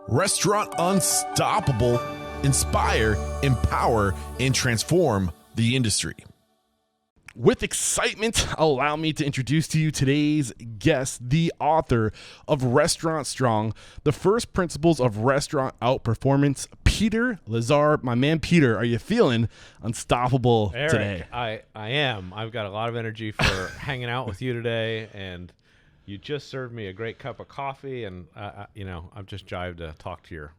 Restaurant Unstoppable, inspire, empower, and transform the industry. With excitement, allow me to introduce to you today's guest, the author of Restaurant Strong, the first principles of restaurant outperformance, Peter LeSar. My man Peter, are you feeling unstoppable Eric, today? I am. I've got a lot of energy for hanging out with you today, and you just served me a great cup of coffee, and I'm just jived to talk to your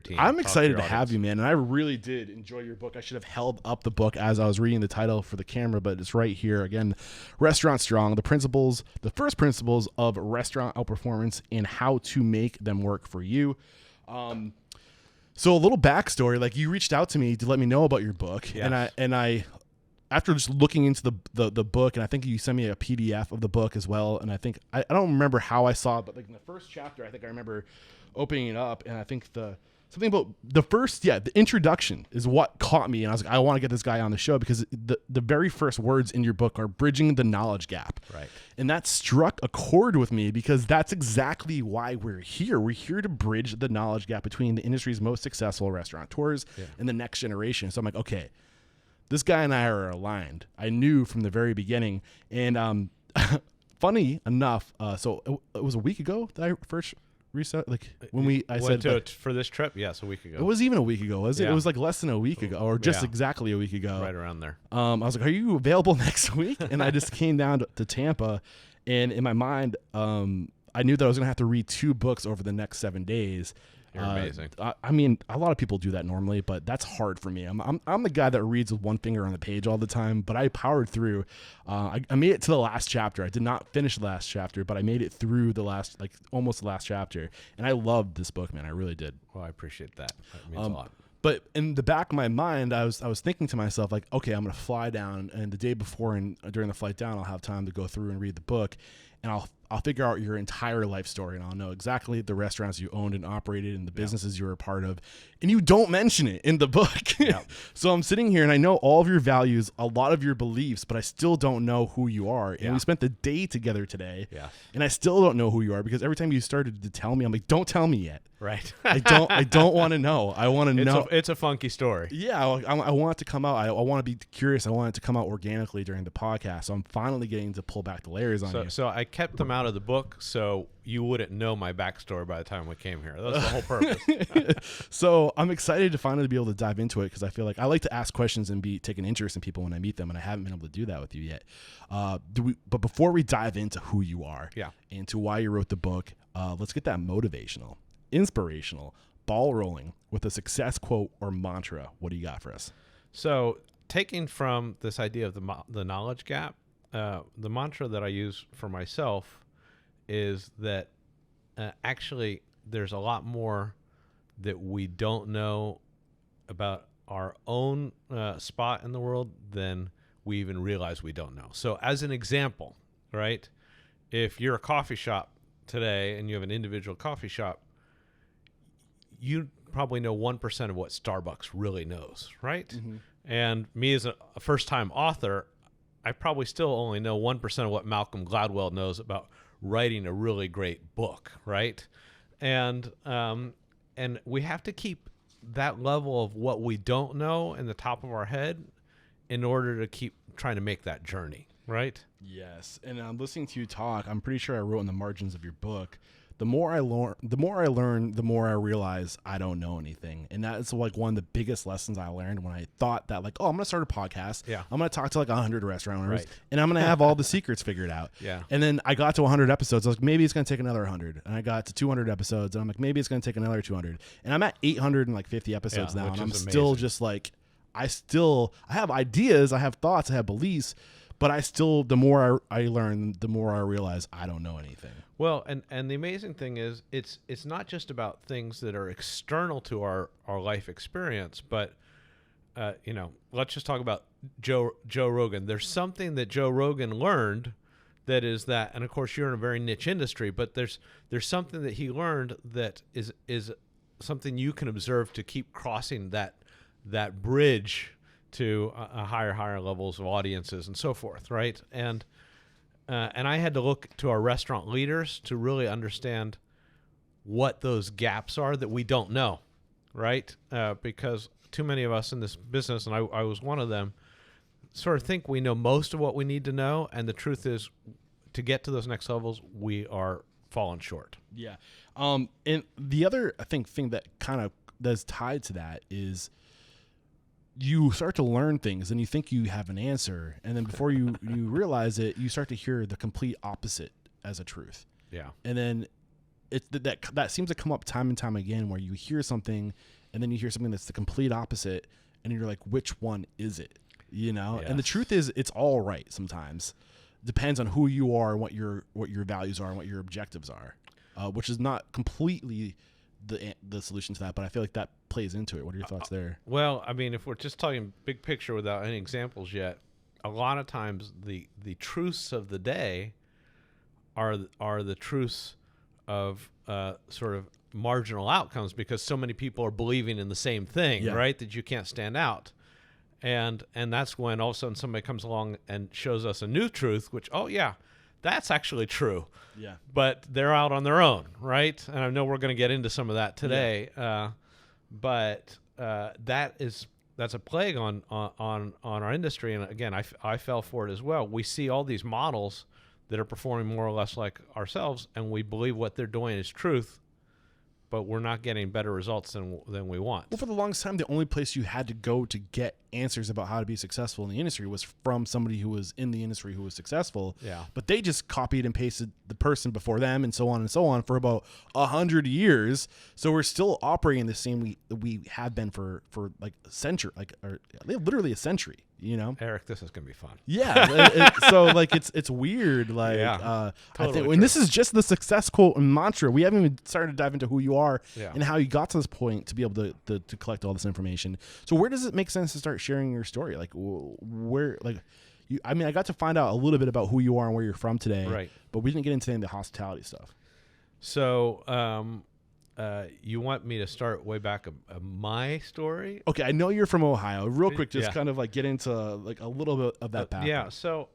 team. I'm excited to have you, man, and I really did enjoy your book. I should have held up the book as I was reading the title for the camera, but it's right here. Again, Restaurant Strong, the first principles of restaurant outperformance and how to make them work for you. So a little backstory, like you reached out to me to let me know about your book, Yes. and I after just looking into the book, and I think you sent me a PDF of the book as well, and I think I don't remember how I saw it, but like in the first chapter, I think I remember opening it up, and I think the introduction is what caught me, and I was like, I want to get this guy on the show because the very first words in your book are bridging the knowledge gap. Right. And that struck a chord with me because that's exactly why we're here. We're here to bridge the knowledge gap between the industry's most successful restaurateurs and the next generation. So I'm like, okay, this guy and I are aligned. I knew from the very beginning. And funny enough, so it was a week ago that I first reset. Like when I said for this trip, yes, a week ago. it was even a week ago, was it? Yeah. It was like less than a week ago, or just exactly a week ago. Right around there. I was like, "Are you available next week?" And I just came down to Tampa, and in my mind, I knew that I was gonna have to read 2 books over the next 7 days. You're amazing. I mean, a lot of people do that normally, but that's hard for me. I'm the guy that reads with one finger on the page all the time, but I powered through. I made it to the last chapter. I did not finish the last chapter, but I made it through almost the last chapter. And I loved this book, man. I really did. Well, I appreciate that. That means a lot. But in the back of my mind, I was thinking to myself, like, okay, I'm going to fly down, and the day before and during the flight down, I'll have time to go through and read the book, and I'll figure out your entire life story, and I'll know exactly the restaurants you owned and operated and the businesses you were a part of, and you don't mention it in the book. So I'm sitting here, and I know all of your values, a lot of your beliefs, but I still don't know who you are. And we spent the day together today, and I still don't know who you are because every time you started to tell me, I'm like, don't tell me yet. Right. I don't want to know. I want to know. It's a funky story. Yeah, I want it to come out. I want to be curious. I want it to come out organically during the podcast. So I'm finally getting to pull back the layers on you. So I kept them out of the book so you wouldn't know my backstory by the time we came here. That was the whole purpose. So I'm excited to finally be able to dive into it because I feel like I like to ask questions and take an interest in people when I meet them, and I haven't been able to do that with you yet. But before we dive into who you are and to why you wrote the book, let's get that motivational, inspirational, ball rolling with a success quote or mantra. What do you got for us? So taking from this idea of the knowledge gap, the mantra that I use for myself is that actually there's a lot more that we don't know about our own spot in the world than we even realize we don't know. So as an example, right, if you're a coffee shop today and you have an individual coffee shop, you probably know 1% of what Starbucks really knows, right? Mm-hmm. And me as a first-time author, I probably still only know 1% of what Malcolm Gladwell knows about writing a really great book, right? And we have to keep that level of what we don't know in the top of our head in order to keep trying to make that journey, right? Yes. And I'm listening to you talk. I'm pretty sure I wrote in the margins of your book, the more I learn, the more I realize I don't know anything. And that is like one of the biggest lessons I learned when I thought that, like, oh, I'm going to start a podcast. Yeah. I'm going to talk to like 100 restaurant owners, and I'm going to have all the secrets figured out. Yeah. And then I got to 100 episodes. I was like, maybe it's going to take another 100. And I got to 200 episodes, and I'm like, maybe it's going to take another 200. And I'm at 850 episodes now, and I'm still just like, I have ideas, I have thoughts, I have beliefs, but the more I learn, the more I realize I don't know anything. Well, and the amazing thing is it's not just about things that are external to our life experience, but let's just talk about Joe Rogan. There's something that Joe Rogan learned that is that, and of course you're in a very niche industry, but there's something that he learned that is something you can observe to keep crossing that bridge to higher levels of audiences and so forth, right? And I had to look to our restaurant leaders to really understand what those gaps are that we don't know, right? Because too many of us in this business, and I was one of them, sort of think we know most of what we need to know, and the truth is, to get to those next levels, we are falling short. Yeah. And the other, I think, thing that kind of that's tied to that is you start to learn things and you think you have an answer, and then before you realize it, you start to hear the complete opposite as a truth. Yeah. And then that seems to come up time and time again, where you hear something and then you hear something that's the complete opposite, and you're like, which one is it? You know? Yes. And the truth is, it's all right sometimes. Depends on who you are and what your values are and what your objectives are, which is not completely the solution to that, but I feel like that plays into it. What are your thoughts there? Well, I mean, if we're just talking big picture without any examples yet, a lot of times the truths of the day are the truths of sort of marginal outcomes, because so many people are believing in the same thing, Yeah. right? That you can't stand out. And that's when all of a sudden somebody comes along and shows us a new truth, which, oh yeah, that's actually true. Yeah. But they're out on their own, right? And I know we're going to get into some of that today. Yeah. But that's a plague on our industry. And again, I fell for it as well. We see all these models that are performing more or less like ourselves, and we believe what they're doing is truth, but we're not getting better results than we want. Well, for the longest time, the only place you had to go to get answers about how to be successful in the industry was from somebody who was in the industry who was successful. Yeah. But they just copied and pasted the person before them and so on for about 100 years. So we're still operating the same we have been for like a century, or literally a century. You know, Eric, this is gonna be fun. Yeah. So like it's weird. Like Yeah, I think, true. and this is just the success quote and mantra. We haven't even started to dive into who you are Yeah. and how you got to this point to be able to collect all this information. So where does it make sense to start sharing your story? Like where, like you, I mean, I got to find out a little bit about who you are and where you're from today, Right? But we didn't get into any of the hospitality stuff. So, you want me to start way back my story? Okay, I know you're from Ohio. Real quick, just Yeah. kind of like get into like a little bit of that background. Yeah. So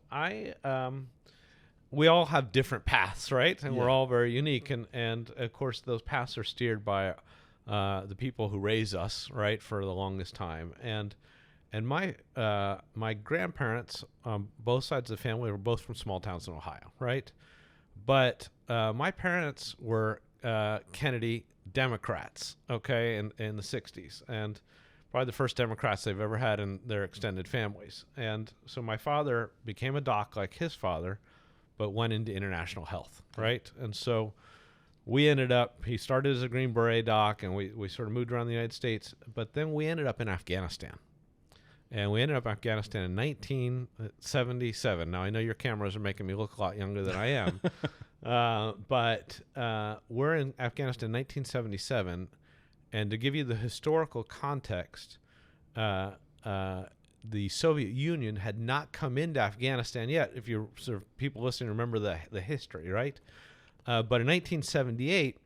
we all have different paths, right? And we're Yeah. all very unique, and of course those paths are steered by the people who raise us, right, for the longest time. And my grandparents, both sides of the family, were both from small towns in Ohio, right? But my parents were Kennedy Democrats, okay, in the 60s, and probably the first Democrats they've ever had in their extended families. And so my father became a doc like his father, but went into international health, right? And so we ended up, he started as a Green Beret doc, and we sort of moved around the United States, but then we ended up in Afghanistan. And we ended up in Afghanistan in 1977. Now, I know your cameras are making me look a lot younger than I am. But we're in Afghanistan in 1977. And to give you the historical context, the Soviet Union had not come into Afghanistan yet. If you're sort of people listening, remember the history, right? But in 1978,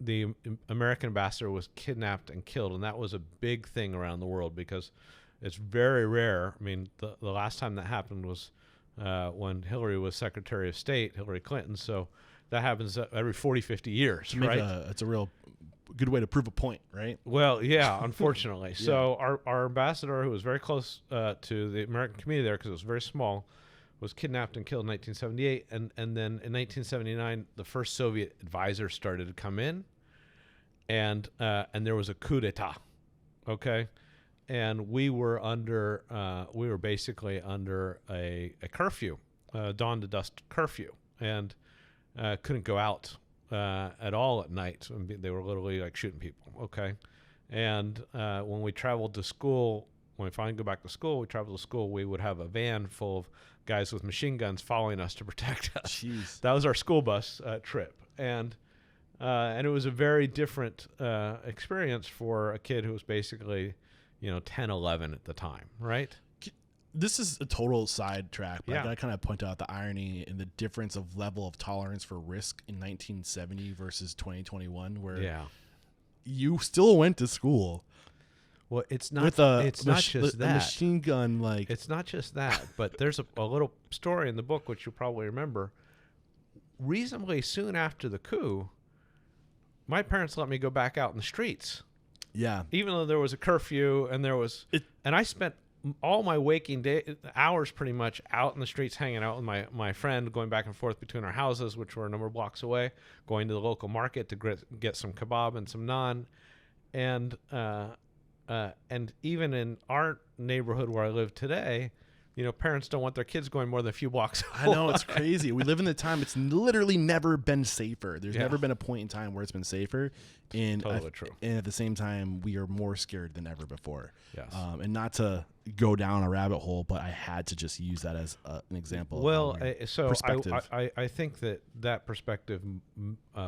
the American ambassador was kidnapped and killed. And that was a big thing around the world because it's very rare. I mean, the last time that happened was when Hillary was Secretary of State, Hillary Clinton. So that happens every 40, 50 years, right? It's a real good way to prove a point, right? Well, yeah, unfortunately. Yeah. So our ambassador, who was very close to the American community there because it was very small, was kidnapped and killed in 1978. And then in 1979, the first Soviet advisor started to come in, and there was a coup d'etat, okay? And we were basically under a curfew, dawn to dusk curfew, and couldn't go out at all at night. They were literally like shooting people. Okay, and when we traveled to school, when we finally go back to school, we would have a van full of guys with machine guns following us to protect us. Jeez. That was our school bus trip, and it was a very different experience for a kid who was basically 10, 11 at the time, right? This is a total sidetrack, but Yeah. I gotta kind of point out the irony and the difference of level of tolerance for risk in 1970 versus 2021, where you still went to school. Well, it's not. With It's not just a that. machine gun, like It's not just that, but there's a little story in the book which you'll probably remember. Reasonably soon after the coup, my parents let me go back out in the streets, Yeah. even though there was a curfew and and I spent all my waking hours pretty much out in the streets, hanging out with my friend, going back and forth between our houses, which were a number of blocks away, going to the local market to get some kebab and some naan. And even in our neighborhood where I live today, parents don't want their kids going more than a few blocks away. I know, it's crazy. We live in the time, it's literally never been safer. There's Yeah. never been a point in time where it's been safer. And, Totally true. And at the same time, we are more scared than ever before. Yes. And not to go down a rabbit hole, but I had to just use that as an example. Well, of so perspective. I think that perspective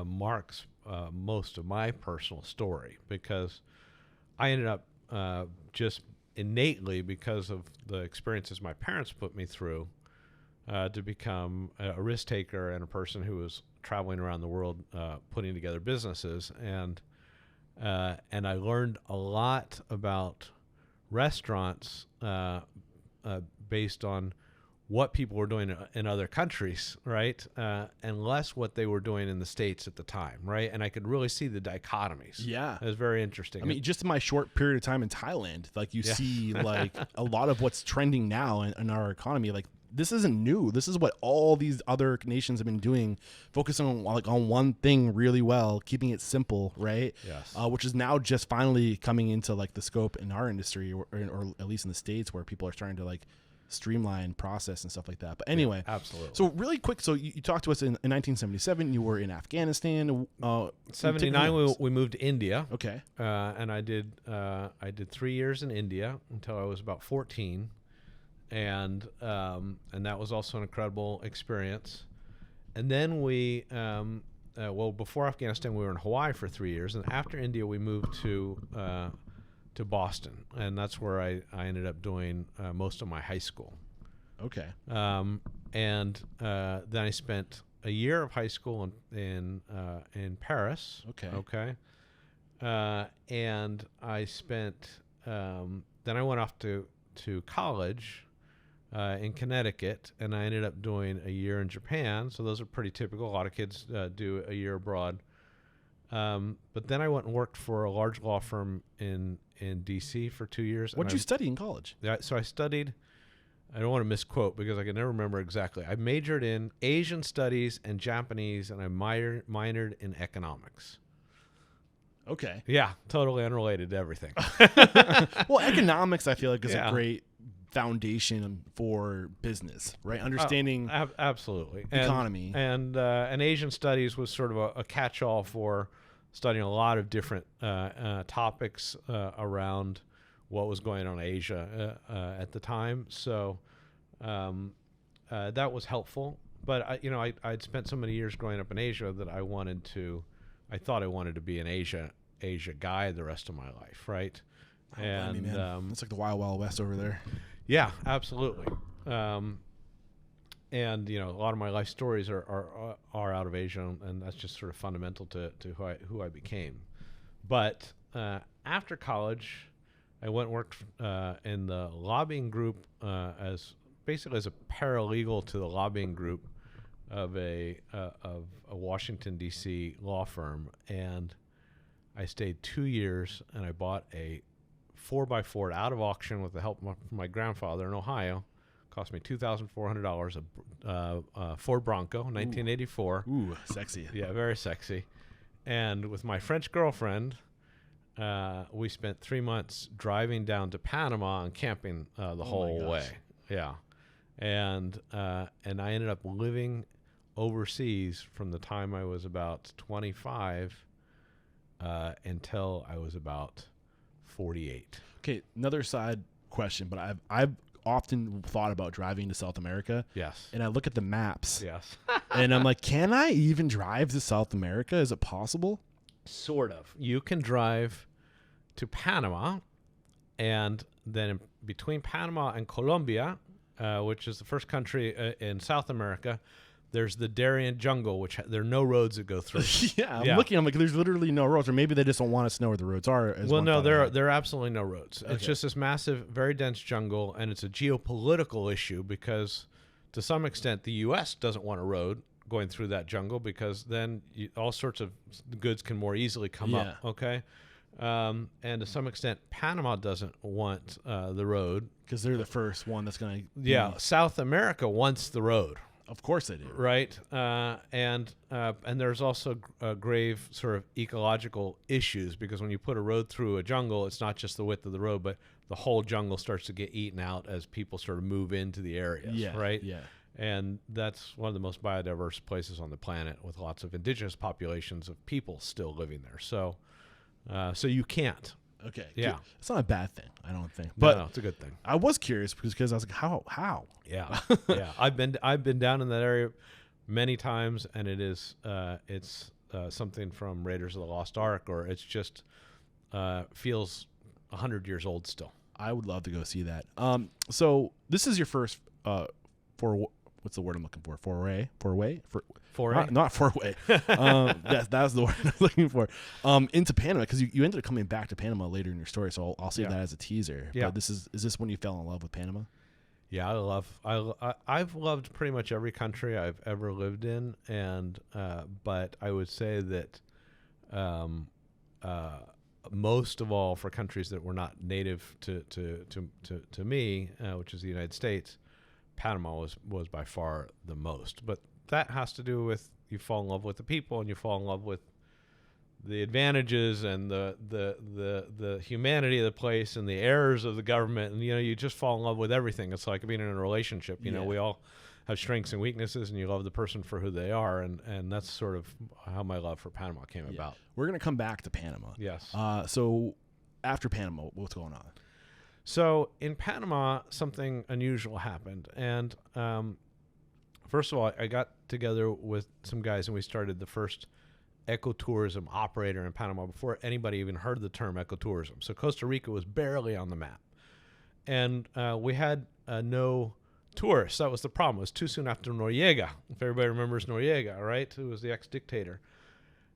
marks most of my personal story, because I ended up just innately, because of the experiences my parents put me through, to become a risk taker and a person who was traveling around the world putting together businesses. And I learned a lot about restaurants based on what people were doing in other countries, right? And less what they were doing in the States at the time, right? And I could really see the dichotomies. Yeah. It was very interesting. I mean, just in my short period of time in Thailand, like you see like a lot of what's trending now in our economy, like this isn't new. This is what all these other nations have been doing, focusing on one thing really well, keeping it simple, right? Yes. Which is now just finally coming into like the scope in our industry, or at least in the States, where people are starting to like streamline process and stuff like that. But anyway, absolutely. So really quick, so you talked to us in 1977. You were in Afghanistan. 79, we moved to India. Okay. And I did 3 years in India until I was about 14, and that was also an incredible experience. And then before Afghanistan, we were in Hawaii for 3 years, and after India, we moved to Boston, and that's where I ended up doing most of my high school. Okay. And then I spent a year of high school in Paris. Okay. Okay. And I spent then I went off to college in Connecticut, and I ended up doing a year in Japan. So those are pretty typical. A lot of kids do a year abroad. But then I went and worked for a large law firm in D.C. for 2 years. What did you study in college? So I studied, I don't want to misquote because I can never remember exactly. I majored in Asian studies and Japanese, and I minored in economics. Okay. Yeah, totally unrelated to everything. Well, economics, I feel like, is a great foundation for business, right? Understanding absolutely economy. And Asian studies was sort of a catch-all for studying a lot of different topics around what was going on in Asia at the time. So that was helpful. But I'd spent so many years growing up in Asia that I thought I wanted to be an Asia guy the rest of my life, right? And it's like the Wild Wild West over there. Yeah, absolutely. And a lot of my life stories are out of Asia, and that's just sort of fundamental to who I became. But after college, I went and worked in the lobbying group as a paralegal to the lobbying group of a Washington D.C. law firm, and I stayed 2 years, and I bought a 4x4 out of auction with the help from my grandfather in Ohio. Cost me $2,400, a Ford Bronco, 1984. Ooh, sexy. Yeah, very sexy. And with my French girlfriend, we spent 3 months driving down to Panama and camping the whole way. Yeah, and I ended up living overseas from the time I was about 25 until I was about 48. Okay, another side question, but I've often thought about driving to South America. Yes. And I look at the maps. Yes. And I'm like, can I even drive to South America? Is it possible? Sort of. You can drive to Panama, and then between Panama and Colombia, which is the first country in South America, there's the Darien jungle, which there are no roads that go through. I'm looking. I'm like, there's literally no roads, or maybe they just don't want us to know where the roads are. Well, no, there are absolutely no roads. Okay. It's just this massive, very dense jungle, and it's a geopolitical issue because, to some extent, the U.S. doesn't want a road going through that jungle, because then all sorts of goods can more easily come up. Okay. And to some extent, Panama doesn't want the road, because they're the first one that's going to. Yeah. South America wants the road. Of course they do. Right. And there's also grave sort of ecological issues, because when you put a road through a jungle, it's not just the width of the road, but the whole jungle starts to get eaten out as people sort of move into the areas. Yeah. Right. Yeah. And that's one of the most biodiverse places on the planet, with lots of indigenous populations of people still living there. So you can't. Okay. Yeah. It's not a bad thing, I don't think. But no, it's a good thing. I was curious because I was like, how? Yeah. Yeah. I've been down in that area many times, and it's something from Raiders of the Lost Ark, or it's just feels 100 years old still. I would love to go see that. So this is your first what's the word I'm looking for? Foray? Not foray. Yes, that's the word I'm looking for. Into Panama, because you ended up coming back to Panama later in your story, so I'll save that as a teaser. Yeah. But is this when you fell in love with Panama? Yeah, I've loved pretty much every country I've ever lived in, and but I would say that most of all, for countries that were not native to me, which is the United States, Panama was by far the most. But that has to do with you fall in love with the people, and you fall in love with the advantages and the humanity of the place and the errors of the government, and you just fall in love with everything. It's like being in a relationship. You know, we all have strengths and weaknesses, and you love the person for who they are, and that's sort of how my love for Panama came about. We're gonna come back to Panama. Yes. So after Panama, what's going on? So in Panama, something unusual happened, and first of all, I got together with some guys, and we started the first ecotourism operator in Panama before anybody even heard the term ecotourism. So Costa Rica was barely on the map, and we had no tourists. That was the problem. It was too soon after Noriega. If everybody remembers Noriega, right? Who was the ex-dictator.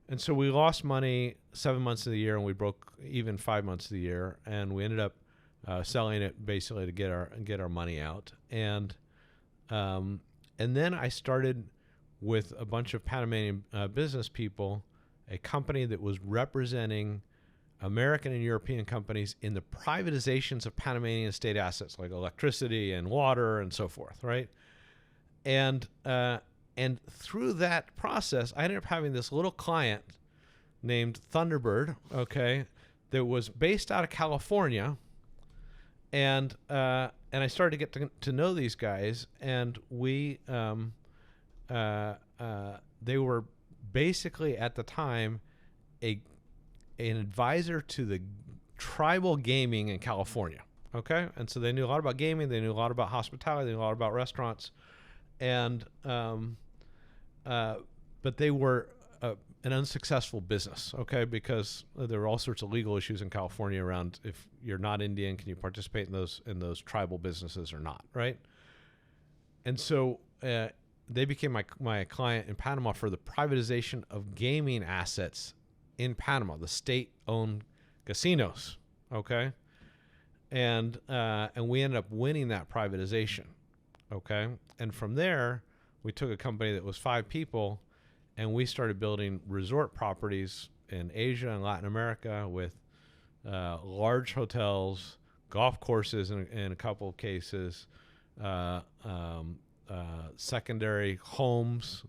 And so we lost money 7 months of the year, and we broke even 5 months of the year, and we ended up selling it basically to get our money out. And then I started with a bunch of Panamanian business people, a company that was representing American and European companies in the privatizations of Panamanian state assets like electricity and water and so forth, right? And through that process, I ended up having this little client named Thunderbird, okay, that was based out of California, and I started to get to know these guys, and we they were basically at the time an advisor to the tribal gaming in California. Okay. And so they knew a lot about gaming. They knew a lot about hospitality. They knew a lot about restaurants. And, but they were an unsuccessful business. Okay. Because there were all sorts of legal issues in California around, if you're not Indian, can you participate in those tribal businesses or not? Right. And so, they became my client in Panama for the privatization of gaming assets in Panama, the state-owned casinos, okay? And we ended up winning that privatization, okay? And from there, we took a company that was 5 people, and we started building resort properties in Asia and Latin America with large hotels, golf courses in a couple of cases, secondary homes,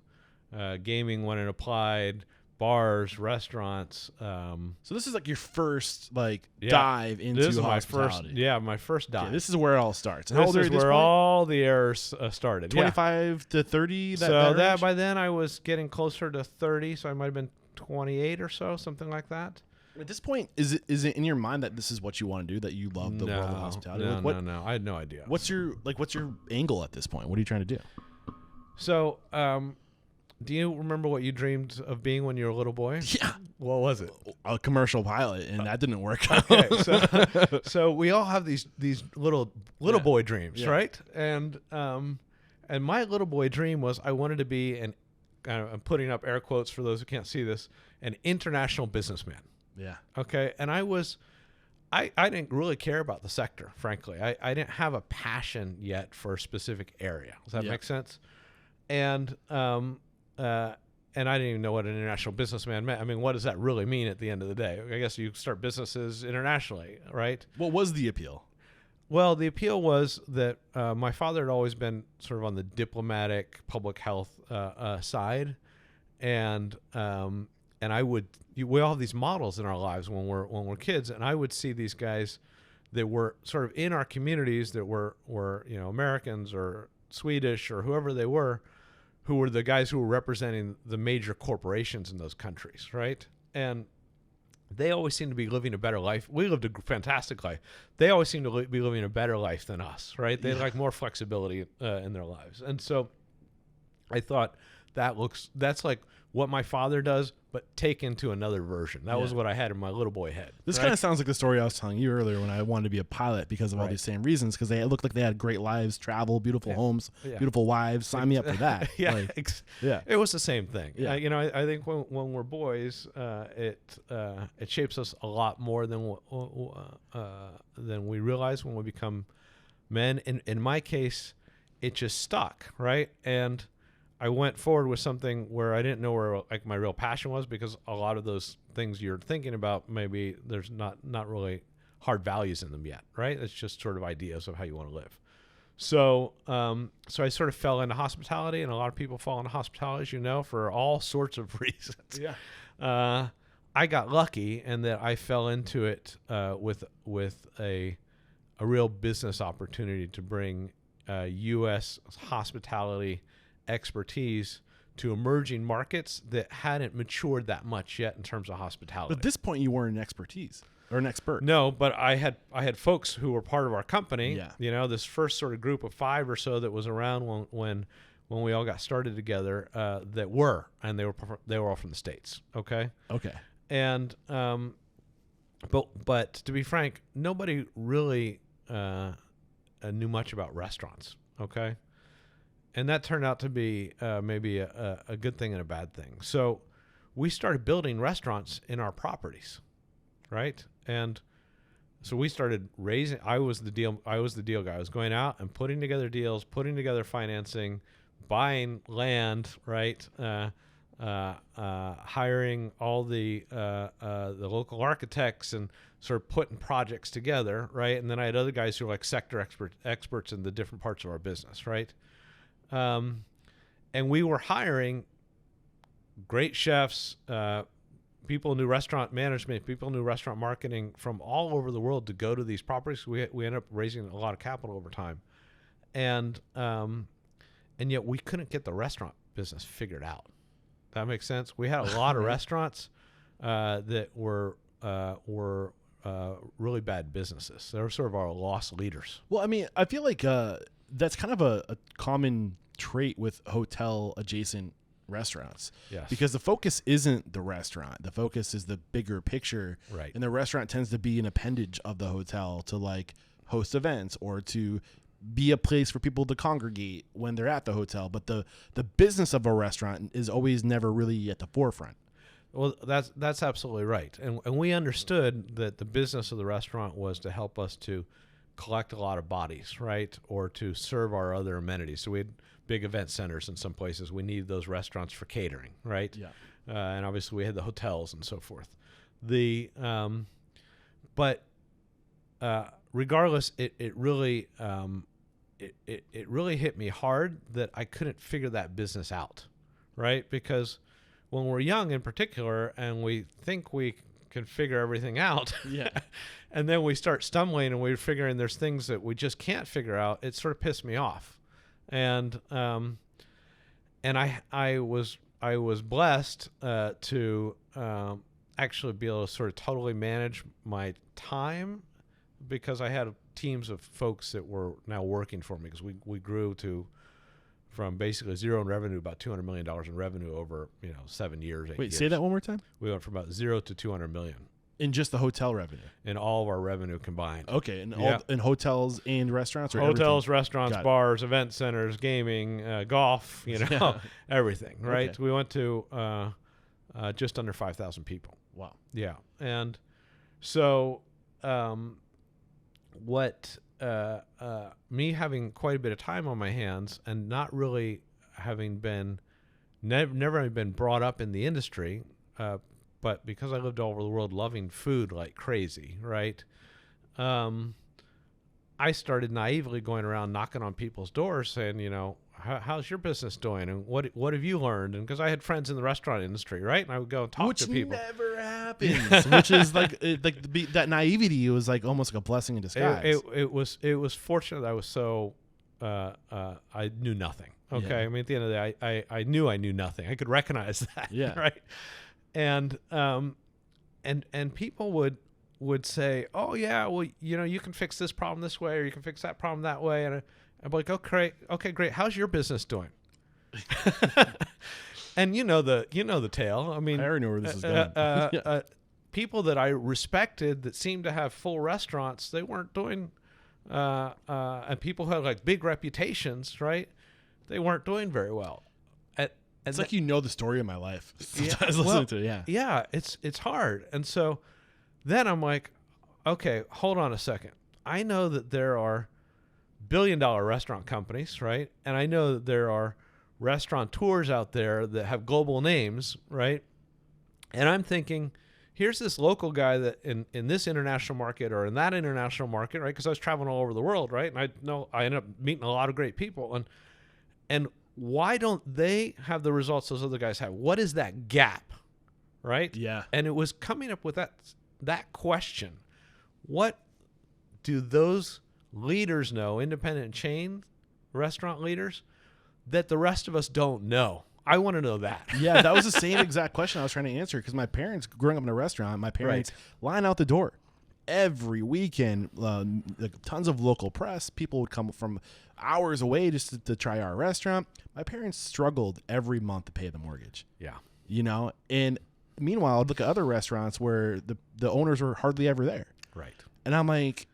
gaming when it applied, bars, restaurants. So this is like your first dive into hospitality. My first dive. Okay, this is where it all starts. This is where all the errors started. 25 to 30. By then I was getting closer to 30, so I might have been 28 or so, something like that. At this point, is it in your mind that this is what you want to do? That you love the world of hospitality? No. I had no idea. What's your angle at this point? What are you trying to do? So, do you remember what you dreamed of being when you were a little boy? Yeah. What was it? A commercial pilot, and that didn't work. Okay, so we all have these little boy dreams, right? And my little boy dream was I wanted to be I'm putting up air quotes for those who can't see this, an international businessman. Yeah. Okay. And I didn't really care about the sector, frankly. I didn't have a passion yet for a specific area. Does that make sense? And and I didn't even know what an international businessman meant. I mean, what does that really mean at the end of the day? I guess you start businesses internationally, right? What was the appeal? Well, the appeal was that my father had always been sort of on the diplomatic public health side, and we all have these models in our lives when we're kids, and I would see these guys that were sort of in our communities that were Americans or Swedish or whoever they were, who were the guys who were representing the major corporations in those countries, right? And they always seemed to be living a better life. We lived a fantastic life. They always seemed to be living a better life than us, right? They had like more flexibility in their lives. And so I thought that's like what my father does, but taken to another version. That was what I had in my little boy head. This kind of sounds like the story I was telling you earlier when I wanted to be a pilot because of all these same reasons, because they looked like they had great lives, travel, beautiful homes, beautiful wives. Sign me up for that. It was the same thing. I think when we're boys, it shapes us a lot more than we realize when we become men. In my case, it just stuck, right? And I went forward with something where I didn't know where like my real passion was, because a lot of those things you're thinking about, maybe there's not really hard values in them yet, right? It's just sort of ideas of how you want to live. So I sort of fell into hospitality, and a lot of people fall into hospitality, as you know, for all sorts of reasons. Yeah. I got lucky in that I fell into it with a real business opportunity to bring U.S. hospitality expertise to emerging markets that hadn't matured that much yet in terms of hospitality. But at this point, you weren't an expertise or an expert. No, but I had folks who were part of our company. Yeah. This first sort of group of 5 or so that was around when we all got started together. They were all from the States. Okay. And but to be frank, nobody really knew much about restaurants. Okay. And that turned out to be maybe a good thing and a bad thing. So we started building restaurants in our properties, right? And so we started raising. I was the deal guy. I was going out and putting together deals, putting together financing, buying land, right? Hiring all the local architects and sort of putting projects together, right? And then I had other guys who were like sector experts in the different parts of our business, right? And we were hiring great chefs, people who knew restaurant management, people who knew restaurant marketing from all over the world to go to these properties. We ended up raising a lot of capital over time, and yet we couldn't get the restaurant business figured out. That makes sense. We had a lot of restaurants that were really bad businesses. They were sort of our lost leaders. Well, I mean, I feel like that's kind of a common trait with hotel adjacent restaurants. Yes. Because the focus isn't the restaurant. The focus is the bigger picture. Right. And the restaurant tends to be an appendage of the hotel to like host events or to be a place for people to congregate when they're at the hotel. But the business of a restaurant is always never really at the forefront. Well, that's absolutely right. And we understood that the business of the restaurant was to help us to collect a lot of bodies, right? Or to serve our other amenities. So we had big event centers in some places. We needed those restaurants for catering, right? Yeah. And obviously we had the hotels and so forth. Regardless, it really hit me hard that I couldn't figure that business out, right? Because when we're young in particular and we think we can figure everything out, and then we start stumbling and we're figuring there's things that we just can't figure out, it sort of pissed me off. And I was blessed to actually be able to sort of totally manage my time, because I had teams of folks that were now working for me, because we grew from basically zero in revenue, about $200 million in revenue over 7 years, 8 years. Wait, say that one more time? We went from about 0 to 200 million. In just the hotel revenue? In all of our revenue combined. Okay, in hotels and restaurants? Or hotels, everything? Restaurants, bars, event centers, gaming, golf, everything, right? Okay. We went to just under 5,000 people. Wow. Yeah. And so me having quite a bit of time on my hands and not really having been never had been brought up in the industry, but because I lived all over the world loving food like crazy, right? I started naively going around knocking on people's doors saying, how's your business doing? And what have you learned? And because I had friends in the restaurant industry, right? And I would go and talk to people. Which never happens. Which is that naivety was like almost like a blessing in disguise. It was fortunate that I was so I knew nothing. Okay, Yeah. I mean at the end of the day, I knew nothing. I could recognize that. Yeah. Right. And people would say, oh yeah, well you can fix this problem this way, or you can fix that problem that way, and I'm like, okay, great. How's your business doing? And the tale. I mean, I already know where this is going. People that I respected that seemed to have full restaurants, they weren't doing. And people who had like big reputations, right? They weren't doing very well. It's like the story of my life. Yeah, Listening to it, yeah, it's hard. And so then I'm like, okay, hold on a second. I know that there are billion-dollar restaurant companies, right? And I know that there are restaurateurs out there that have global names, right? And I'm thinking, here's this local guy that in this international market or in that international market, right? Because I was traveling all over the world, right? And I ended up meeting a lot of great people. And why don't they have the results those other guys have? What is that gap, right? Yeah. And it was coming up with that question. What do those leaders know, independent chain restaurant leaders, that the rest of us don't know? I want to know that. Yeah, that was the same exact question I was trying to answer, because my parents, growing up in a restaurant, line out the door every weekend. Tons of local press. People would come from hours away just to try our restaurant. My parents struggled every month to pay the mortgage. Yeah. And meanwhile, I'd look at other restaurants where the owners were hardly ever there. Right. And I'm like,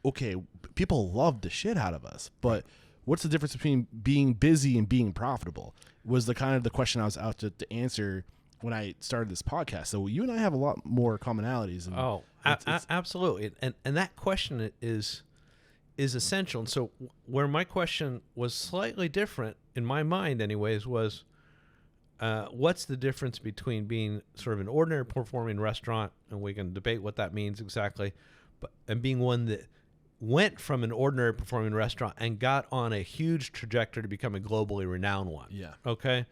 okay, people love the shit out of us, but what's the difference between being busy and being profitable? Was the question I was out to answer when I started this podcast. So you and I have a lot more commonalities. And absolutely. And that question is essential. And so where my question was slightly different in my mind anyways was, what's the difference between being sort of an ordinary performing restaurant, and we can debate what that means exactly, and being one that went from an ordinary performing restaurant and got on a huge trajectory to become a globally renowned one. Yeah. Okay.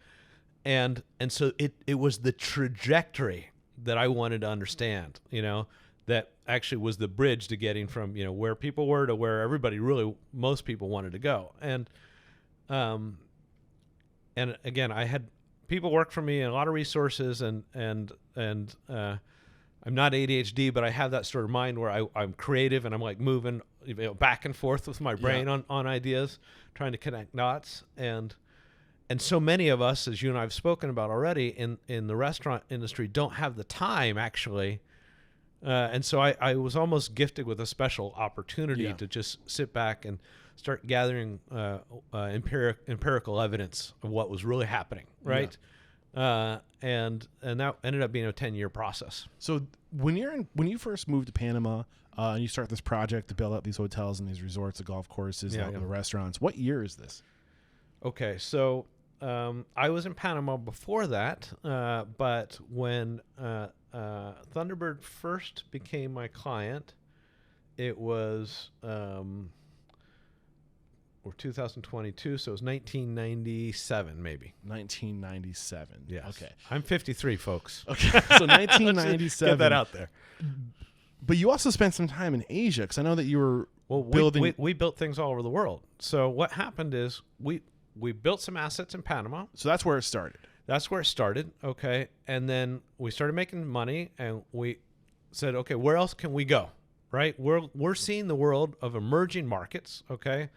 And so it was the trajectory that I wanted to understand, that actually was the bridge to getting from, where people were to where most people wanted to go. And again, I had people work for me and a lot of resources and I'm not ADHD, but I have that sort of mind where I'm creative and I'm like moving back and forth with my brain on ideas, trying to connect dots. And so many of us, as you and I have spoken about already, in the restaurant industry don't have the time actually. And so I was almost gifted with a special opportunity to just sit back and start gathering empirical evidence of what was really happening, right? And that ended up being a 10-year process. So when you first moved to Panama and you start this project to build up these hotels and these resorts, the golf courses, the restaurants, what year is this? Okay, so I was in Panama before that, but when Thunderbird first became my client, it was or 2022, so it was 1997 maybe. 1997. Yes. Okay. I'm 53, folks. Okay. So 1997. Get that out there. But you also spent some time in Asia, because I know that you were building. We built things all over the world. So what happened is we built some assets in Panama. So that's where it started. That's where it started. Okay. And then we started making money and we said, okay, where else can we go? Right. We're seeing the world of emerging markets. Okay.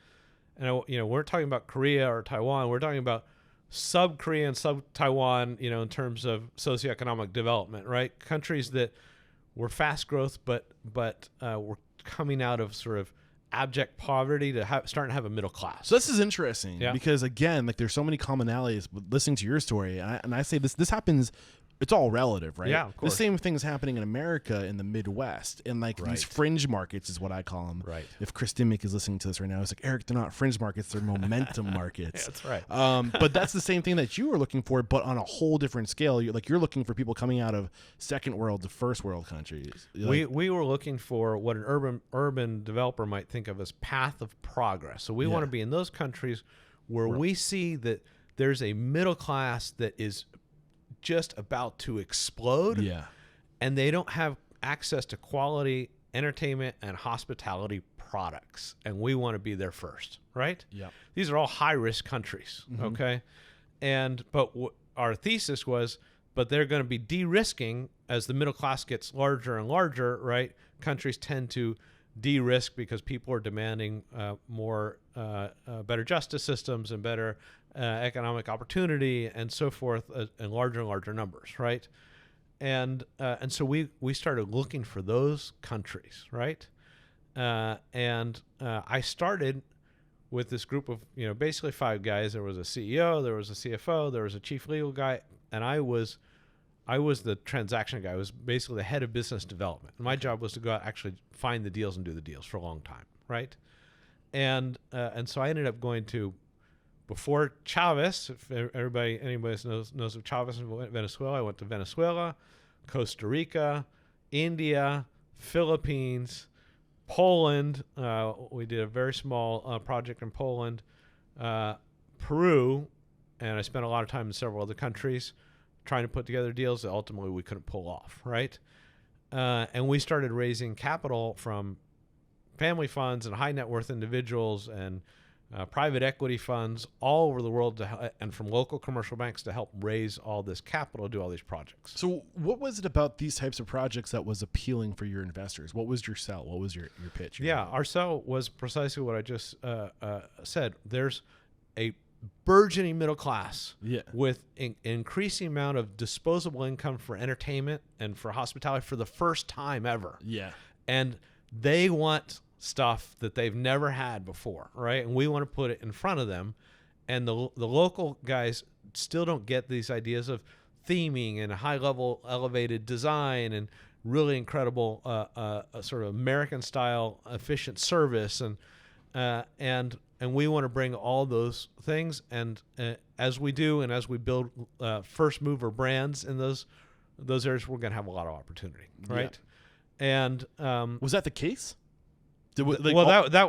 And we're talking about Korea or Taiwan. We're talking about sub-Korea and sub-Taiwan, in terms of socioeconomic development, right? Countries that were fast growth, but were coming out of sort of abject poverty to starting to have a middle class. So this is interesting because, again, like there's so many commonalities with listening to your story. And I say this happens it's all relative, right? Yeah, of course. The same thing's happening in America in the Midwest, and like these fringe markets is what I call them. Right. If Chris Dimmick is listening to this right now, it's like, Eric, they're not fringe markets, they're momentum markets. That's right. But that's the same thing that you were looking for, but on a whole different scale. You're looking for people coming out of second world to first world countries. We were looking for what an urban developer might think of as path of progress. So we want to be in those countries where we see that there's a middle class that is just about to explode, and they don't have access to quality entertainment and hospitality products, and we want to be there first, right? These are all high-risk countries, okay? But our thesis was, but they're going to be de-risking as the middle class gets larger and larger, right? Countries tend to de-risk because people are demanding more better justice systems and better economic opportunity and so forth in larger and larger numbers, right? And so we started looking for those countries, right? And I started with this group of basically 5 guys. There was a CEO, there was a CFO, there was a chief legal guy, and I was the transaction guy. I was basically the head of business development. And my job was to go out, actually find the deals and do the deals for a long time, right? And so I ended up going to, before Chavez, if anybody knows of Chavez in Venezuela, I went to Venezuela, Costa Rica, India, Philippines, Poland. We did a very small project in Poland, Peru, and I spent a lot of time in several other countries trying to put together deals that ultimately we couldn't pull off, right? And we started raising capital from family funds and high net worth individuals and private equity funds all over the world and from local commercial banks to help raise all this capital to do all these projects. So what was it about these types of projects that was appealing for your investors? What was your sell? What was your pitch? Our sell was precisely what I just said. There's a burgeoning middle class with an increasing amount of disposable income for entertainment and for hospitality for the first time ever. And they want stuff that they've never had before, right? And we want to put it in front of them. And the local guys still don't get these ideas of theming and high-level elevated design and really incredible sort of American-style efficient service. And we want to bring all those things. And as we do and as we build first-mover brands in those areas, we're going to have a lot of opportunity, right? And was that the case? That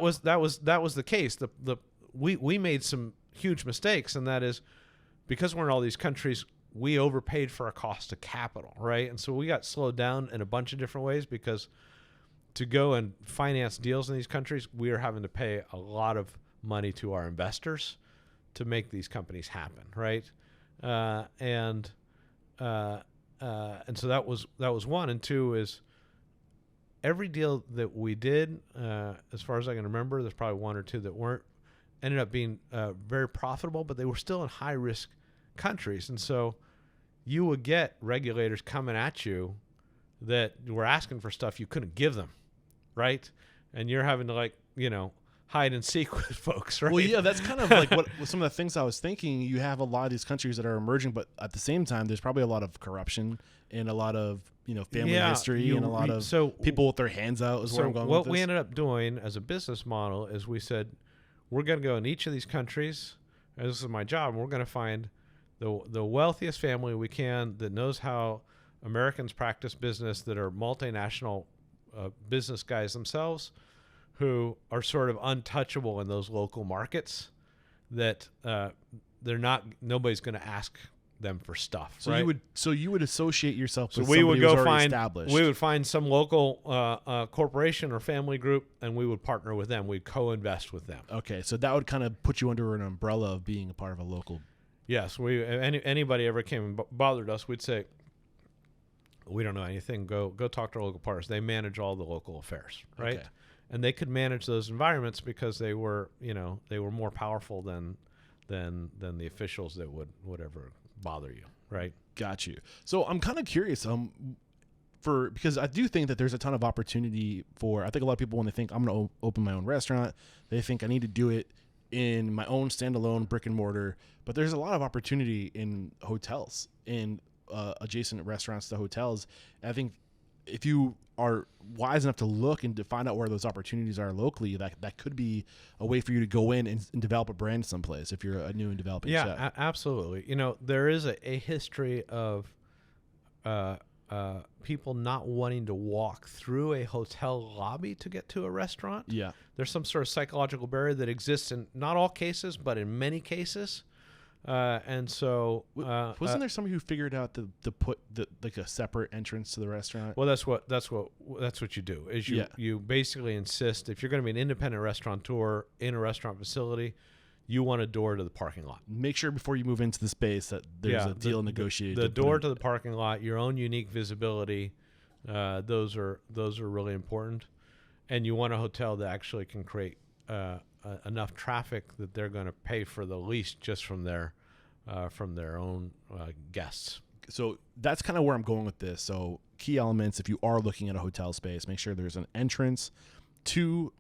was the case. We made some huge mistakes, and that is because we're in all these countries, we overpaid for our cost of capital, right? And so we got slowed down in a bunch of different ways because to go and finance deals in these countries, we are having to pay a lot of money to our investors to make these companies happen, right? And so that was one, and two is every deal that we did, as far as I can remember, there's probably one or two that ended up being very profitable, but they were still in high-risk countries. And so you would get regulators coming at you that were asking for stuff you couldn't give them, right? And you're having to, hide and seek with folks, right? Well, yeah, that's kind of like what some of the things I was thinking. You have a lot of these countries that are emerging, but at the same time, there's probably a lot of corruption and a lot of family history and a lot of people with their hands out. Is where I'm going with this. What we ended up doing as a business model is we said we're going to go in each of these countries. And this is my job. And we're going to find the wealthiest family we can that knows how Americans practice business, that are multinational business guys themselves, who are sort of untouchable in those local markets, that nobody's going to ask them for stuff. So right? you would associate yourself with we somebody would who's go already find established. We would find some local corporation or family group, and we would partner with them. We'd co-invest with them. Okay, so that would kind of put you under an umbrella of being a part of a local. Yes, anybody ever came and bothered us, we'd say, we don't know anything. Go talk to our local partners. They manage all the local affairs, right? Okay. And they could manage those environments because they were more powerful than the officials that would ever bother you, right? Got you. So I'm kind of curious, because I do think that there's a ton of opportunity for. I think a lot of people, when they think I'm going to open my own restaurant, they think I need to do it in my own standalone brick and mortar. But there's a lot of opportunity in hotels, and adjacent restaurants to hotels. And I think if you are wise enough to look and to find out where those opportunities are locally, that could be a way for you to go in and develop a brand someplace if you're a new and developing chef. Yeah, absolutely. You know, there is a history of people not wanting to walk through a hotel lobby to get to a restaurant. Yeah. There's some sort of psychological barrier that exists in not all cases, but in many cases. And so wasn't there somebody who figured out to put like a separate entrance to the restaurant? Well, that's what you do is you basically insist if you're going to be an independent restaurateur in a restaurant facility, you want a door to the parking lot. Make sure before you move into the space that there's a deal negotiated. The door to the parking lot, your own unique visibility, those are really important, and you want a hotel that actually can create enough traffic that they're going to pay for the lease just from their own guests. So that's kind of where I'm going with this. So key elements, if you are looking at a hotel space, make sure there's an entrance to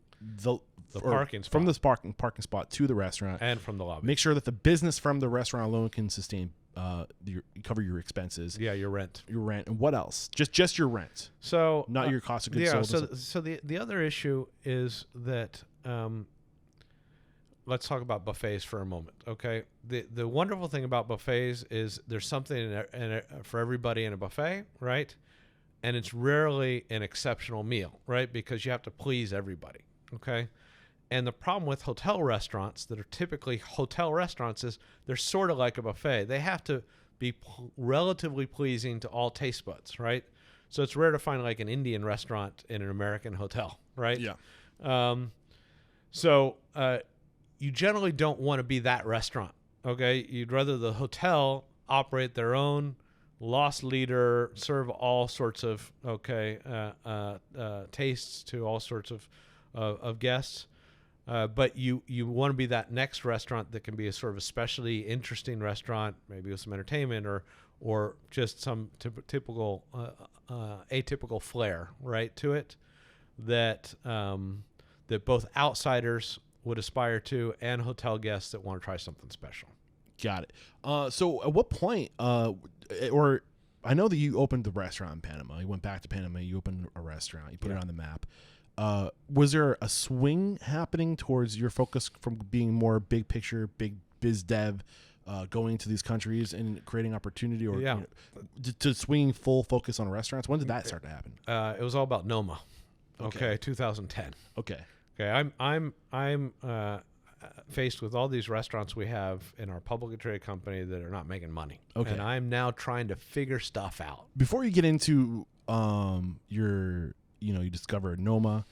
the parking spot. From this parking spot to the restaurant, and from the lobby. Make sure that the business from the restaurant alone can sustain cover your expenses. Yeah, your rent, and what else? Just your rent. So not your cost of goods sold. So the other issue is that. Let's talk about buffets for a moment, okay? The wonderful thing about buffets is there's something for everybody in a buffet, right? And it's rarely an exceptional meal, right? Because you have to please everybody, okay? And the problem with hotel restaurants that are typically hotel restaurants is they're sort of like a buffet. They have to be relatively pleasing to all taste buds, right? So it's rare to find like an Indian restaurant in an American hotel, right? Yeah. You generally don't want to be that restaurant, okay? You'd rather the hotel operate their own loss leader, serve all sorts of tastes to all sorts of guests, but you want to be that next restaurant that can be a sort of a specialty, interesting restaurant, maybe with some entertainment or just some typical atypical flair, right, to it that that both outsiders would aspire to and hotel guests that want to try something special. Got it. So at what point, or I know that you opened the restaurant in Panama. You went back to Panama. You opened a restaurant. You put it on the map. Was there a swing happening towards your focus from being more big picture, big biz dev, going to these countries and creating opportunity, or to swinging full focus on restaurants? When did that start to happen? It was all about Noma. Okay, 2010. Okay. I'm faced with all these restaurants we have in our publicly traded company that are not making money. Okay. And I'm now trying to figure stuff out. Before you get into you discover Noma,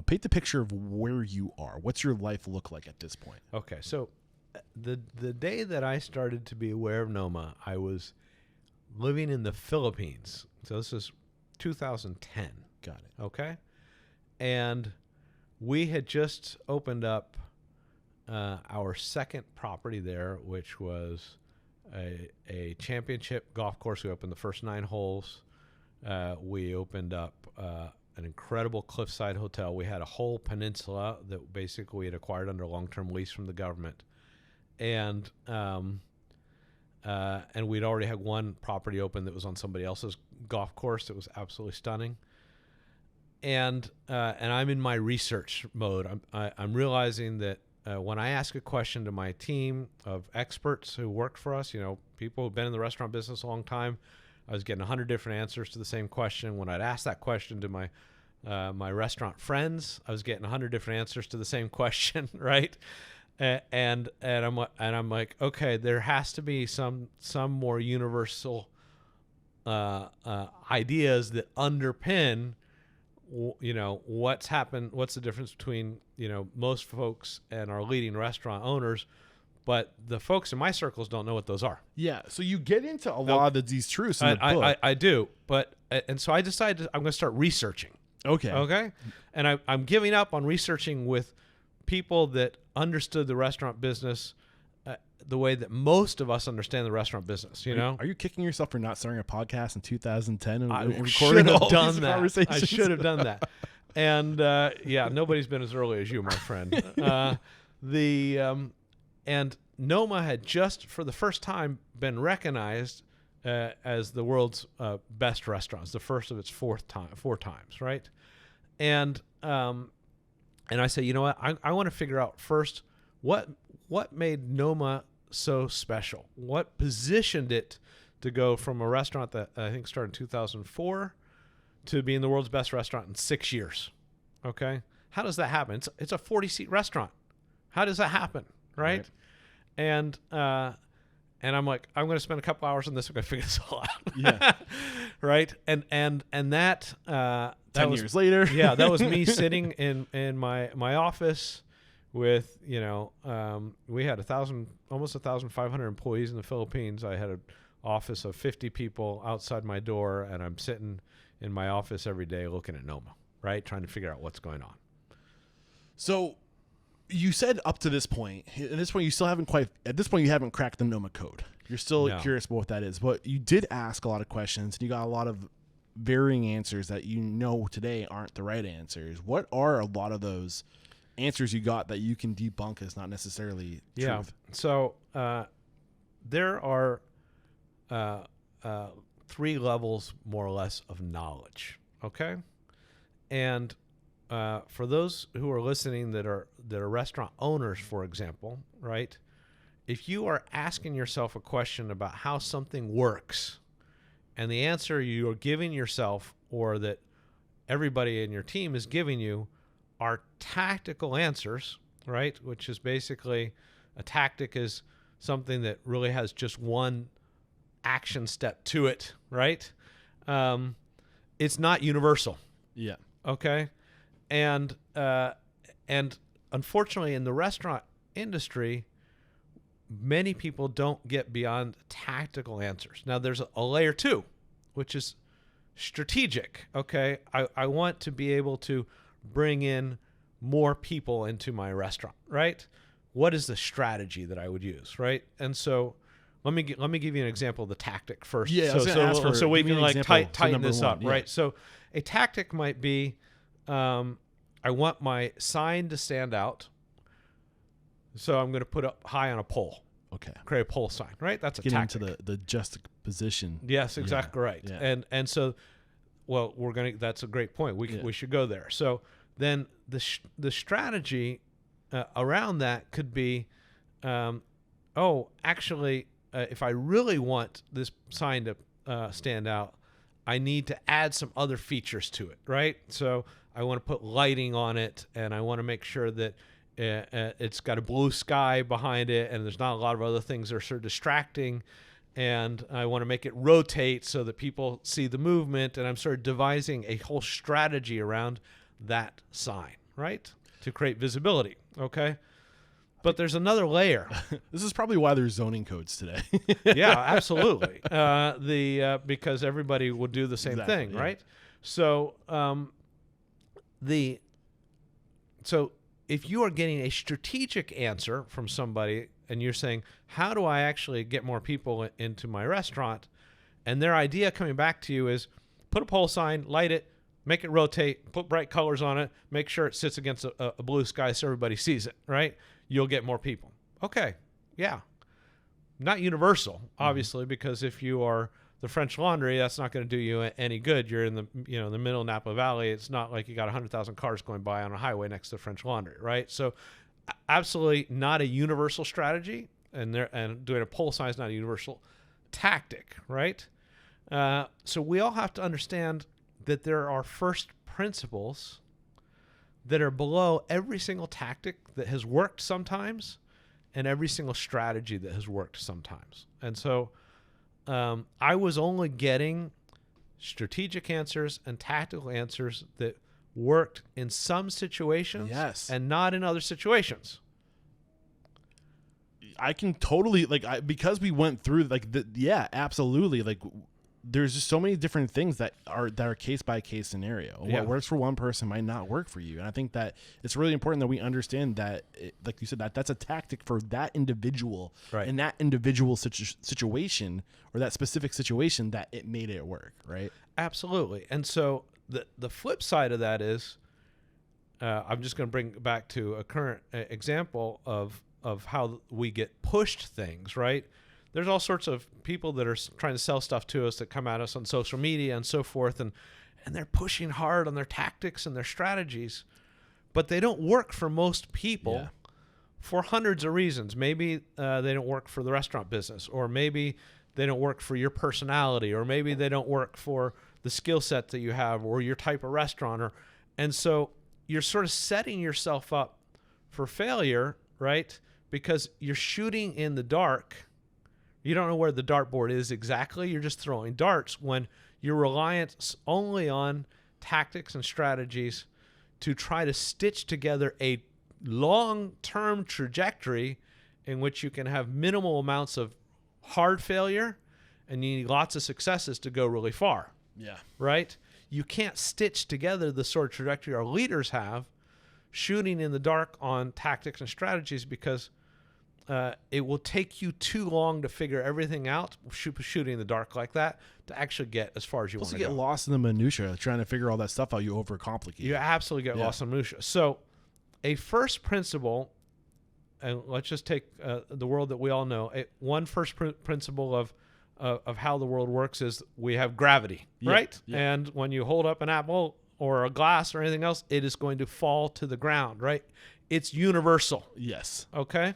paint the picture of where you are. What's your life look like at this point? Okay, so the day that I started to be aware of Noma, I was living in the Philippines. So this is 2010. Got it. Okay, and we had just opened up our second property there, which was a championship golf course. We opened the first 9 holes. We opened up an incredible cliffside hotel. We had a whole peninsula that basically we had acquired under a long-term lease from the government, and we'd already had one property open that was on somebody else's golf course. It was absolutely stunning. And I'm in my research mode. I'm realizing that when I ask a question to my team of experts who worked for us, people who've been in the restaurant business a long time, I was getting 100 different answers to the same question. When I'd ask that question to my restaurant friends, I was getting 100 different answers to the same question, right? And I'm like, okay, there has to be some more universal ideas that underpin what's happened, what's the difference between most folks and our leading restaurant owners, but the folks in my circles don't know what those are. Yeah, so you get into a lot of these truths in the book. I do, and so I decided I'm going to start researching. Okay, and I'm giving up on researching with people that understood the restaurant business the way that most of us understand the restaurant business. Are you kicking yourself for not starting a podcast in 2010 and recording should have done that. Conversations? I should have done that. And nobody's been as early as you, my friend. And Noma had just for the first time been recognized as the world's best restaurants, the first of its four times, right? And I say, you know what? I want to figure out first what made Noma so special. What positioned it to go from a restaurant that I think started in 2004 to being the world's best restaurant in 6 years. Okay, how does that happen? It's a 40-seat restaurant. How does that happen, right? And I'm like, I'm going to spend a couple hours on this. I'm going to figure this all out. Yeah. Right. And that 10 years later. Yeah, that was me sitting in my office with, we had almost 1,500 employees in the Philippines. I had an office of 50 people outside my door, and I'm sitting in my office every day looking at Noma, right? Trying to figure out what's going on. So you said up to this point, at this point, you haven't cracked the Noma code. You're still curious about what that is, but you did ask a lot of questions and you got a lot of varying answers that today aren't the right answers. What are a lot of those answers you got that you can debunk as not necessarily truth? So there are 3 levels, more or less, of knowledge. Okay, and for those who are listening that are restaurant owners, for example, right? If you are asking yourself a question about how something works, and the answer you are giving yourself, or that everybody in your team is giving you, are tactical answers, right? Which is basically, a tactic is something that really has just one action step to it, right? It's not universal. Yeah. Okay. And unfortunately, in the restaurant industry, many people don't get beyond tactical answers. Now, there's a layer 2, which is strategic. Okay, I want to be able to bring in more people into my restaurant, right? What is the strategy that I would use, right? And so let me give you an example of the tactic first. Yeah, so we can like tighten this up, yeah. right? So a tactic might be, I want my sign to stand out, so I'm going to put up high on a pole. Okay. Create a pole sign, right? That's a Get tactic. into the juxtaposition. Yes, exactly right. Yeah. And so, well, that's a great point. We should go there. So then the strategy around that could be, if I really want this sign to stand out, I need to add some other features to it, right? So I want to put lighting on it, and I want to make sure that it's got a blue sky behind it, and there's not a lot of other things that are sort of distracting, and I want to make it rotate so that people see the movement, and I'm sort of devising a whole strategy around that sign, right, to create visibility. Okay, but there's another layer. This is probably why there's zoning codes today. Yeah, absolutely. Because everybody will do the same thing, yeah. right? So so if you are getting a strategic answer from somebody and you're saying, how do I actually get more people into my restaurant? And their idea coming back to you is, put a pole sign, light it, make it rotate, put bright colors on it, make sure it sits against a blue sky so everybody sees it, right? You'll get more people. Okay, yeah. Not universal, obviously, because if you are the French Laundry, that's not going to do you any good. You're in the the middle of Napa Valley. It's not like you got 100,000 cars going by on a highway next to the French Laundry, right? So, absolutely not a universal strategy, and doing a pole sign is not a universal tactic, right? So we all have to understand that there are first principles that are below every single tactic that has worked sometimes, and every single strategy that has worked sometimes. And so I was only getting strategic answers and tactical answers that worked in some situations, Yes, and not in other situations. I can totally because we went through absolutely. There's just so many different things that are case by case scenario. Yeah. What works for one person might not work for you, and I think that it's really important that we understand that, like you said, that's a tactic for that individual, Right. in that individual situation or that specific situation that it made it work, right? Absolutely. And so the flip side of that is, I'm just going to bring back to a current example of how we get pushed things, right? there's all sorts of people that are trying to sell stuff to us that come at us on social media and so forth, and they're pushing hard on their tactics and their strategies, but they don't work for most people for hundreds of reasons. Maybe they don't work for the restaurant business, or maybe they don't work for your personality, or maybe they don't work for the skill set that you have or your type of restaurant. And so you're sort of setting yourself up for failure, right? Because you're shooting in the dark. You don't know where the dartboard is exactly. You're just throwing darts when you're reliant only on tactics and strategies to try to stitch together a long-term trajectory in which you can have minimal amounts of hard failure and you need lots of successes to go really far. Yeah. Right? You can't stitch together the sort of trajectory our leaders have shooting in the dark on tactics and strategies, because it will take you too long to figure everything out, shooting in the dark like that, to actually get as far as you want to go. Also get lost in the minutia, trying to figure all that stuff out. You overcomplicate. You absolutely get lost in the minutia. So a first principle, and let's just take the world that we all know. One first principle of how the world works is we have gravity, right? Yeah. And when you hold up an apple or a glass or anything else, it is going to fall to the ground, right? It's universal. Yes. Okay.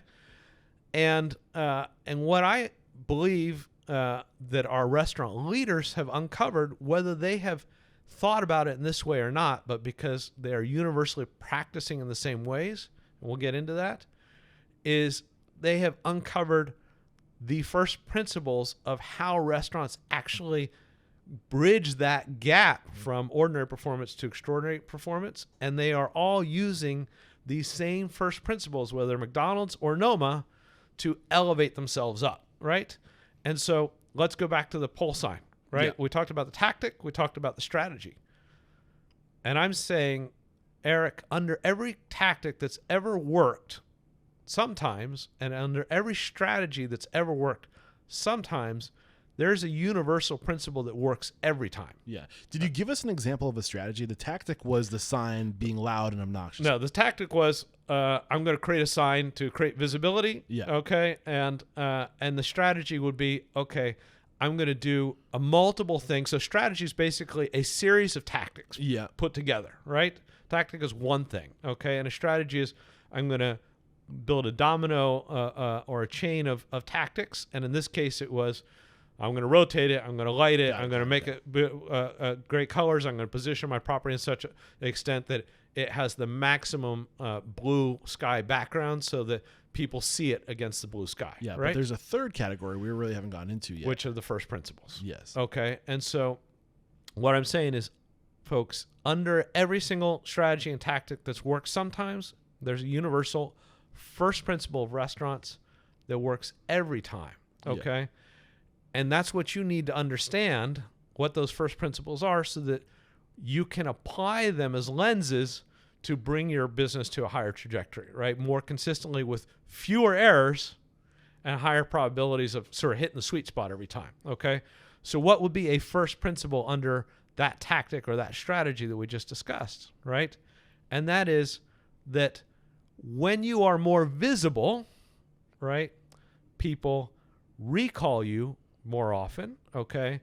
And what I believe that our restaurant leaders have uncovered, whether they have thought about it in this way or not, but because they are universally practicing in the same ways, and we'll get into that, is they have uncovered the first principles of how restaurants actually bridge that gap from ordinary performance to extraordinary performance. And they are all using these same first principles, whether McDonald's or Noma, to elevate themselves up, right? And so let's go back to the pull sign, right? Yeah. We talked about the tactic. We talked about the strategy. And I'm saying, Eric, under every tactic that's ever worked, sometimes, and under every strategy that's ever worked, sometimes, there's a universal principle that works every time. Yeah. Did you give us an example of a strategy? The tactic was the sign being loud and obnoxious. No, the tactic was I'm going to create a sign to create visibility. Yeah. Okay. And the strategy would be, okay, I'm going to do a multiple things. So strategy is basically a series of tactics put together, right? Tactic is one thing. Okay. And a strategy is I'm going to build a domino or a chain of tactics. And in this case, it was, I'm going to rotate it. I'm going to light it. I'm going to make it great colors. I'm going to position my property in such an extent that it has the maximum blue sky background so that people see it against the blue sky. Yeah, right? But there's a third category we really haven't gotten into yet. Which are the first principles. Yes. Okay. And so what I'm saying is, folks, under every single strategy and tactic that's worked sometimes, there's a universal first principle of restaurants that works every time. Okay. Yeah. And that's what you need to understand, what those first principles are, so that you can apply them as lenses to bring your business to a higher trajectory, right? More consistently with fewer errors and higher probabilities of sort of hitting the sweet spot every time, okay? So what would be a first principle under that tactic or that strategy that we just discussed, right? And that is that when you are more visible, right, people recall you more often, okay?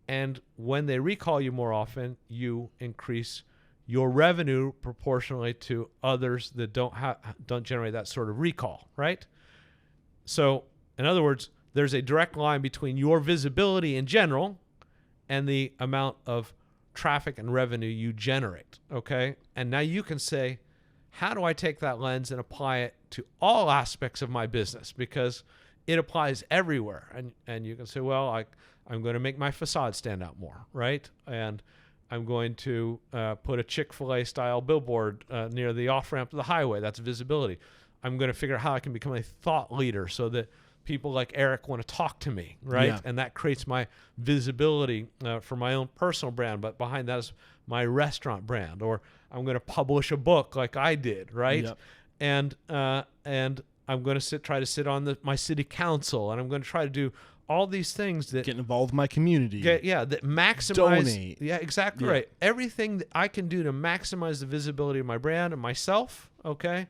And when they recall you more often, you increase your revenue proportionally to others that don't generate that sort of recall, right? So, in other words, there's a direct line between your visibility in general and the amount of traffic and revenue you generate, okay? And now you can say, how do I take that lens and apply it to all aspects of my business? Because it applies everywhere. And you can say, well, I'm going to make my facade stand out more, right? And I'm going to put a Chick-fil-A style billboard near the off-ramp to the highway. That's visibility. I'm going to figure out how I can become a thought leader so that people like Eric want to talk to me, right? Yeah. And that creates my visibility for my own personal brand, but behind that is my restaurant brand. Or I'm going to publish a book like I did, right? Yep. And I'm going to try to sit on my city council, and I'm going to try to do all these things that get involved in my community. That maximize. Donate. Yeah, exactly right. Everything that I can do to maximize the visibility of my brand and myself, okay,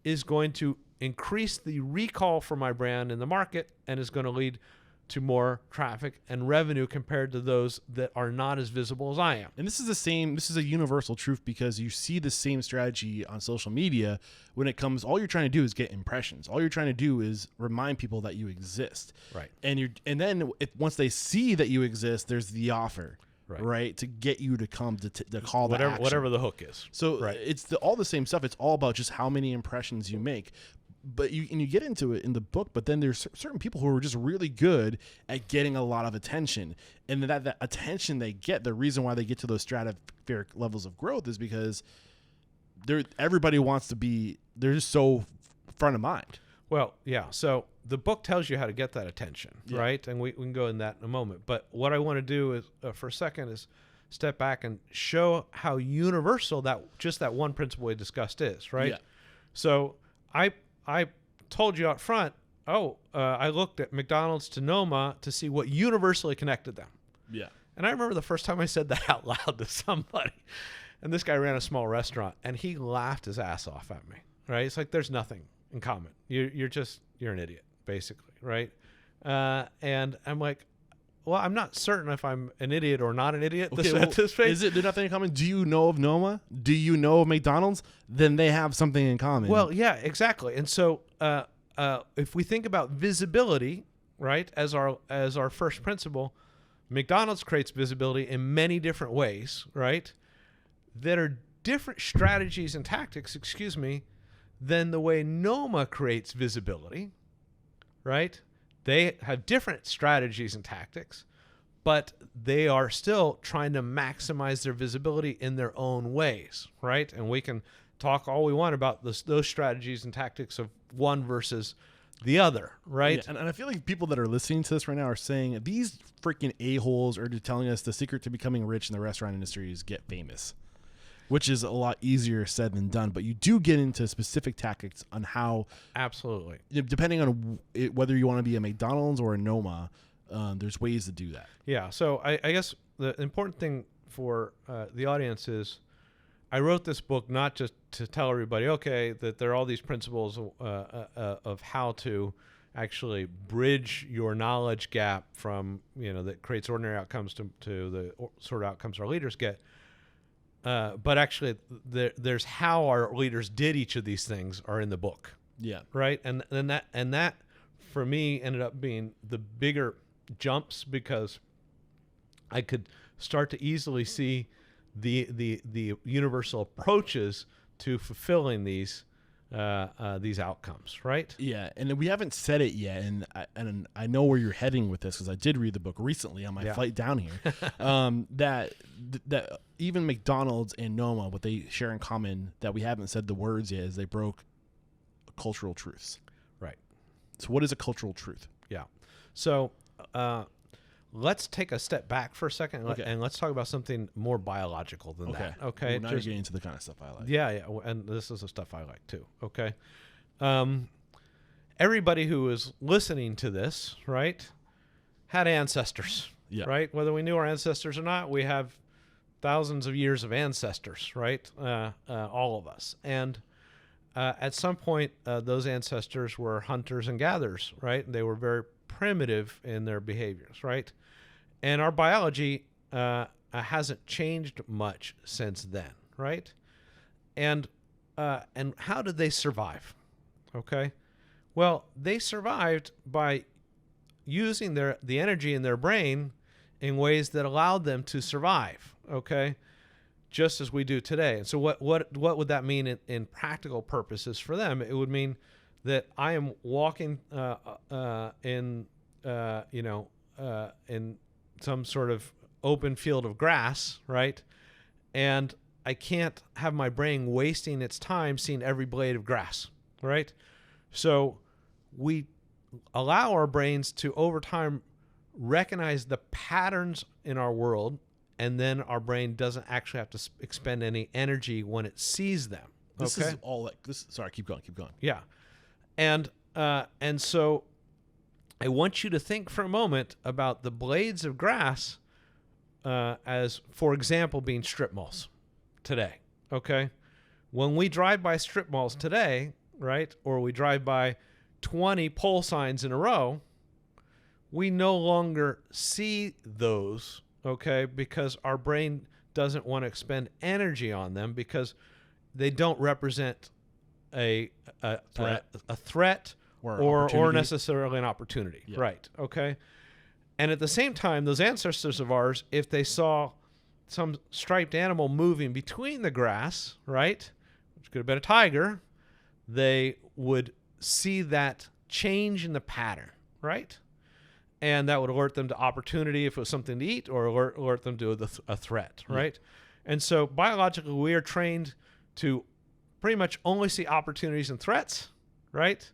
is going to increase the recall for my brand in the market and is going to lead to more traffic and revenue compared to those that are not as visible as I am. And this is a universal truth, because you see the same strategy on social media when it comes, all you're trying to do is get impressions. All you're trying to do is remind people that you exist. Right. And then once they see that you exist, there's the offer. Right, to get you to come to call to action. Whatever the hook is. So it's all the same stuff. It's all about just how many impressions you make. But you get into it in the book, but then there's certain people who are just really good at getting a lot of attention. And that attention they get, the reason why they get to those stratospheric levels of growth is because everybody wants to be, they're just so front of mind. Well, yeah. So the book tells you how to get that attention, right? And we can go in that in a moment. But what I want to do is, for a second, is step back and show how universal that one principle we discussed is, right? Yeah. So I told you out front, I looked at McDonald's to Noma to see what universally connected them. Yeah. And I remember the first time I said that out loud to somebody. And this guy ran a small restaurant, and he laughed his ass off at me, right? It's like, there's nothing in common. You're an idiot, basically, right? And I'm like, well, I'm not certain if I'm an idiot or not an idiot. Okay, is it nothing in common? Do you know of Noma? Do you know of McDonald's? Then they have something in common. Well, yeah, exactly. And so if we think about visibility, right, as our first principle, McDonald's creates visibility in many different ways, right, that are different strategies and tactics, than the way Noma creates visibility, right? They have different strategies and tactics, but they are still trying to maximize their visibility in their own ways, right? And we can talk all we want about those strategies and tactics of one versus the other, right? Yeah, and I feel like people that are listening to this right now are saying, these freaking a-holes are just telling us the secret to becoming rich in the restaurant industry is get famous, which is a lot easier said than done. But you do get into specific tactics on how, absolutely, depending on whether you want to be a McDonald's or a Noma, there's ways to do that. Yeah. So I guess the important thing for the audience is, I wrote this book not just to tell everybody, okay, that there are all these principles of how to actually bridge your knowledge gap from, that creates ordinary outcomes to the sort of outcomes our leaders get. But actually, there's how our leaders did each of these things are in the book. Yeah. Right. And that for me ended up being the bigger jumps, because I could start to easily see the universal approaches to fulfilling these outcomes. Right. Yeah. And we haven't said it yet. And I know where you're heading with this, because I did read the book recently on my flight down here. That even McDonald's and Noma, what they share in common that we haven't said the words yet, is they broke cultural truths. Right. So what is a cultural truth? Yeah. So let's take a step back for a second, and let's talk about something more biological than that. Okay. Well, now you're getting into the kind of stuff I like. Yeah. And this is the stuff I like too. Okay. Everybody who is listening to this, right, had ancestors. Yeah. Right. Whether we knew our ancestors or not, we have thousands of years of ancestors, right? All of us. And at some point, those ancestors were hunters and gatherers, right? They were very primitive in their behaviors, right? And our biology hasn't changed much since then, right? And how did they survive? Okay, well, they survived by using the energy in their brain in ways that allowed them to survive. Okay, just as we do today. And so what would that mean in practical purposes for them? It would mean that I am walking in some sort of open field of grass, right? And I can't have my brain wasting its time seeing every blade of grass, right? So we allow our brains to, over time, recognize the patterns in our world, and then our brain doesn't actually have to expend any energy when it sees them. This is all like this. Sorry, keep going. Yeah. And so I want you to think for a moment about the blades of grass as, for example, being strip malls today. Okay. When we drive by strip malls today, right? Or we drive by 20 pole signs in a row, we no longer see those, okay, because our brain doesn't want to expend energy on them because they don't represent a threat or necessarily an opportunity. Yeah. Right. Okay. And at the same time, those ancestors of ours, if they saw some striped animal moving between the grass, right, which could have been a tiger, they would see that change in the pattern, right? And that would alert them to opportunity if it was something to eat, or alert them to a threat, right? Yeah. And so biologically, we are trained to pretty much only see opportunities and threats, right?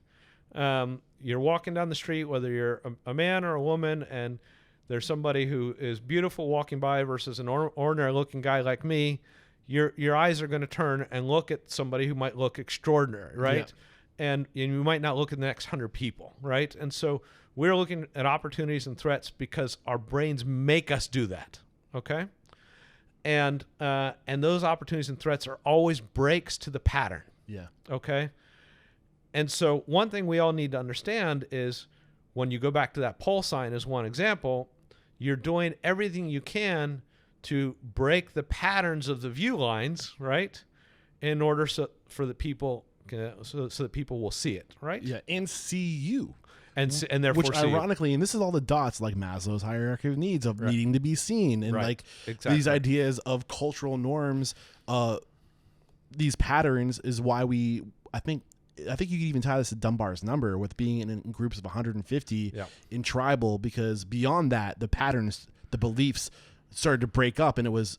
You're walking down the street, whether you're a man or a woman, and there's somebody who is beautiful walking by versus an ordinary-looking guy like me, your eyes are going to turn and look at somebody who might look extraordinary, right? Yeah. And you might not look at the next 100 people, right? And so we're looking at opportunities and threats because our brains make us do that, okay? And those opportunities and threats are always breaks to the pattern. Yeah. Okay? And so one thing we all need to understand is when you go back to that pole sign as one example, you're doing everything you can to break the patterns of the view lines, right? In order for the people so that people will see it, right? Yeah, and see you. And therefore, which ironically, and this is all the dots like Maslow's hierarchy of needs of needing to be seen, and like these ideas of cultural norms, these patterns is why I think you could even tie this to Dunbar's number with being in groups of 150 in tribal, because beyond that, the patterns, the beliefs started to break up, and it was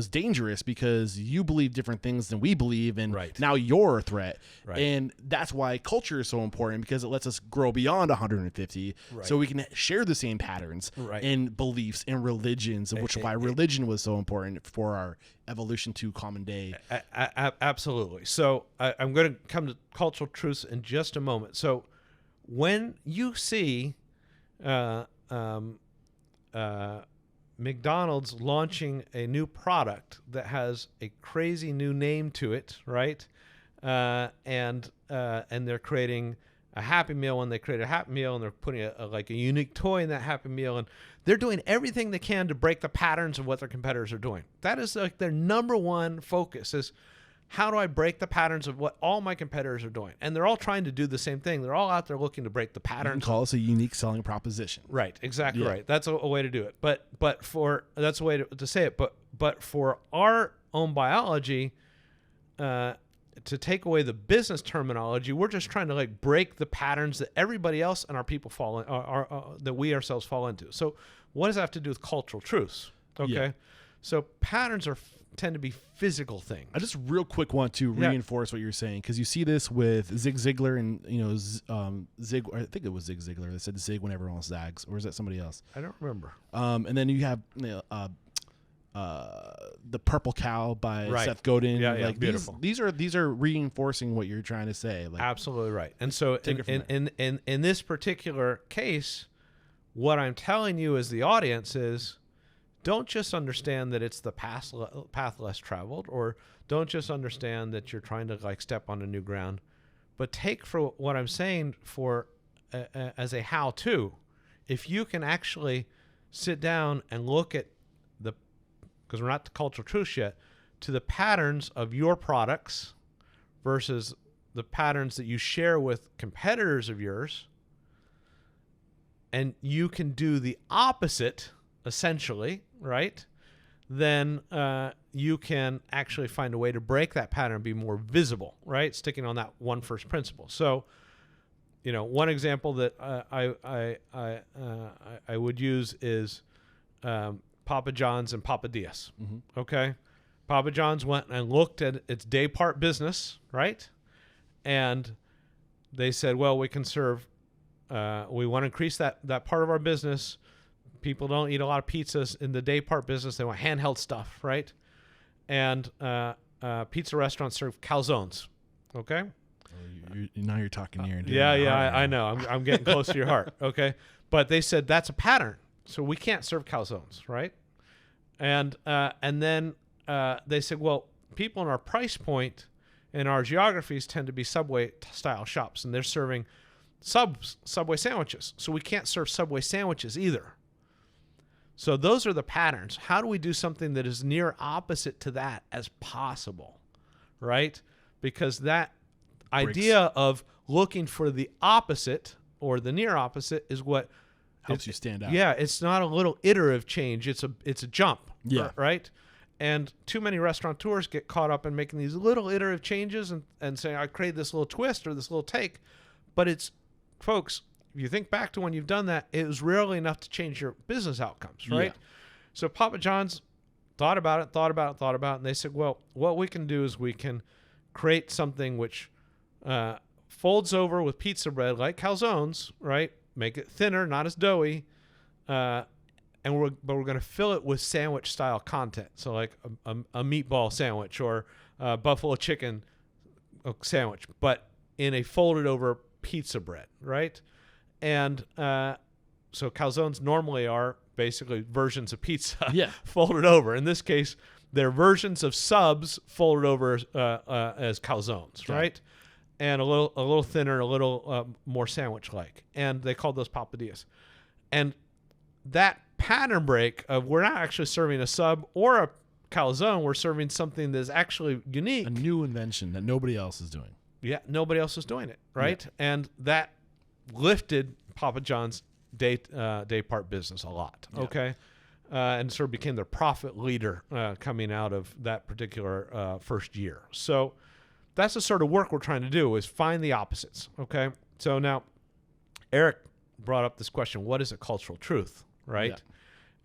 dangerous because you believe different things than we believe, and now you're a threat. And that's why culture is so important, because it lets us grow beyond 150 so we can share the same patterns and beliefs and religions, which is why religion was so important for our evolution to common day. Absolutely. So I'm going to come to cultural truths in just a moment. So when you see McDonald's launching a new product that has a crazy new name to it, right? And they're creating a Happy Meal, and they create a Happy Meal, and they're putting a unique toy in that Happy Meal, and they're doing everything they can to break the patterns of what their competitors are doing. That is like their number one focus is, how do I break the patterns of what all my competitors are doing? And they're all trying to do the same thing. They're all out there looking to break the patterns. You can call us a unique selling proposition. Right, exactly right. That's a way to do it. But that's a way to say it. But for our own biology, to take away the business terminology, we're just trying to like break the patterns that everybody else and our people fall in, that we ourselves fall into. So what does that have to do with cultural truths? Okay, so patterns tend to be physical things. I just real quick want to reinforce what you're saying, because you see this with Zig Ziglar and Zig. I think it was Zig Ziglar that said Zig when everyone else zags, or is that somebody else? I don't remember. And then you have the Purple Cow by Seth Godin. Like beautiful. These are reinforcing what you're trying to say. Like, absolutely right. And so in this particular case, what I'm telling you as the audience is, don't just understand that it's the path less traveled, or don't just understand that you're trying to like step on a new ground, but take for what I'm saying for as a how-to. If you can actually sit down and look at because we're not to cultural truths yet, to the patterns of your products versus the patterns that you share with competitors of yours, and you can do the opposite, essentially, right? Then you can actually find a way to break that pattern and be more visible, right? Sticking on that one first principle. So, one example that I would use is Papa John's and Papa Diaz. Mm-hmm. Okay, Papa John's went and looked at its day part business, right? And they said, well, we can serve. We want to increase that part of our business. People don't eat a lot of pizzas in the day part business. They want handheld stuff, right? And pizza restaurants serve calzones. Okay. Now you're talking near and dear. Yeah, I know. I'm getting close to your heart. Okay, but they said that's a pattern, so we can't serve calzones, right? And then they said, well, people in our price point in our geographies tend to be Subway-style shops, and they're serving Subway sandwiches. So we can't serve Subway sandwiches either. So those are the patterns. How do we do something that is near opposite to that as possible, right? Because that idea of looking for the opposite or the near opposite is what helps you stand out. Yeah, it's not a little iterative change. It's a jump. Yeah. Right? And too many restaurateurs get caught up in making these little iterative changes and saying, I create this little twist or this little take. But it's, folks, if you think back to when you've done that, it was rarely enough to change your business outcomes, right? Yeah. So Papa John's thought about it, and they said, well, what we can do is we can create something which folds over with pizza bread like calzones, right? Make it thinner, not as doughy, but we're going to fill it with sandwich style content. So like a meatball sandwich or a buffalo chicken sandwich, but in a folded over pizza bread, right? And so calzones normally are basically versions of pizza folded over. In this case, they're versions of subs folded over as calzones, right? And a little thinner, a little more sandwich-like. And they called those papadillas. And that pattern break of we're not actually serving a sub or a calzone, we're serving something that's actually unique. A new invention that nobody else is doing. Yeah, nobody else is doing it, right? Yeah. And that lifted Papa John's day part business a lot, okay? And sort of became their profit leader coming out of that particular first year. So that's the sort of work we're trying to do, is find the opposites, okay? So now Eric brought up this question, what is a cultural truth, right? Yeah.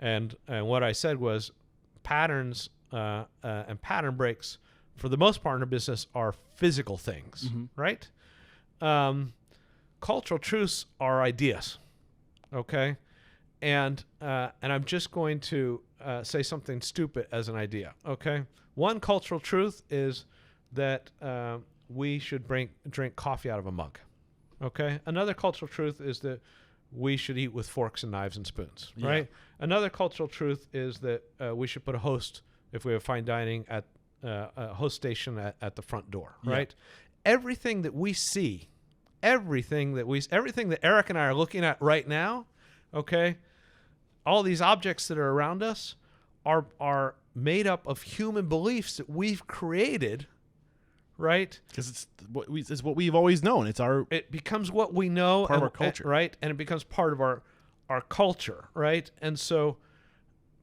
And what I said was patterns and pattern breaks, for the most part in our business, are physical things, right? Cultural truths are ideas, okay? And I'm just going to say something stupid as an idea, okay? One cultural truth is that we should drink coffee out of a mug, okay? Another cultural truth is that we should eat with forks and knives and spoons, right? Another cultural truth is that we should put a host, if we have fine dining, at a host station at the front door, right? Everything that we see, everything that Eric and I are looking at right now, okay, all these objects that are around us are made up of human beliefs that we've created, right? Because it's what we've always known. It becomes what we know, part of our culture, right? And it becomes part of our culture, right? And so,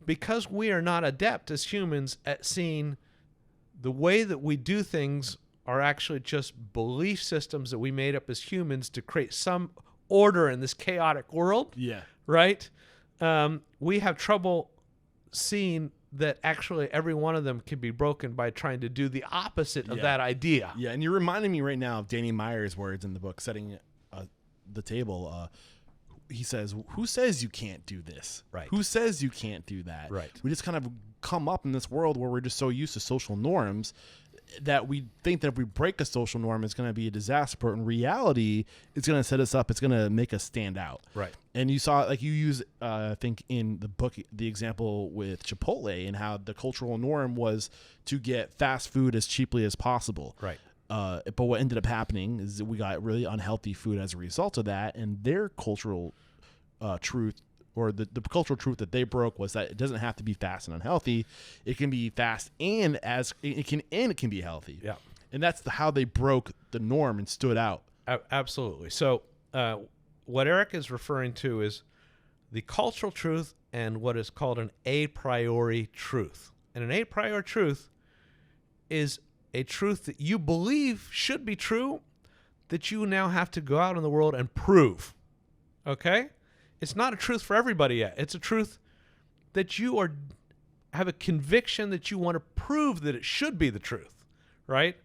because we are not adept as humans at seeing the way that we do things are actually just belief systems that we made up as humans to create some order in this chaotic world. Yeah. Right? We have trouble seeing that actually every one of them can be broken by trying to do the opposite of that idea. Yeah, and you're reminding me right now of Danny Meyer's words in the book, Setting the Table. He says, who says you can't do this? Right. Who says you can't do that? Right. We just kind of come up in this world where we're just so used to social norms that we think that if we break a social norm, it's going to be a disaster. But in reality, it's going to set us up. It's going to make us stand out. Right. And you saw, like you use, I think in the book, the example with Chipotle and how the cultural norm was to get fast food as cheaply as possible. Right. But what ended up happening is that we got really unhealthy food as a result of that. And their cultural truth, or the cultural truth that they broke, was that it doesn't have to be fast and unhealthy. It can be fast and it can be healthy. Yeah. And that's how they broke the norm and stood out. Absolutely. So what Eric is referring to is the cultural truth and what is called an a priori truth. And an a priori truth is a truth that you believe should be true, that you now have to go out in the world and prove. Okay? It's not a truth for everybody yet. It's a truth that you have a conviction that you want to prove that it should be the truth, right?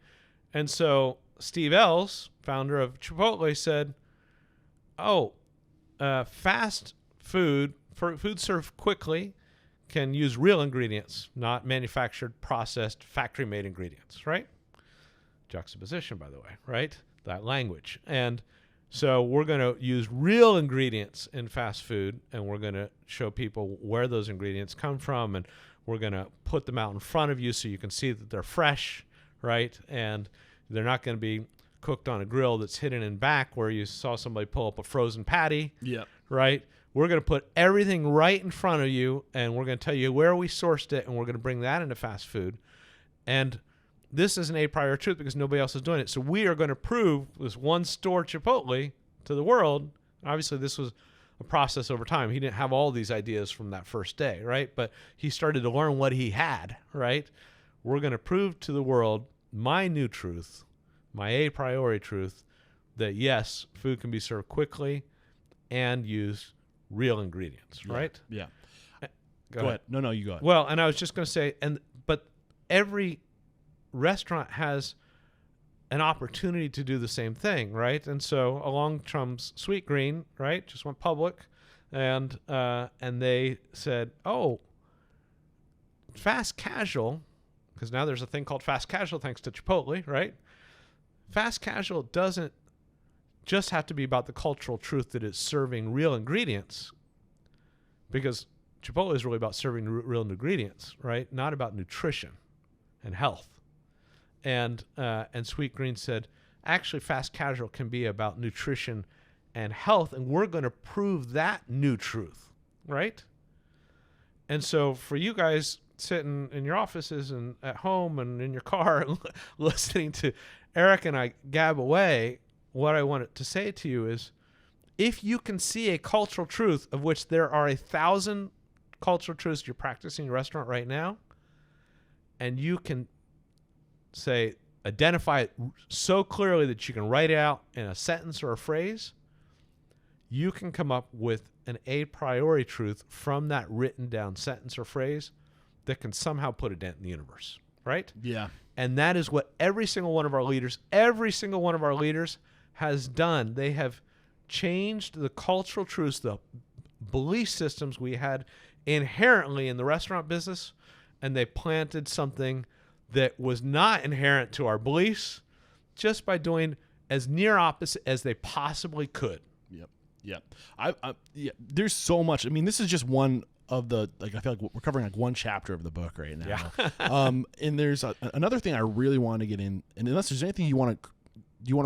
And so Steve Ells, founder of Chipotle, said, fast food, food served quickly, can use real ingredients, not manufactured, processed, factory-made ingredients, right? Juxtaposition, by the way, right? That language. And so we're going to use real ingredients in fast food, and we're going to show people where those ingredients come from, and we're going to put them out in front of you so you can see that they're fresh, right? And They're not going to be cooked on a grill that's hidden in back where you saw somebody pull up a frozen patty. Yeah. Right? We're going to put everything right in front of you, and we're going to tell you where we sourced it, and we're going to bring that into fast food. And this is an a priori truth because nobody else is doing it. So we are going to prove this one store Chipotle to the world. Obviously, this was a process over time. He didn't have all these ideas from that first day, right? But he started to learn what he had, right? We're going to prove to the world my new truth, my a priori truth, that yes, food can be served quickly and use real ingredients, right? Yeah. Go ahead. No, you go ahead. Well, and I was just going to say, but every restaurant has an opportunity to do the same thing, right? And so along comes Sweet Green, right? Just went public, and they said, oh, fast casual, because now there's a thing called fast casual thanks to Chipotle, right? Fast casual doesn't just have to be about the cultural truth that it's serving real ingredients, because Chipotle is really about serving real ingredients, right? Not about nutrition and health. And Sweet Green said, actually, fast casual can be about nutrition and health, and we're going to prove that new truth, right? And so for you guys sitting in your offices and at home and in your car listening to Eric and I gab away, what I wanted to say to you is, if you can see a cultural truth of which there are 1,000 cultural truths you're practicing in your restaurant right now, and you can identify it so clearly that you can write it out in a sentence or a phrase, you can come up with an a priori truth from that written down sentence or phrase that can somehow put a dent in the universe, right? Yeah. And that is what every single one of our leaders has done. They have changed the cultural truths, the belief systems we had inherently in the restaurant business, and they planted something that was not inherent to our beliefs just by doing as near opposite as they possibly could. Yep. Yeah. There's so much. I mean, this is just one of the, I feel like we're covering one chapter of the book right now. Yeah. And there's another thing I really want to get in, and unless there's anything you want to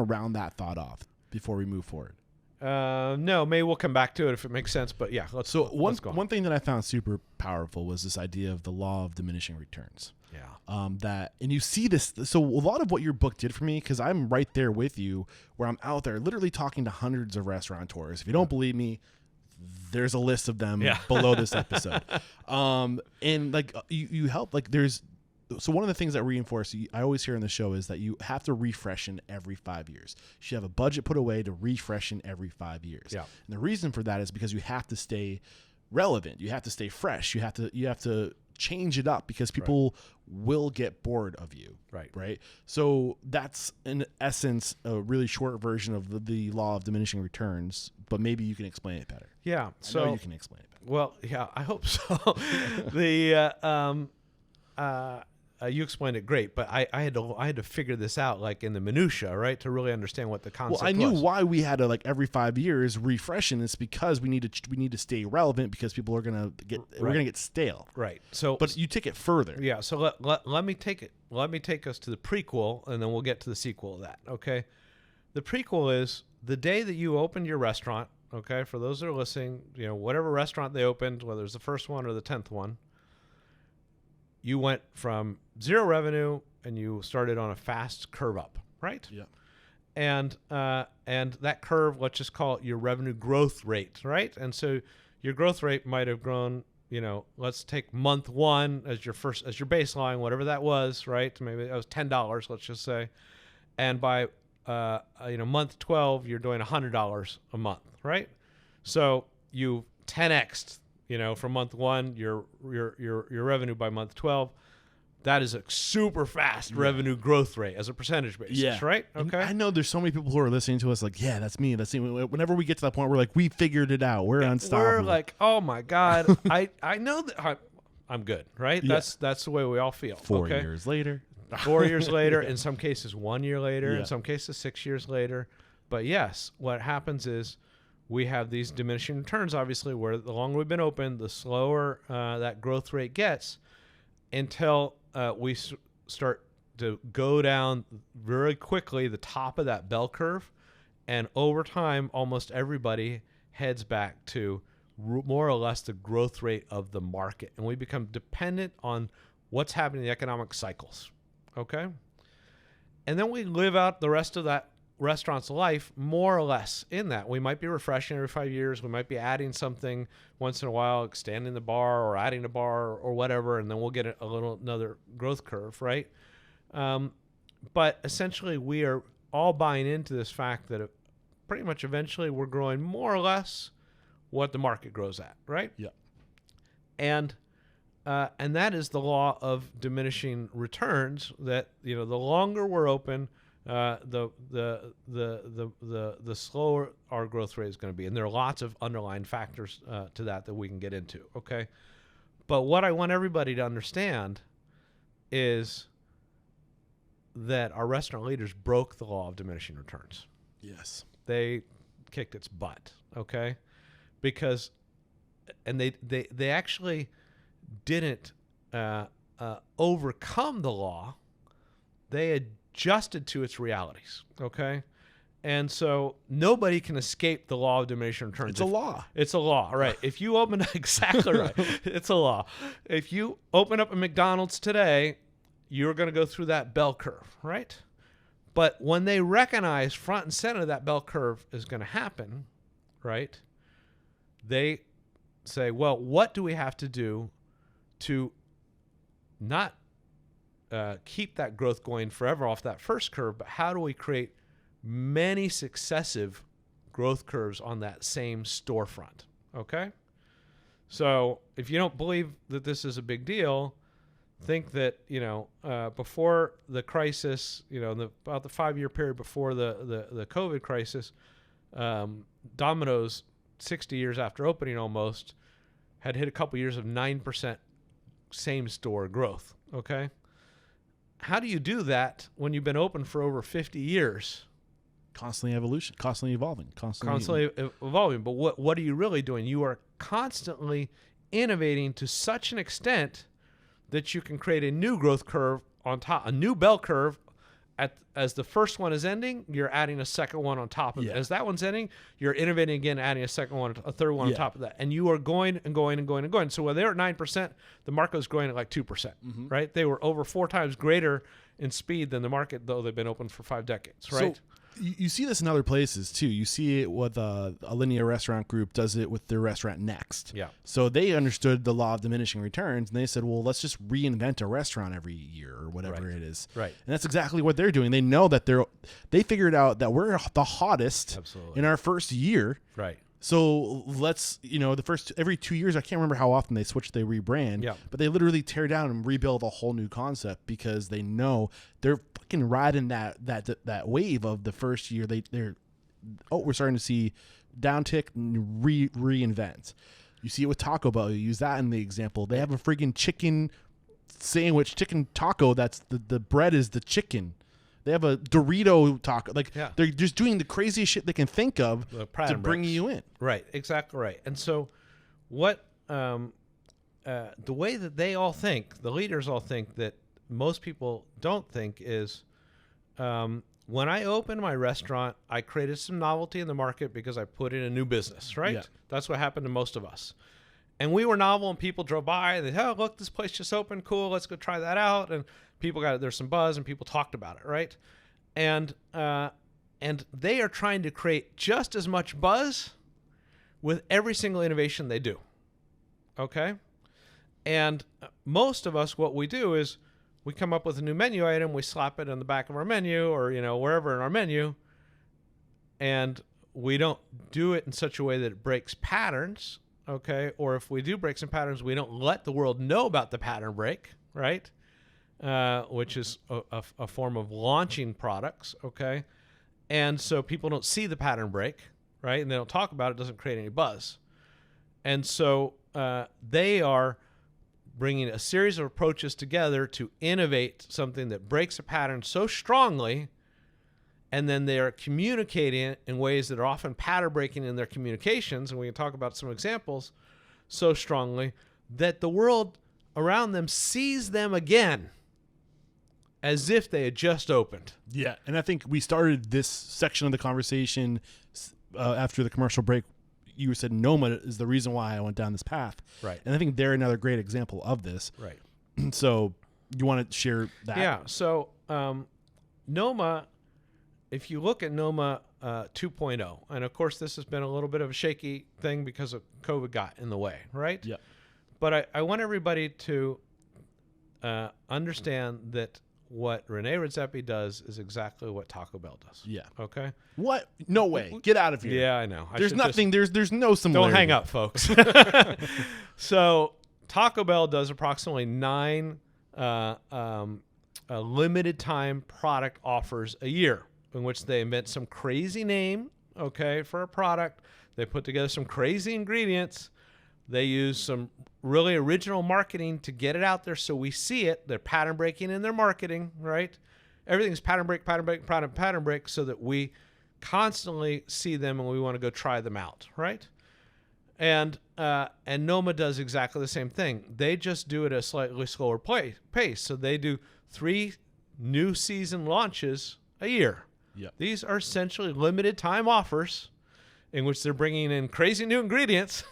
round that thought off before we move forward. No, maybe we'll come back to it if it makes sense. But yeah, let's go. One thing that I found super powerful was this idea of the law of diminishing returns. Yeah. And you see this. So a lot of what your book did for me, because I'm right there with you, where I'm out there literally talking to hundreds of restaurateurs. If you don't believe me, there's a list of them below this episode. And you help, so one of the things that reinforce, I always hear in the show, is that you have to refreshen every 5 years. You should have a budget put away to refreshen every 5 years. Yeah. And the reason for that is because you have to stay relevant. You have to stay fresh. You have to change it up because people will get bored of you. Right. So that's in essence a really short version of the law of diminishing returns, but maybe you can explain it better. Yeah. I know you can explain it better. Well, yeah, I hope so. You explained it great, but I had to figure this out in the minutia, right, to really understand what the concept was. Well, I knew why we had to every 5 years refresh, and it's because we need to stay relevant because people are gonna get stale. Right. So, but you take it further. Yeah. So let me take it. Let me take us to the prequel, and then we'll get to the sequel of that. Okay. The prequel is the day that you opened your restaurant. Okay. For those that are listening, whatever restaurant they opened, whether it's the first one or the 10th one. You went from zero revenue and you started on a fast curve up, right? Yeah. And that curve, let's just call it your revenue growth rate, right? And so your growth rate might have grown, let's take month one as your baseline, whatever that was, right? Maybe that was $10, let's just say. And by month 12, you're doing $100 a month, right? So you 10x'd. From month one, your revenue by month 12, that is a super fast revenue growth rate as a percentage basis, right? Okay. And I know there's so many people who are listening to us that's me. Whenever we get to that point, we're like, we figured it out. We're unstoppable. We're like, oh my God, I know that I'm good, right? Yeah. That's the way we all feel. 4 years later. 4 years later, in some cases 1 year later, in some cases 6 years later. But yes, what happens is, we have these diminishing returns, obviously, where the longer we've been open, the slower that growth rate gets until we start to go down very quickly the top of that bell curve, and over time, almost everybody heads back to more or less the growth rate of the market, and we become dependent on what's happening in the economic cycles. Okay, and then we live out the rest of that restaurant's life more or less in that. We might be refreshing every 5 years. We might be adding something once in a while, extending the bar or adding a bar or whatever, and then we'll get another growth curve, right? But essentially, we are all buying into this fact that pretty much eventually we're growing more or less what the market grows at, right? Yeah. And that is the law of diminishing returns. That the longer we're open, the slower our growth rate is going to be, and there are lots of underlying factors to that we can get into. Okay, but what I want everybody to understand is that our restaurant leaders broke the law of diminishing returns. Yes, they kicked its butt. Okay, because they actually didn't overcome the law. They adjusted to its realities. Okay, and so nobody can escape the law of diminishing returns. It's a law. It's a law, right? If you open exactly right, it's a law. If you open up a McDonald's today, you're going to go through that bell curve, right? But when they recognize front and center that bell curve is going to happen, right? They say, well, what do we have to do to not keep that growth going forever off that first curve, but how do we create many successive growth curves on that same storefront? Okay? So if you don't believe that this is a big deal, think that, before the crisis, about the 5-year period before the COVID crisis, Domino's, 60 years after opening almost, had hit a couple years of 9% same store growth. Okay. How do you do that when you've been open for over 50 years? Constantly evolution, constantly evolving, constantly evolving. But what are you really doing? You are constantly innovating to such an extent that you can create a new growth curve on top, a new bell curve. As the first one is ending, you're adding a second one on top of it. As that one's ending, you're innovating again, adding a second one, a third one on top of that. And you are going and going and going and going. So when they're at 9%, the market was growing at like 2%, right? They were over 4 times greater in speed than the market, though they've been open for 5 decades, right? So you see this in other places too. You see it with a linear restaurant group does it with their restaurant Next. Yeah. So they understood the law of diminishing returns, and they said, well, let's just reinvent a restaurant every year or whatever it is. Right. And that's exactly what they're doing. They know that they figured out that we're the hottest in our first year. Right. So let's, the first every 2 years, I can't remember how often they switch, they rebrand, but they literally tear down and rebuild a whole new concept because they know they're fucking riding that wave of the first year. We're starting to see downtick and reinvent. You see it with Taco Bell. You use that in the example. They have a freaking chicken sandwich, chicken taco. That's the bread is the chicken. They have a Dorito taco. They're just doing the craziest shit they can think of to bring you in. Right, exactly right. And so what the way that they all think, the leaders all think that most people don't think is when I opened my restaurant, I created some novelty in the market because I put in a new business, right? Yeah. That's what happened to most of us. And we were novel and people drove by and they said, oh, look, this place just opened. Cool, let's go try that out. And people there's some buzz and people talked about it, right? And they are trying to create just as much buzz with every single innovation they do. Okay? And most of us, what we do is we come up with a new menu item, we slap it on the back of our menu or, wherever in our menu, and we don't do it in such a way that it breaks patterns, okay? Or if we do break some patterns, we don't let the world know about the pattern break, right? Which is a form of launching products, okay? And so people don't see the pattern break, right? And they don't talk about it. It doesn't create any buzz. And so they are bringing a series of approaches together to innovate something that breaks a pattern so strongly, and then they are communicating it in ways that are often pattern breaking in their communications, and we can talk about some examples, so strongly that the world around them sees them again as if they had just opened. Yeah, and I think we started this section of the conversation after the commercial break. You said Noma is the reason why I went down this path. Right. And I think they're another great example of this. Right. So you want to share that? Yeah. So Noma, if you look at Noma 2.0, and of course this has been a little bit of a shaky thing because of COVID got in the way, right? Yeah. But I want everybody to understand that what Rene Redzepi does is exactly what Taco Bell does. Yeah. Okay. What? No way. Get out of here. Yeah, I know. There's nothing. There's no similarity. Don't hang up, folks. So Taco Bell does approximately 9 limited time product offers a year, in which they invent some crazy name, okay, for a product. They put together some crazy ingredients. They use some really original marketing to get it out there so we see it. They're pattern breaking in their marketing, right? Everything's pattern break, so that we constantly see them and we want to go try them out, right? And Noma does exactly the same thing. They just do it at a slightly slower pace. So they do 3 new season launches a year. Yep. These are essentially limited time offers in which they're bringing in crazy new ingredients,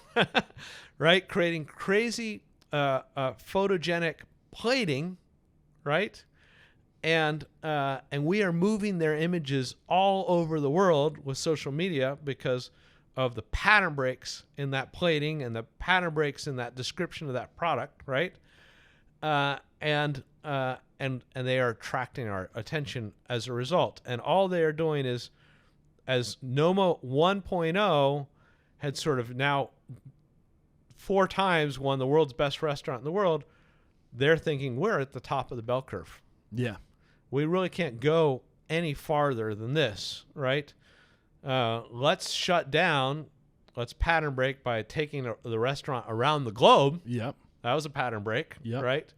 right? Creating crazy photogenic plating, right? And we are moving their images all over the world with social media because of the pattern breaks in that plating and the pattern breaks in that description of that product, right? And they are attracting our attention as a result. And all they are doing is, as Noma 1.0 had sort of now 4 times won the world's best restaurant in the world, they're thinking we're at the top of the bell curve. Yeah. We really can't go any farther than this, right? Let's shut down. Let's pattern break by taking the restaurant around the globe. Yep. That was a pattern break, Yep. right?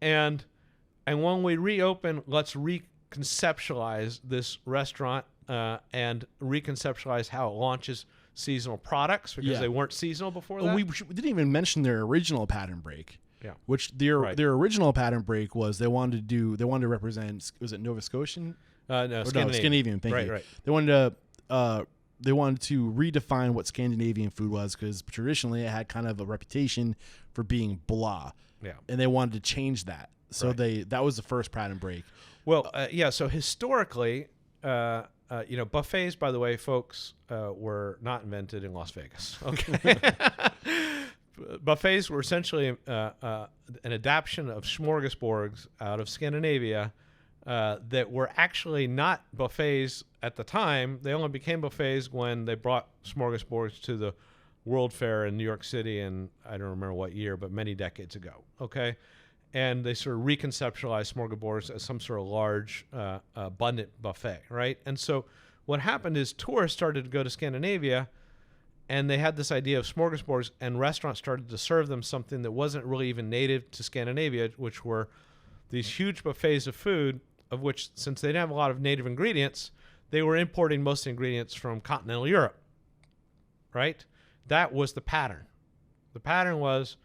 And when we reopen, let's reconceptualize this restaurant and reconceptualize how it launches seasonal products because they weren't seasonal before that. We didn't even mention their original pattern break. Yeah. Which their original pattern break was they wanted to represent, was it Nova Scotian? No, Scandinavian. Thank you. Right. They wanted to redefine what Scandinavian food was because traditionally it had kind of a reputation for being blah. Yeah. And they wanted to change that. So that was the first pattern break. Well, so historically, buffets, by the way, folks, were not invented in Las Vegas. Okay. Buffets were essentially an adaptation of smorgasbords out of Scandinavia that were actually not buffets at the time. They only became buffets when they brought smorgasbords to the World Fair in New York City in, I don't remember what year, but many decades ago. Okay. And they sort of reconceptualized smorgasbords as some sort of large, abundant buffet, right? And so what happened is tourists started to go to Scandinavia, and they had this idea of smorgasbords, and restaurants started to serve them something that wasn't really even native to Scandinavia, which were these huge buffets of food, of which, since they didn't have a lot of native ingredients, they were importing most of the ingredients from continental Europe, right? That was the pattern. The pattern was,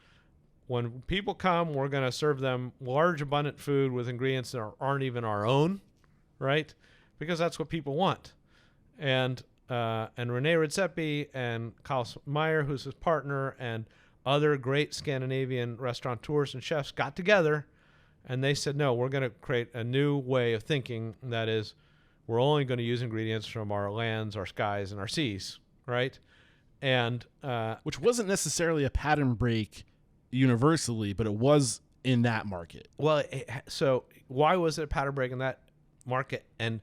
when people come, we're going to serve them large, abundant food with ingredients that aren't even our own, right? Because that's what people want. And Rene Redzepi and Klaus Meyer, who's his partner, and other great Scandinavian restaurateurs and chefs got together, and they said, no, we're going to create a new way of thinking. That is, we're only going to use ingredients from our lands, our skies, and our seas, right? And which wasn't necessarily a pattern break universally, but it was in that market. Well, so why was it a pattern break in that market, and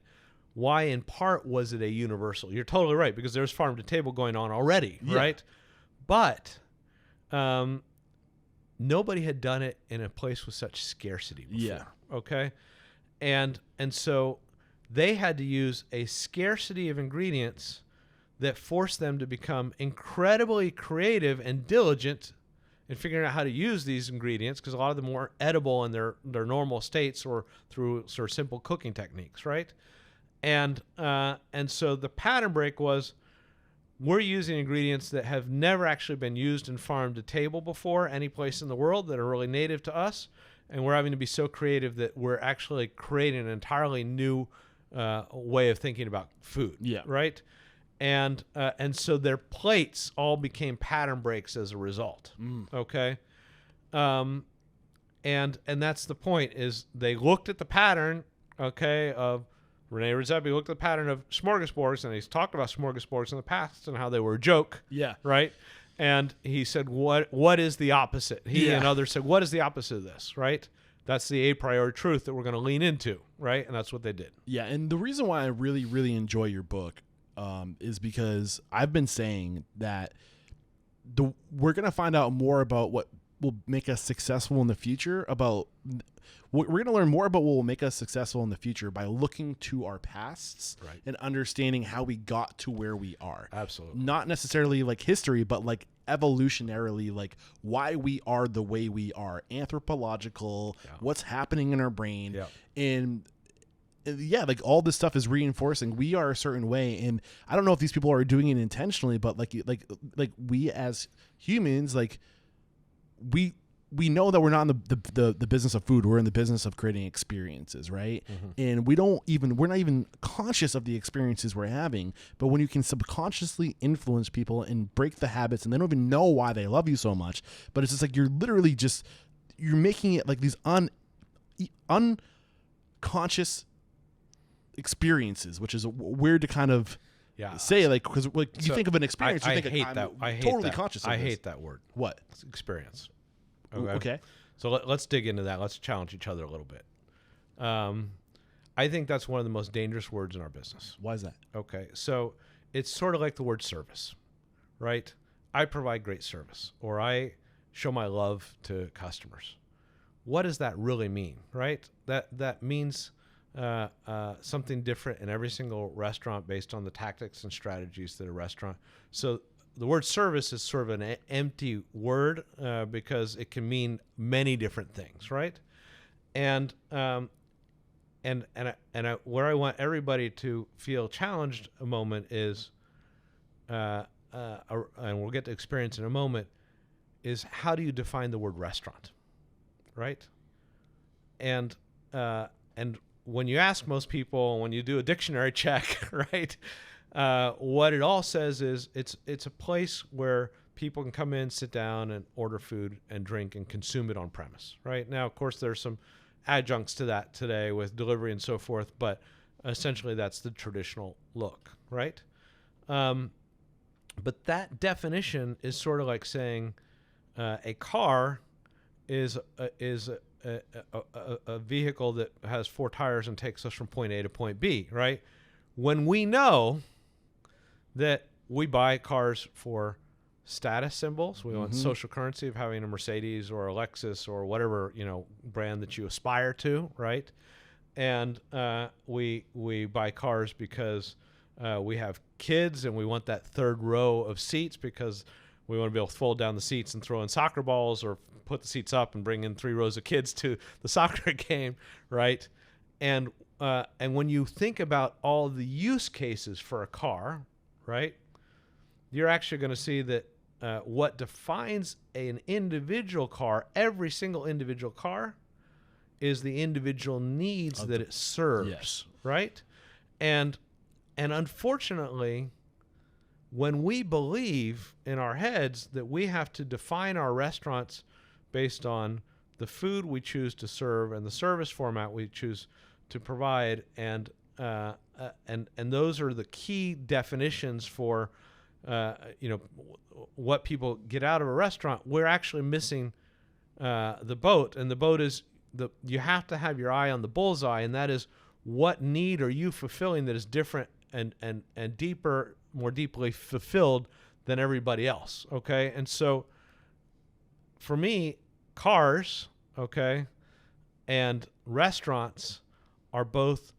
why in part was it a universal? You're totally right, because there's farm to table going on already, right? But nobody had done it in a place with such scarcity before, okay? And so they had to use a scarcity of ingredients that forced them to become incredibly creative and diligent in figuring out how to use these ingredients, because a lot of them weren't edible in their normal states or through sort of simple cooking techniques, right? And so the pattern break was, we're using ingredients that have never actually been used in farm to table before any place in the world, that are really native to us, and we're having to be so creative that we're actually creating an entirely new way of thinking about food. Yeah. Right. And so their plates all became pattern breaks as a result. Okay. And that's the point, is they looked at the pattern, okay, of Rene Redzepi looked at the pattern of smorgasbords, and he's talked about smorgasbords in the past and how they were a joke. Yeah. Right. And he said, what is the opposite? He and others said, what is the opposite of this? Right. That's the a priori truth that we're going to lean into. Right. And that's what they did. Yeah. And the reason why I really, really enjoy your book is because I've been saying that we're going to find out more about what will make us successful in the future. We're going to learn more about what will make us successful in the future by looking to our pasts and understanding how we got to where we are. Absolutely. Not necessarily like history, but like evolutionarily, like why we are the way we are, anthropological, what's happening in our brain. And like all this stuff is reinforcing we are a certain way. And I don't know if these people are doing it intentionally, but like we as humans, like we know that we're not in the business of food. We're in the business of creating experiences, right? And we're not even conscious of the experiences we're having. But when you can subconsciously influence people and break the habits, and they don't even know why they love you so much, but it's just like you're making it like these unconscious experiences, which is weird to kind of say, like, because like you think of an experience, you think I'm totally conscious of I this. hate that word. What? It's experience. Okay. So let's dig into that. Let's challenge each other a little bit. I think that's one of the most dangerous words in our business. Why is that? Okay. So it's sort of like the word service, right? I provide great service, or I show my love to customers. What does that really mean, right? That means something different in every single restaurant based on the tactics and strategies that a restaurant. So the word service is sort of an empty word because it can mean many different things, right? And where I want everybody to feel challenged a moment is, and we'll get to experience in a moment, is how do you define the word restaurant, right? And when you ask most people, when you do a dictionary check, right, what it all says is it's a place where people can come in, sit down, and order food and drink and consume it on premise, right? Now, of course, there's some adjuncts to that today with delivery and so forth, but essentially that's the traditional look, right? But that definition is sort of like saying a car is a vehicle that has 4 tires and takes us from point A to point B, right? When we know that we buy cars for status symbols, we want social currency of having a Mercedes or a Lexus or whatever, brand that you aspire to, right? And we buy cars because we have kids and we want that third row of seats because we want to be able to fold down the seats and throw in soccer balls, or put the seats up and bring in 3 rows of kids to the soccer game, right? And when you think about all the use cases for a car, right, you're actually going to see that what defines an individual car, every single individual car, is the individual needs that it serves, right? And unfortunately, when we believe in our heads that we have to define our restaurants based on the food we choose to serve and the service format we choose to provide, and those are the key definitions for what people get out of a restaurant, we're actually missing the boat. And the boat is you have to have your eye on the bullseye, and that is, what need are you fulfilling that is different and deeper, more deeply fulfilled than everybody else, okay? And so for me, cars, okay, and restaurants are both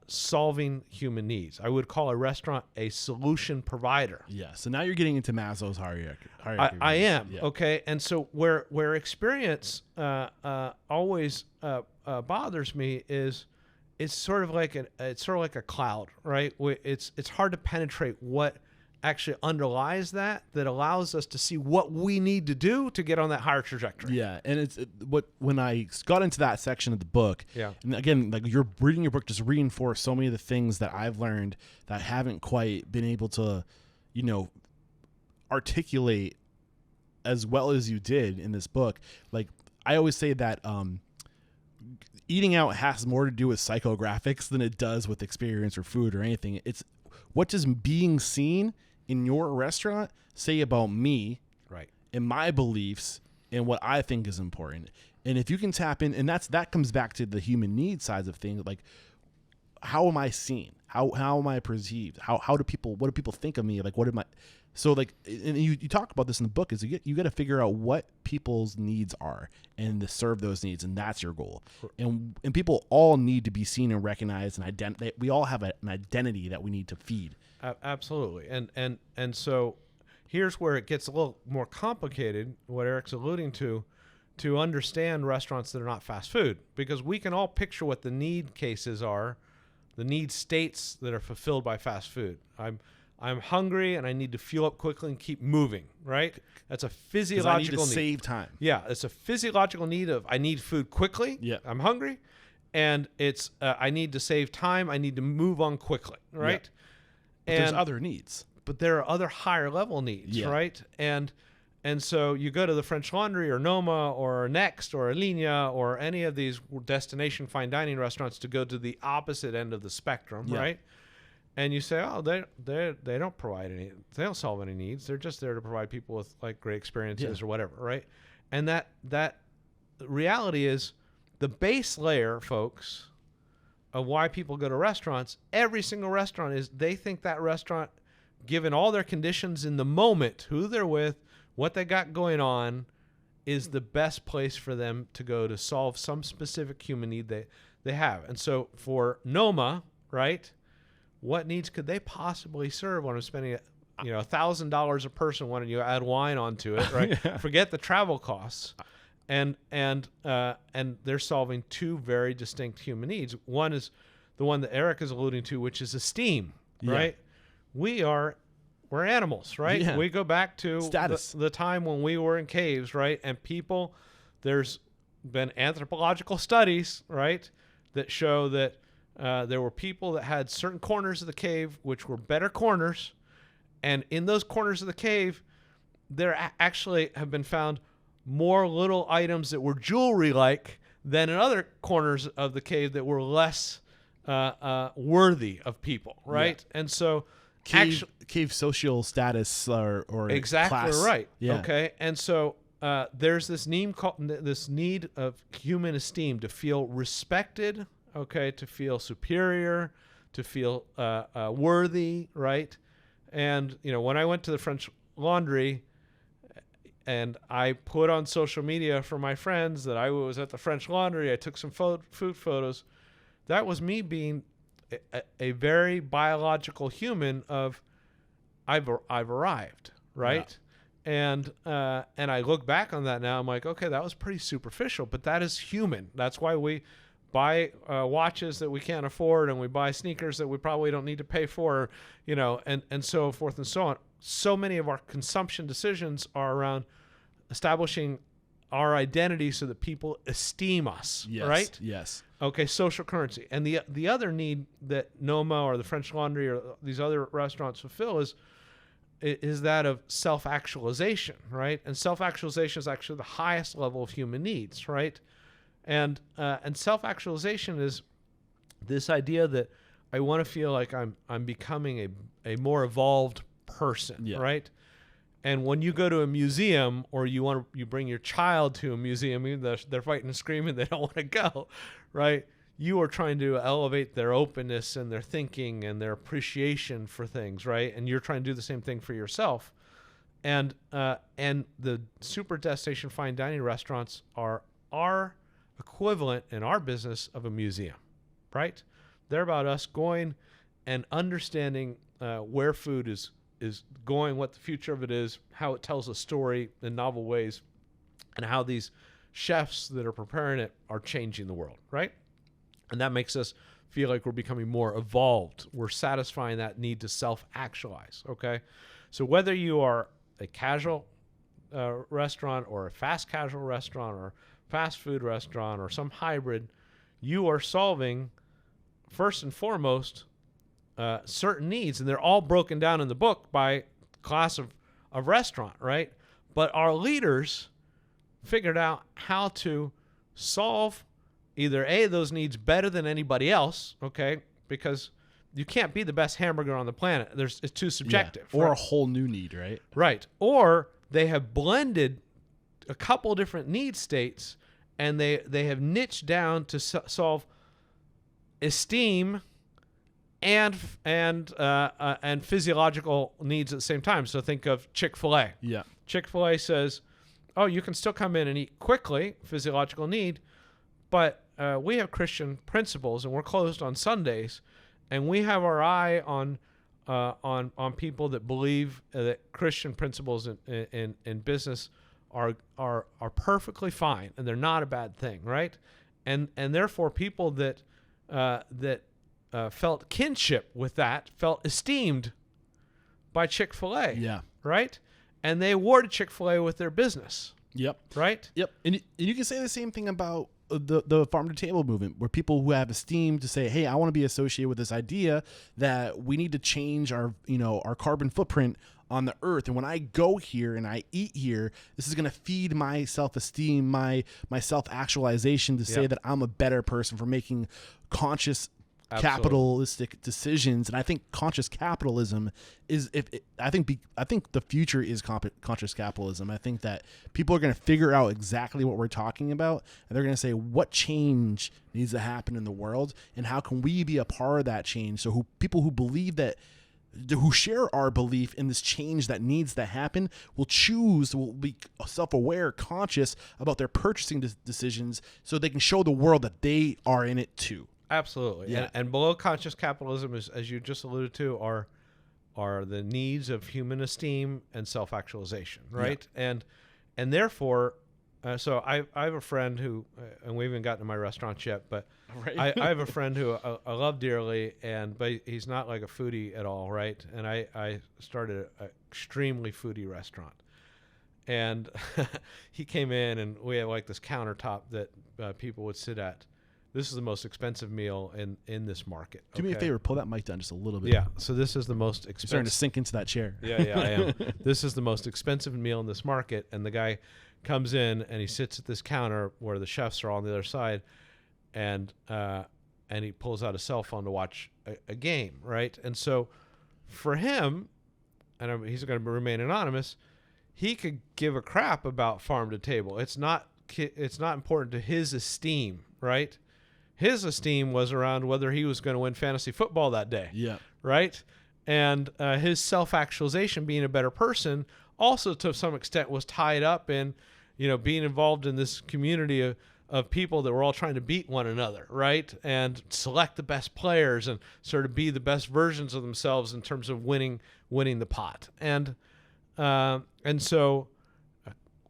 solving human needs. I would call a restaurant a solution provider. Yeah. So now you're getting into Maslow's hierarchy. I am. Yeah. Okay. And so where experience always bothers me is it's sort of like a cloud, right? It's hard to penetrate what actually underlies that allows us to see what we need to do to get on that higher trajectory. Yeah, and when I got into that section of the book, and again, like you're reading your book just reinforced so many of the things that I've learned that I haven't quite been able to, articulate as well as you did in this book. Like I always say that eating out has more to do with psychographics than it does with experience or food or anything. It's what does being seen in your restaurant say about me, right, and my beliefs and what I think is important. And if you can tap in, and that comes back to the human needs sides of things, like how am I seen? How am I perceived? What do people think of me? Like what am I? So like, and you talk about this in the book, is you got to figure out what people's needs are and to serve those needs, and that's your goal. And people all need to be seen and recognized, and we all have an identity that we need to feed. Absolutely. And so here's where it gets a little more complicated, what Eric's alluding to understand restaurants that are not fast food, because we can all picture what the need cases are, the need states that are fulfilled by fast food. I'm hungry and I need to fuel up quickly and keep moving, right? That's a physiological need. Save time. Yeah, it's a physiological need of I need food quickly. Yeah. I'm hungry, and it's I need to save time. I need to move on quickly, right? Yeah. But there's other needs. But there are other higher level needs, right? And so you go to the French Laundry or Noma or Next or Alinea or any of these destination fine dining restaurants to go to the opposite end of the spectrum, right? And you say, oh, they don't provide any, they don't solve any needs. They're just there to provide people with like great experiences or whatever, right? And that reality is the base layer, folks, of why people go to restaurants. Every single restaurant is they think that restaurant, given all their conditions in the moment, who they're with, what they got going on, is the best place for them to go to solve some specific human need they have. And so for Noma, right, what needs could they possibly serve when I'm spending $1,000 a person when you add wine onto it, right? Forget the travel costs. And they're solving two very distinct human needs. One is the one that Eric is alluding to, which is esteem, right? We're animals, right? Yeah. We go back to status. The time when we were in caves, right? And people, there's been anthropological studies, right, that show that there were people that had certain corners of the cave which were better corners, and in those corners of the cave, there actually have been found more little items that were jewelry-like than in other corners of the cave that were less worthy of people, right? Yeah. And so cave social status or exactly class. Right. Yeah. Okay. And so there's this need of human esteem, to feel respected, okay, to feel superior, to feel worthy, right? And when I went to the French Laundry and I put on social media for my friends that I was at the French Laundry, I took some food photos. That was me being a very biological human of I've arrived, right? Yeah. And I look back on that now, I'm like, okay, that was pretty superficial, but that is human. That's why we buy watches that we can't afford, and we buy sneakers that we probably don't need to pay for, and so forth and so on. So many of our consumption decisions are around establishing our identity so that people esteem us, right? Yes. Okay, social currency. And the other need that Noma or the French Laundry or these other restaurants fulfill is that of self-actualization, right? And self-actualization is actually the highest level of human needs, right? And self-actualization is this idea that I want to feel like I'm becoming a more evolved person, right? And when you go to a museum, or you bring your child to a museum, even though they're fighting and screaming, they don't want to go, right? You are trying to elevate their openness and their thinking and their appreciation for things, right? And you're trying to do the same thing for yourself. And the super destination fine dining restaurants are our equivalent in our business of a museum, right? They're about us going and understanding where food is going, what the future of it is, how it tells a story in novel ways, and how these chefs that are preparing it are changing the world, right? And that makes us feel like we're becoming more evolved. We're satisfying that need to self-actualize, okay? So whether you are a casual restaurant or a fast casual restaurant or fast food restaurant or some hybrid, you are solving, first and foremost, certain needs, and they're all broken down in the book by class of restaurant, right? But our leaders figured out how to solve either A, those needs better than anybody else, okay? Because you can't be the best hamburger on the planet. It's too subjective. Or right? a whole new need, right? Right. Or they have blended a couple different need states, and they have niched down to solve esteem and physiological needs at the same time. So think of Chick-fil-A. Yeah. Chick-fil-A says, oh, you can still come in and eat quickly, physiological need, but we have Christian principles, and we're closed on Sundays, and we have our eye on people that believe that Christian principles in business are perfectly fine, and they're not a bad thing, right? And therefore, people that felt kinship with that, felt esteemed by Chick-fil-A, Yeah. right? And they awarded Chick-fil-A with their business, Yep. right? Yep. And you can say the same thing about the farm to table movement, where people who have esteem to say, hey, I want to be associated with this idea that we need to change our carbon footprint on the earth. And when I go here and I eat here, this is going to feed my self-esteem, my self-actualization to say that I'm a better person for making conscious capitalistic decisions. And I think conscious capitalism is I think the future is conscious capitalism. I think that people are going to figure out exactly what we're talking about, and they're going to say what change needs to happen in the world and how can we be a part of that change. So people who believe that, who share our belief in this change that needs to happen, will be self-aware, conscious about their purchasing decisions, so they can show the world that they are in it too. Absolutely. Yeah. And below conscious capitalism is, as you just alluded to, are the needs of human esteem and self-actualization, right? Yeah. And therefore, so I have a friend who, and we haven't gotten to my restaurant yet, but right. I have a friend who I love dearly, but he's not like a foodie at all, right? And I started an extremely foodie restaurant. And he came in, and we had like this countertop that people would sit at. This is the most expensive meal in this market. Do me a favor, pull that mic down just a little bit. Yeah, so this is the most expensive. You're starting to sink into that chair. Yeah, I am. This is the most expensive meal in this market, and the guy comes in and he sits at this counter where the chefs are on the other side, and he pulls out a cell phone to watch a game, right? And so for him, and he's going to remain anonymous, he could give a crap about farm to table. It's not important to his esteem, right? His esteem was around whether he was going to win fantasy football that day. Yeah. Right? And his self-actualization, being a better person, also to some extent was tied up in, being involved in this community of people that were all trying to beat one another, right? And select the best players and sort of be the best versions of themselves in terms of winning the pot. And so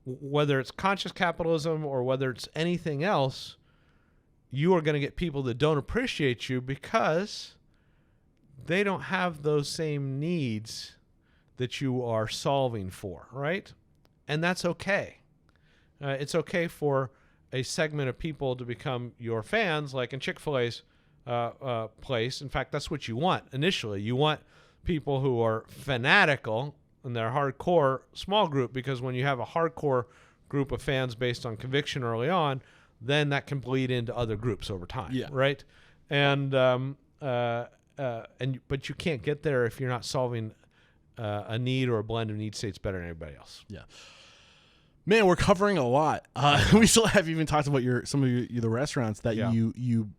whether it's conscious capitalism or whether it's anything else, you are going to get people that don't appreciate you because they don't have those same needs that you are solving for, right? And that's okay. It's okay for a segment of people to become your fans, like in Chick-fil-A's place. In fact, that's what you want initially. You want people who are fanatical in their hardcore small group, because when you have a hardcore group of fans based on conviction early on, then that can bleed into other groups over time, right? And but you can't get there if you're not solving a need or a blend of need states better than everybody else. Yeah, man, we're covering a lot. We still haven't even talked about the restaurants that you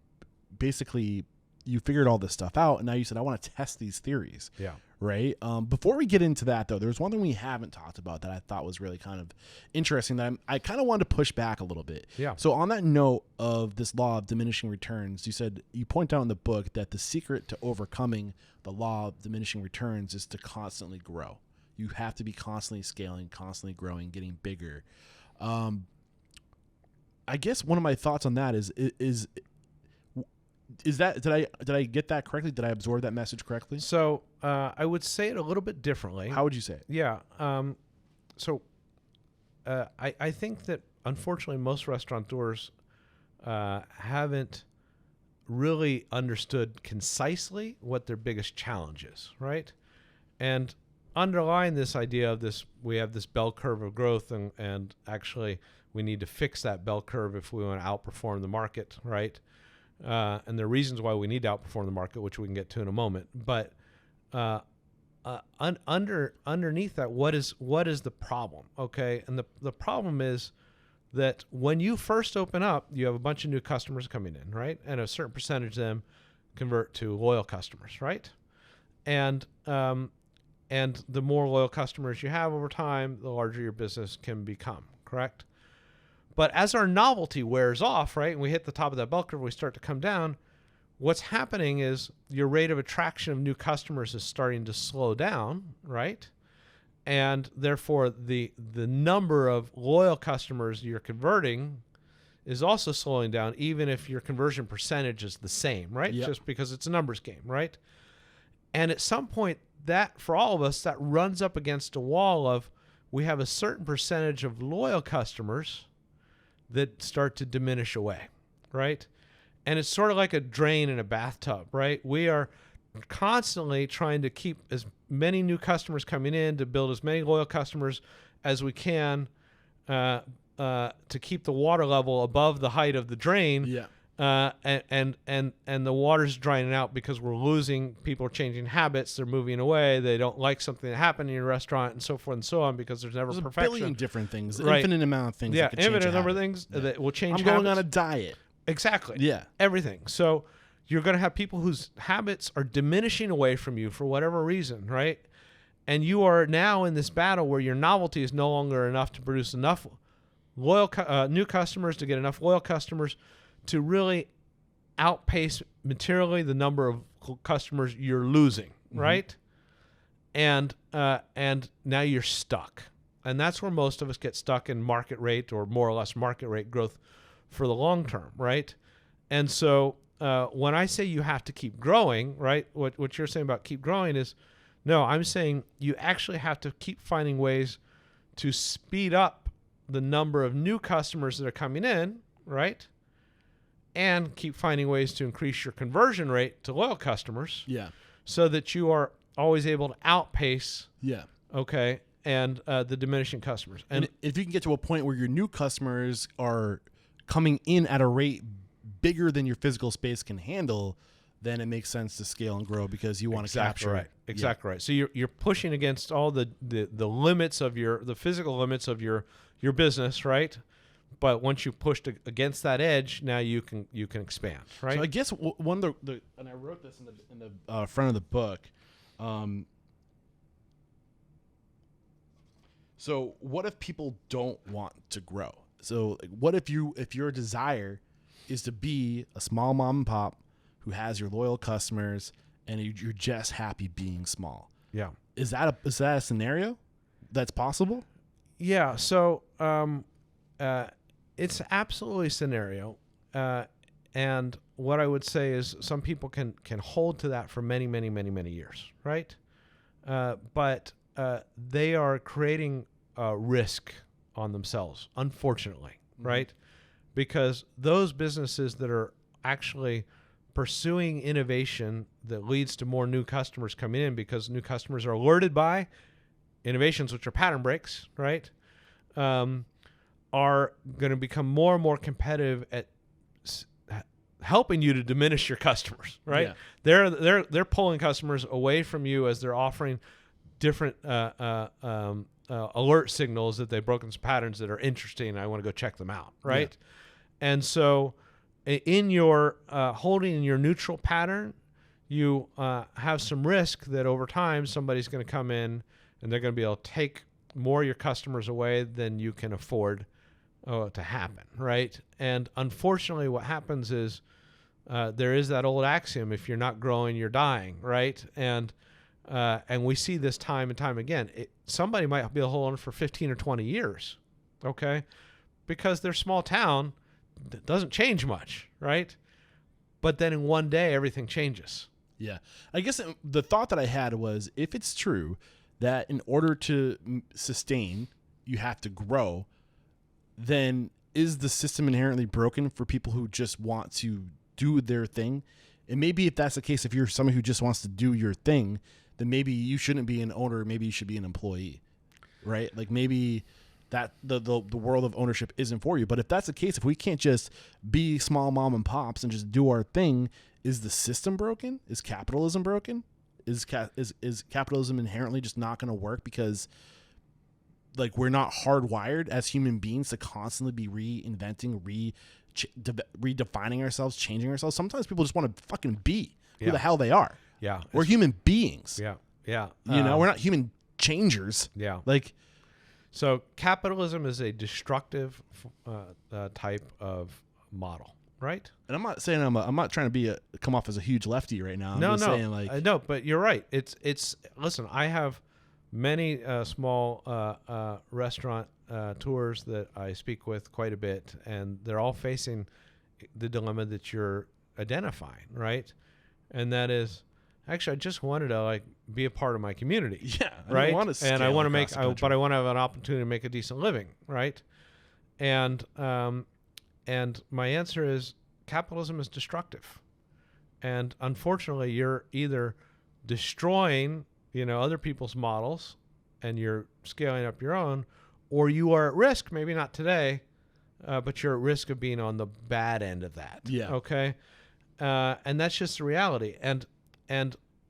basically figured all this stuff out, and now you said I want to test these theories. Yeah. Right. Before we get into that, though, there's one thing we haven't talked about that I thought was really kind of interesting that I kind of wanted to push back a little bit. Yeah. So on that note of this law of diminishing returns, you point out in the book that the secret to overcoming the law of diminishing returns is to constantly grow. You have to be constantly scaling, constantly growing, getting bigger. I guess one of my thoughts on that is Is that did I get that correctly? Did I absorb that message correctly? So I would say it a little bit differently. How would you say it? Yeah. I think that unfortunately most restaurateurs haven't really understood concisely what their biggest challenge is, right? And underlying this idea of this, we have this bell curve of growth, and actually we need to fix that bell curve if we want to outperform the market, right? And there are reasons why we need to outperform the market, which we can get to in a moment. But underneath that, what is the problem? Okay, and the problem is that when you first open up, you have a bunch of new customers coming in, right? And a certain percentage of them convert to loyal customers, right? And the more loyal customers you have over time, the larger your business can become, correct? But as our novelty wears off, right, and we hit the top of that bell curve, we start to come down, what's happening is your rate of attraction of new customers is starting to slow down, right? And therefore, the number of loyal customers you're converting is also slowing down, even if your conversion percentage is the same, right? Yep. Just because it's a numbers game, right? And at some point, that, for all of us, that runs up against a wall of, we have a certain percentage of loyal customers that start to diminish away, right? And it's sort of like a drain in a bathtub, right? We are constantly trying to keep as many new customers coming in, to build as many loyal customers as we can, to keep the water level above the height of the drain. Yeah. And the water's drying out because we're losing, people are changing habits, they're moving away, they don't like something that happened in your restaurant, and so forth and so on, because there's never perfection. A billion different things, right. Infinite amount of things. Yeah, that could change infinite a number of habit. things that will change I'm habits. going on a diet. Exactly. Yeah. Everything. So you're going to have people whose habits are diminishing away from you for whatever reason, right? And you are now in this battle where your novelty is no longer enough to produce enough loyal new customers, to get enough loyal customers to really outpace materially the number of customers you're losing, right? And now you're stuck. And that's where most of us get stuck in market rate, or more or less market rate growth for the long term, right? And so when I say you have to keep growing, right, what you're saying about keep growing is, no, I'm saying you actually have to keep finding ways to speed up the number of new customers that are coming in, right? And keep finding ways to increase your conversion rate to loyal customers. Yeah. So that you are always able to outpace. Yeah. Okay. And the diminishing customers. And if you can get to a point where your new customers are coming in at a rate bigger than your physical space can handle, then it makes sense to scale and grow, because you want to capture. Right. Exactly right. So you're pushing against all the limits of the physical limits of your business, right? But once you pushed against that edge, now you can expand, right? So I guess one of the and I wrote this in the front of the book. So what if people don't want to grow? So what if your desire is to be a small mom and pop who has your loyal customers, and you're just happy being small? Yeah. Is that a scenario that's possible? Yeah. So it's absolutely a scenario. And what I would say is some people can hold to that for many, many, many, many years, right? But they are creating risk on themselves, unfortunately, right? Because those businesses that are actually pursuing innovation that leads to more new customers coming in, because new customers are alerted by innovations, which are pattern breaks, right? Are going to become more and more competitive at helping you to diminish your customers, right? Yeah. They're pulling customers away from you as they're offering different alert signals that they've broken some patterns that are interesting, and I want to go check them out, right? Yeah. And so in your holding your neutral pattern, you have some risk that over time somebody's going to come in and they're going to be able to take more of your customers away than you can afford to happen, right? And unfortunately, what happens is there is that old axiom: if you're not growing, you're dying, right? And we see this time and time again. Somebody might be able to hold on for 15 or 20 years, okay? Because their small town doesn't change much, right? but then in one day everything changes. Yeah. I guess the thought that I had was, if it's true that in order to sustain, you have to grow, then is the system inherently broken for people who just want to do their thing? And maybe if that's the case, if you're someone who just wants to do your thing, then maybe you shouldn't be an owner. Maybe you should be an employee, right? Like maybe that the world of ownership isn't for you. But if that's the case, if we can't just be small mom and pops and just do our thing, is the system broken? Is capitalism broken? Is capitalism inherently just not going to work because like we're not hardwired as human beings to constantly be reinventing, redefining ourselves, changing ourselves? Sometimes people just want to fucking be who the hell they are. Yeah. We're human beings. Yeah. Yeah. You know, we're not human changers. Yeah. Like, so capitalism is a destructive type of model, right? and I'm not saying I'm not trying to come off as a huge lefty right now. I'm No, just no, saying, like, no, but you're right. It's listen, I have many small restaurant tours that I speak with quite a bit, and they're all facing the dilemma that you're identifying, right? And that is, actually, I just wanted to like be a part of my community. yeah, right. I want to, and I want to make, but I want to have an opportunity to make a decent living, right? And my answer is capitalism is destructive, and unfortunately, you're either destroying, other people's models, and you're scaling up your own, or you are at risk. Maybe not today, but you're at risk of being on the bad end of that. Yeah. Okay. And that's just the reality. And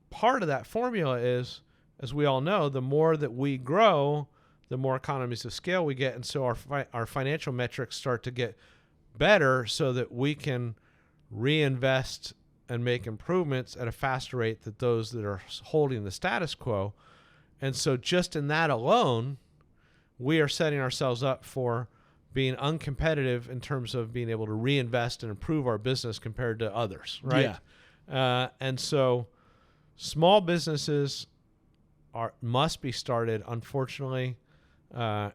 part of that formula is, as we all know, the more that we grow, the more economies of scale we get. And so our financial metrics start to get better so that we can reinvest and make improvements at a faster rate than those that are holding the status quo. And so just in that alone, we are setting ourselves up for being uncompetitive in terms of being able to reinvest and improve our business compared to others, right? Yeah. And so small businesses must be started, unfortunately,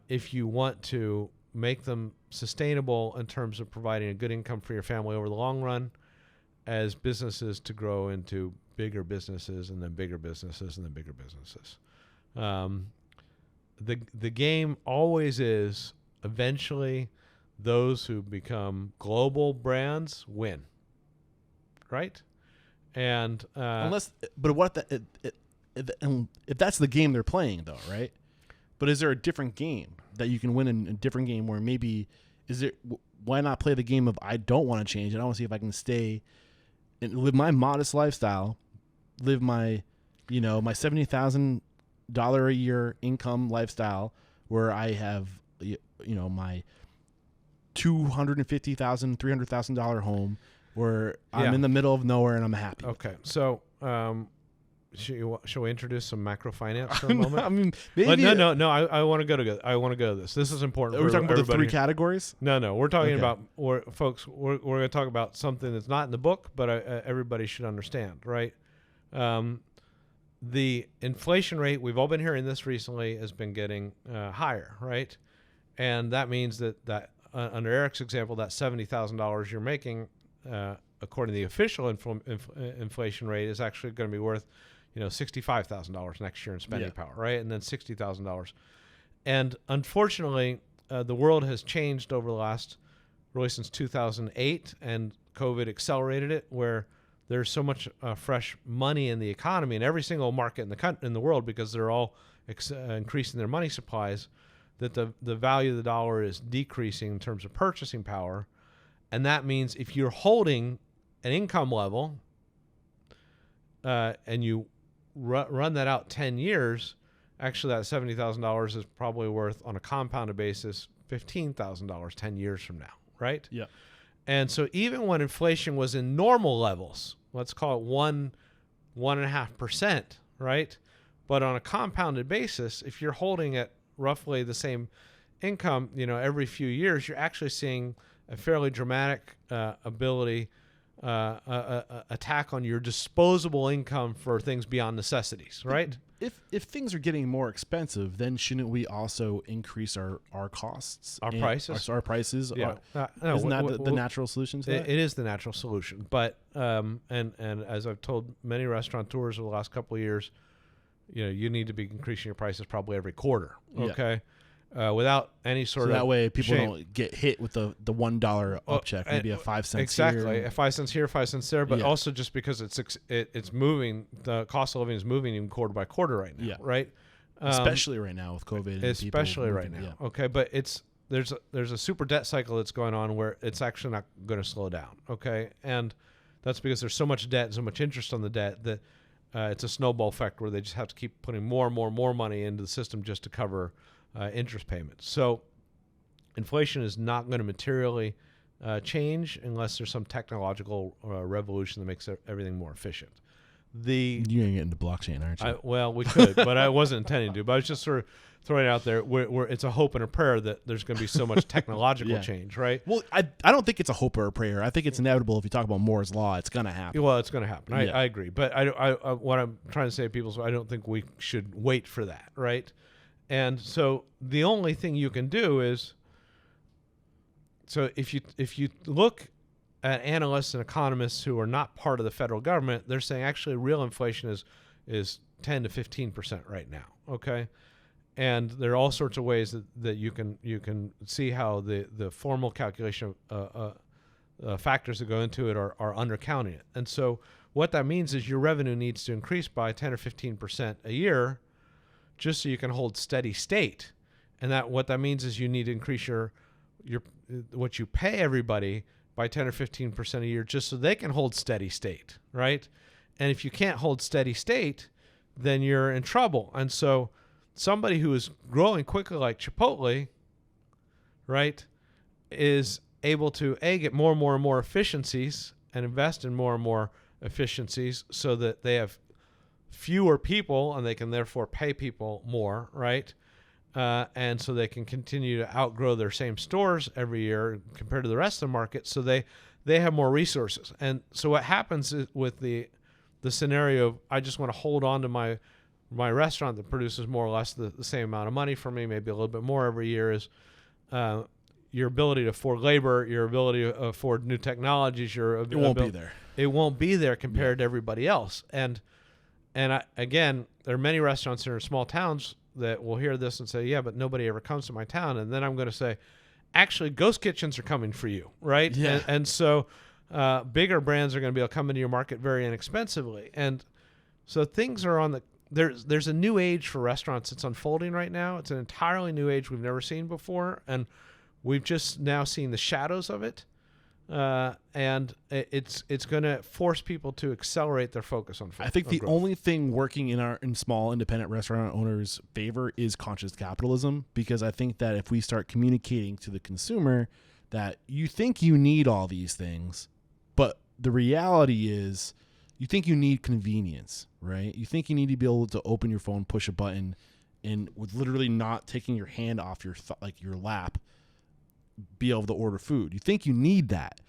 if you want to make them sustainable in terms of providing a good income for your family over the long run, as businesses to grow into bigger businesses and then bigger businesses and then bigger businesses. The game always is, eventually those who become global brands win, right? And if that's the game they're playing, though, right? But is there a different game that you can win in a different game where maybe why not play the game of I don't want to change and I want to see if I can stay and live my modest lifestyle, live my my $70,000 a year income lifestyle where I have my $250,000, $300,000 home where I'm in the middle of nowhere and I'm happy. Okay, so shall we introduce some macrofinance for a moment? I mean, maybe no. I want to go to this. This is important. Are we talking about the three here. categories? No. We're talking about, folks. We're going to talk about something that's not in the book, but everybody should understand, right? The inflation rate, we've all been hearing this recently, has been getting higher, right? And that means that under Eric's example, that $70,000 you're making, according to the official inflation rate, is actually going to be worth, $65,000 next year in spending power, right? And then $60,000. And unfortunately, the world has changed over the last, really since 2008, and COVID accelerated it, where there's so much fresh money in the economy in every single market in the world, because they're all increasing their money supplies, that the value of the dollar is decreasing in terms of purchasing power. And that means if you're holding an income level and you run that out 10 years, actually that $70,000 is probably worth, on a compounded basis, $15,000 10 years from now, right? Yeah. And so even when inflation was in normal levels, let's call it 1.5%, right? But on a compounded basis, if you're holding at roughly the same income, every few years, you're actually seeing a fairly dramatic ability attack on your disposable income for things beyond necessities, right? If things are getting more expensive, then shouldn't we also increase our costs, Our prices? Our prices. Yeah. Isn't that the natural solution to that? It is the natural solution, but and as I've told many restaurateurs over the last couple of years, you need to be increasing your prices probably every quarter. Okay. Without any sort of that way people shame. don't get hit with the $1 up check, maybe a 5 cents exactly here. 5 cents here, 5 cents there, but also just because it's moving, the cost of living is moving even quarter by quarter right now, right? Especially right now with COVID. Especially right now. Okay, but there's a super debt cycle that's going on where it's actually not going to slow down. Okay, and that's because there's so much debt and so much interest on the debt that it's a snowball effect where they just have to keep putting more and more money into the system just to cover interest payments. So inflation is not going to materially change unless there's some technological revolution that makes everything more efficient. You're going to get into blockchain, aren't you? Well, we could, but I wasn't intending to. But I was just sort of throwing it out there where it's a hope and a prayer that there's going to be so much technological change, right? Well, I don't think it's a hope or a prayer. I think it's inevitable. If you talk about Moore's Law, it's going to happen. Well, it's going to happen. I agree. But I what I'm trying to say to people is I don't think we should wait for that, right? And so the only thing you can do is, so if you look at analysts and economists who are not part of the federal government, they're saying actually real inflation is 10 to 15% right now. Okay, and there are all sorts of ways that you can see how the formal calculation of factors that go into it are undercounting it. And so what that means is your revenue needs to increase by 10 or 15% a year, just so you can hold steady state. And what that means is you need to increase your what you pay everybody by 10 or 15% a year, just so they can hold steady state, right? And if you can't hold steady state, then you're in trouble. And so somebody who is growing quickly like Chipotle, right, is able to get more and more efficiencies and invest in more and more efficiencies so that they have fewer people and they can therefore pay people more, right? And so they can continue to outgrow their same stores every year compared to the rest of the market, so they have more resources. And so what happens is with the scenario of I just want to hold on to my restaurant that produces more or less the same amount of money for me, maybe a little bit more every year, is your ability to afford labor, your ability to afford new technologies, it won't be there. It won't be there compared to everybody else. And again, there are many restaurants that are in small towns that will hear this and say, yeah, but nobody ever comes to my town. And then I'm going to say, actually, ghost kitchens are coming for you, right? Yeah. And so bigger brands are going to be able to come into your market very inexpensively. And so things are there's a new age for restaurants that's unfolding right now. It's an entirely new age we've never seen before. And we've just now seen the shadows of it. And it's going to force people to accelerate their focus on growth. I think the only thing working in small independent restaurant owners' favor is conscious capitalism, because I think that if we start communicating to the consumer that you think you need all these things, but the reality is you think you need convenience, right? You think you need to be able to open your phone, push a button, and with literally not taking your hand off your lap, be able to order food. You think you need that,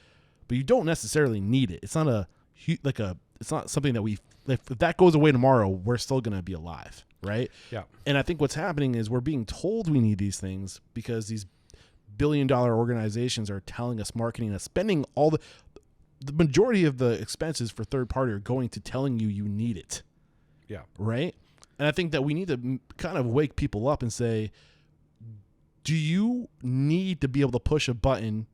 but you don't necessarily need it. It's not it's not something that if that goes away tomorrow, we're still going to be alive, right? Yeah. And I think what's happening is we're being told we need these things because these billion-dollar organizations are telling us, marketing us, spending all the majority of the expenses for third party are going to telling you need it. Yeah. Right? And I think that we need to kind of wake people up and say, do you need to be able to push a button,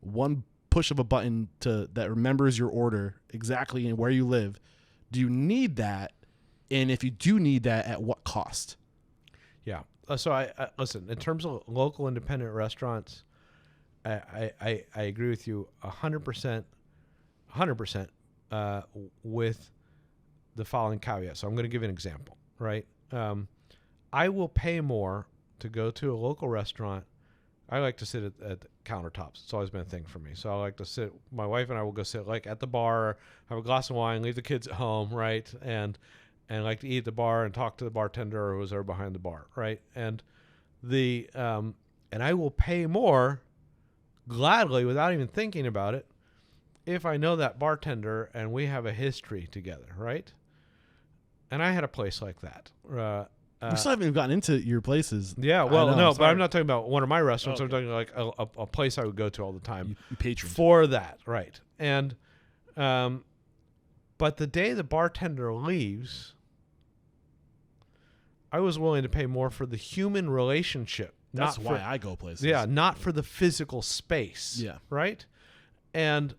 one push of a button that remembers your order exactly and where you live? Do you need that? And if you do need that, at what cost? Yeah. So I listen, in terms of local independent restaurants, I agree with you 100%, with the following caveat. So I'm going to give you an example, right? I will pay more to go to a local restaurant. I like to sit at the countertops. It's always been a thing for me. So I like to sit, my wife and I will go sit like at the bar, have a glass of wine, leave the kids at home, right? And like to eat at the bar and talk to the bartender or who's there behind the bar, right? And and I will pay more gladly without even thinking about it if I know that bartender and we have a history together, right? And I had a place like that. We still haven't even gotten into your places. Yeah, I well, know, no, but sorry. I'm not talking about one of my restaurants. Oh, I'm talking like a place I would go to all the time You patroned. for that, right? And, but the day the bartender leaves, I was willing to pay more for the human relationship. That's not why for, I go places. Yeah, not for the physical space. Yeah. Right. And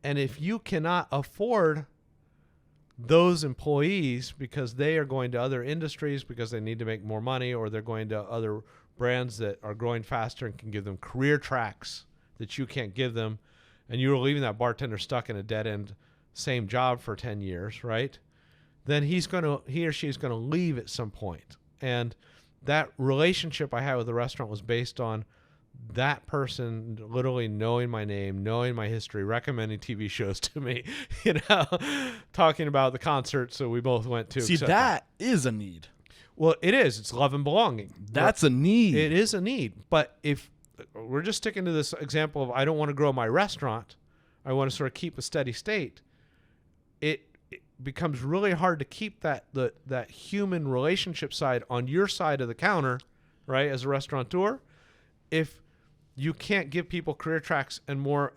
if you cannot afford those employees because they are going to other industries because they need to make more money, or they're going to other brands that are growing faster and can give them career tracks that you can't give them, and you're leaving that bartender stuck in a dead end same job for 10 years, right? Then he or she is going to leave at some point. And that relationship I had with the restaurant was based on that person literally knowing my name, knowing my history, recommending TV shows to me, talking about the concerts that we both went to. See, that is a need. Well, it is. It's love and belonging. That's a need. It is a need. But if we're just sticking to this example of I don't want to grow my restaurant, I want to sort of keep a steady state, it becomes really hard to keep that human relationship side on your side of the counter, right, as a restaurateur, if you can't give people career tracks and more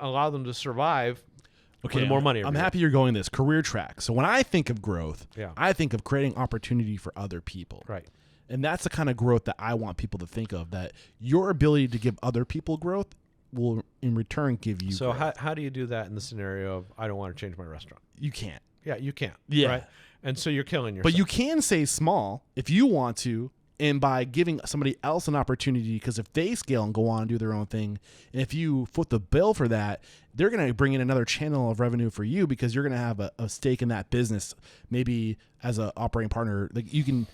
allow them to survive. Okay, with more money. I'm happy you're going this career track. So when I think of growth, Yeah. I think of creating opportunity for other people. Right. And that's the kind of growth that I want people to think of, that your ability to give other people growth will in return give you So growth. how do you do that in the scenario of I don't want to change my restaurant? You can't. Yeah, you can't. Yeah. Right? And so you're killing yourself. But you can say small if you want to, and by giving somebody else an opportunity, because if they scale and go on and do their own thing, and if you foot the bill for that, they're going to bring in another channel of revenue for you because you're going to have a stake in that business, maybe as an operating partner. Like you can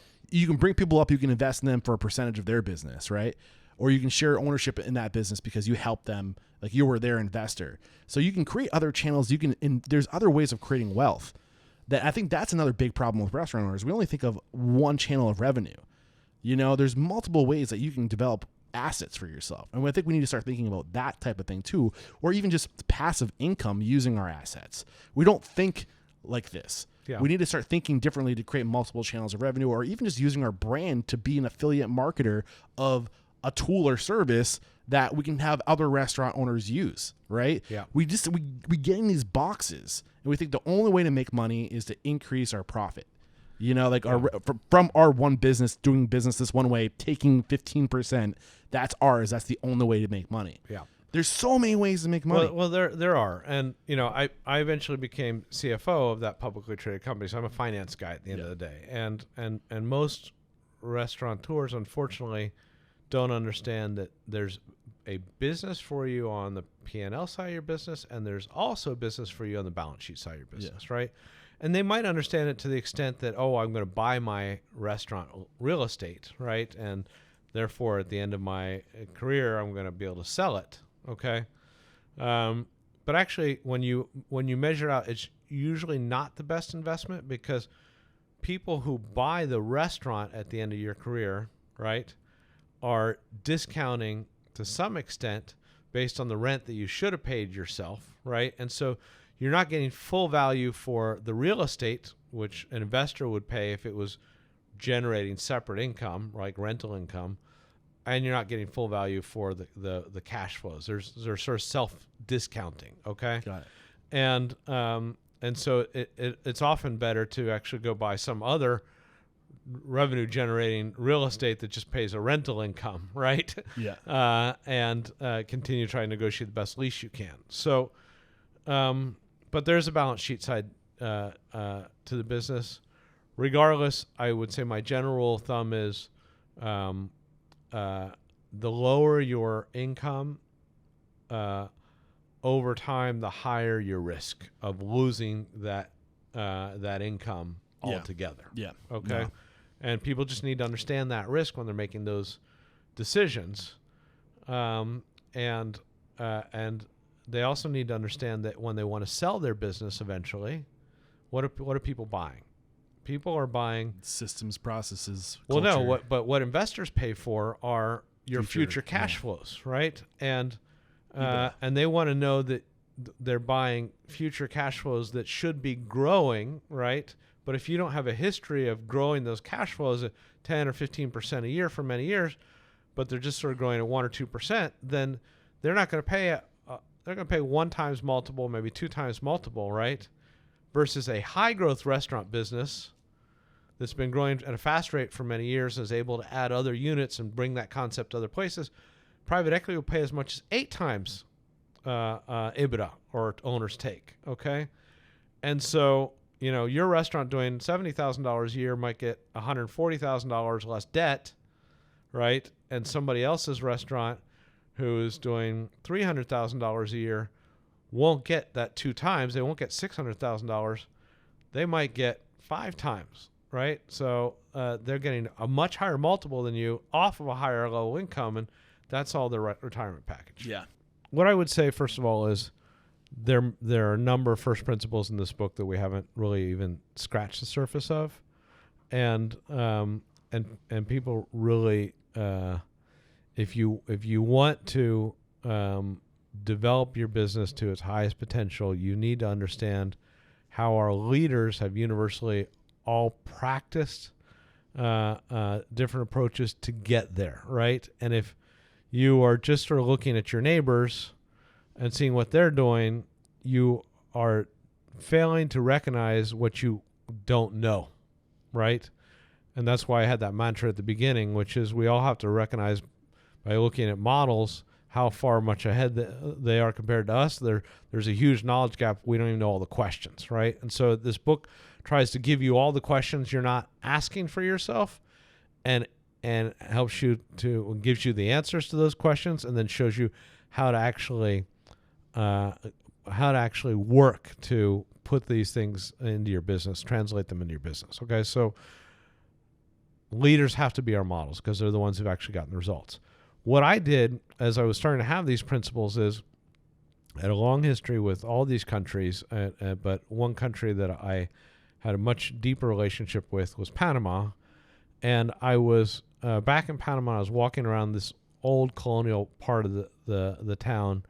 bring people up, you can invest in them for a percentage of their business, right? Or you can share ownership in that business because you helped them, like you were their investor. So you can create other channels. There's other ways of creating wealth. That I think that's another big problem with restaurant owners. We only think of one channel of revenue. There's multiple ways that you can develop assets for yourself. And I think we need to start thinking about that type of thing too, or even just passive income using our assets. We don't think like this. Yeah. We need to start thinking differently to create multiple channels of revenue, or even just using our brand to be an affiliate marketer of a tool or service that we can have other restaurant owners use, right? Yeah. We get in these boxes and we think the only way to make money is to increase our profit. From our one business, doing business this one way, taking 15%, that's ours. That's the only way to make money. Yeah. There's so many ways to make money. Well, there are. And, I eventually became CFO of that publicly traded company. So I'm a finance guy at the end of the day. And most restaurateurs, unfortunately, don't understand that there's a business for you on the P&L side of your business, and there's also a business for you on the balance sheet side of your business, right? And they might understand it to the extent that, I'm going to buy my restaurant real estate, right? And therefore, at the end of my career, I'm going to be able to sell it, okay? But actually, when you measure out, it's usually not the best investment, because people who buy the restaurant at the end of your career, right, are discounting to some extent based on the rent that you should have paid yourself, right? And so you're not getting full value for the real estate, which an investor would pay if it was generating separate income, like rental income, and you're not getting full value for the cash flows. There's sort of self-discounting, okay? Got it. And so it's often better to actually go buy some other revenue-generating real estate that just pays a rental income, right? Yeah. And continue trying to negotiate the best lease you can. So, but there's a balance sheet side to the business. Regardless, I would say my general rule of thumb is the lower your income over time, the higher your risk of losing that income altogether. Yeah. Okay. No. And people just need to understand that risk when they're making those decisions. And they also need to understand that when they want to sell their business eventually, what are people buying? People are buying Systems, processes. well, culture. no, what investors pay for are your future cash flows, right? And they want to know that they're buying future cash flows that should be growing, right? But if you don't have a history of growing those cash flows at 10 or 15% a year for many years, but they're just sort of growing at 1 or 2%, then they're not going to pay they're going to pay 1 times multiple, maybe 2 times multiple, right? Versus a high growth restaurant business that's been growing at a fast rate for many years and is able to add other units and bring that concept to other places. Private equity will pay as much as 8 times EBITDA or owner's take, okay? And so, you know, your restaurant doing $70,000 a year might get $140,000 less debt, right? And somebody else's restaurant who is doing $300,000 a year won't get that 2 times. They won't get $600,000. They might get 5 times, right? So they're getting a much higher multiple than you off of a higher level income, and that's all their retirement package. Yeah. What I would say, first of all, is there are a number of first principles in this book that we haven't really even scratched the surface of, and people really, if you want to develop your business to its highest potential, you need to understand how our leaders have universally all practiced different approaches to get there, right? And if you are just sort of looking at your neighbors and seeing what they're doing, you are failing to recognize what you don't know, right? And that's why I had that mantra at the beginning, which is we all have to recognize by looking at models how far much ahead they are compared to us. There's a huge knowledge gap. We don't even know all the questions, right? And so this book tries to give you all the questions you're not asking for yourself, and helps you to gives you the answers to those questions, and then shows you how to actually work to put these things into your business, translate them into your business. Okay, so leaders have to be our models because they're the ones who've actually gotten the results. What I did as I was starting to have these principles is I had a long history with all these countries, but one country that I had a much deeper relationship with was Panama. And I was back in Panama. I was walking around this old colonial part of the town,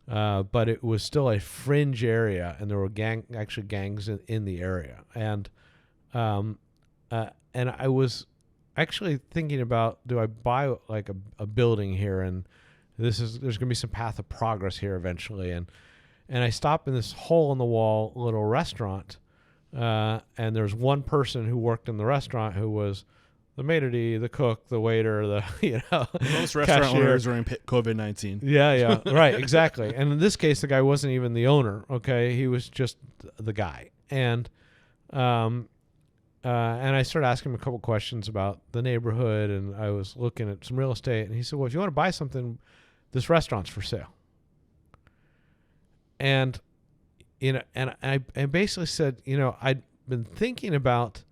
but it was still a fringe area, and there were gangs in the area. And I was actually thinking about, do I buy like a building here, and there's going to be some path of progress here eventually. And I stopped in this hole in the wall little restaurant, and there's one person who worked in the restaurant who was the maitre d', the cook, the waiter, most restaurant cashier. owners during COVID-19. Yeah, right, exactly. And in this case, the guy wasn't even the owner. Okay, he was just the guy. And I started asking him a couple questions about the neighborhood, and I was looking at some real estate. And he said, "Well, if you want to buy something, this restaurant's for sale." And I basically said, I'd been thinking about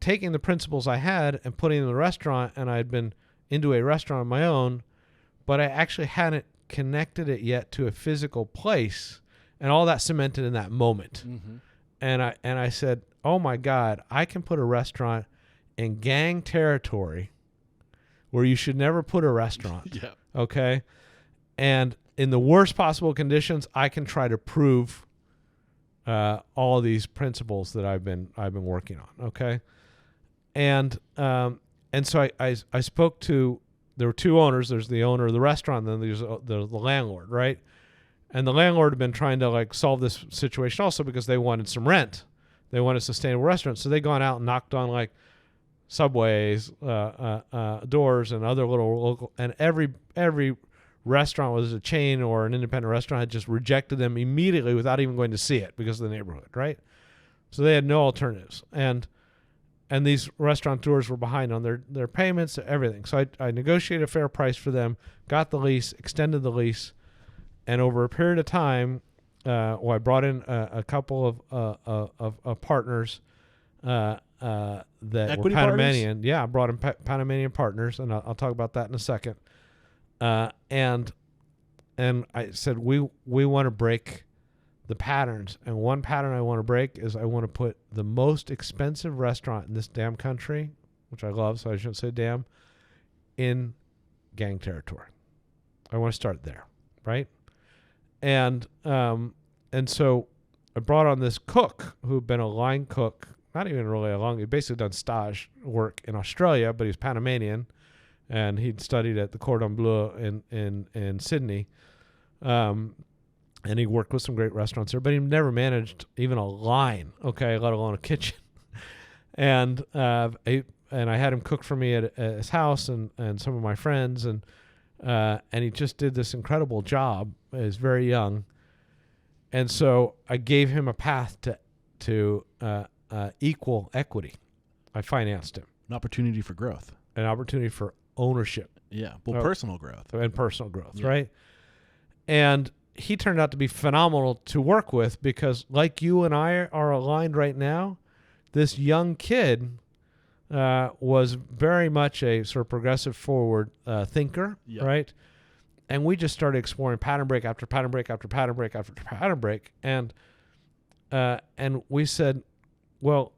taking the principles I had and putting in the restaurant, and I'd been into a restaurant of my own, but I actually hadn't connected it yet to a physical place, and all that cemented in that moment. Mm-hmm. And I said, oh my God, I can put a restaurant in gang territory where you should never put a restaurant. Yeah. Okay. And in the worst possible conditions, I can try to prove all of these principles that I've been working on. Okay. And so I spoke to, there were 2 owners. There's the owner of the restaurant, and then there's the landlord, right? And the landlord had been trying to solve this situation also because they wanted some rent. They wanted a sustainable restaurant. So they gone out and knocked on Subways, doors, and other little local, and every restaurant, whether it's a chain or an independent restaurant, had just rejected them immediately without even going to see it because of the neighborhood, right? So they had no alternatives. And these restaurateurs were behind on their payments, everything. So I negotiated a fair price for them, got the lease, extended the lease, and over a period of time, I brought in a couple of partners that Equity were Panamanian. partners? Yeah, I brought in Panamanian partners, and I'll talk about that in a second. And I said we want to break the patterns, and one pattern I want to break is I want to put the most expensive restaurant in this damn country, which I love, so I shouldn't say damn, in gang territory. I want to start there, right? And so I brought on this cook who'd been a line cook, not even really a long, he'd basically done stage work in Australia, but he's Panamanian, and he'd studied at the Cordon Bleu in Sydney. And he worked with some great restaurants there, but he never managed even a line, okay, let alone a kitchen. And I had him cook for me at his house and some of my friends, and he just did this incredible job. He was very young. And so I gave him a path to equal equity. I financed him. An opportunity for growth. An opportunity for ownership. Yeah. Well, personal growth. And personal growth, right? And he turned out to be phenomenal to work with because, like you and I are aligned right now, this young kid was very much a sort of progressive forward thinker, right? And we just started exploring pattern break after pattern break after pattern break after pattern break. And we said, well,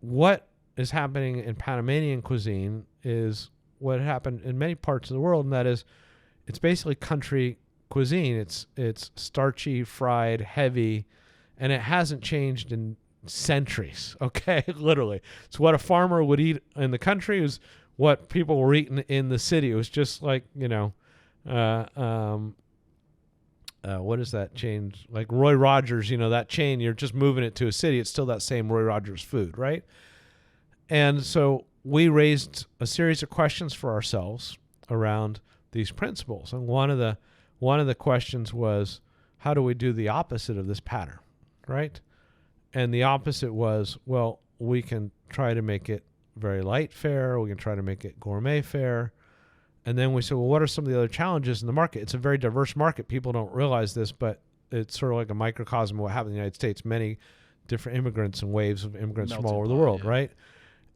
what is happening in Panamanian cuisine is what happened in many parts of the world, and that is it's basically country cuisine. It's starchy, fried, heavy, and it hasn't changed in centuries, okay? Literally. It's what a farmer would eat in the country. It was what people were eating in the city. It was just like, what is that chain? Like Roy Rogers, that chain, you're just moving it to a city. It's still that same Roy Rogers food, right? And so we raised a series of questions for ourselves around these principles. And one of the questions was, how do we do the opposite of this pattern, right? And the opposite was, well, we can try to make it very light fare. We can try to make it gourmet fare. And then we said, well, what are some of the other challenges in the market? It's a very diverse market. People don't realize this, but it's sort of like a microcosm of what happened in the United States. Many different immigrants and waves of immigrants from all over the world, right?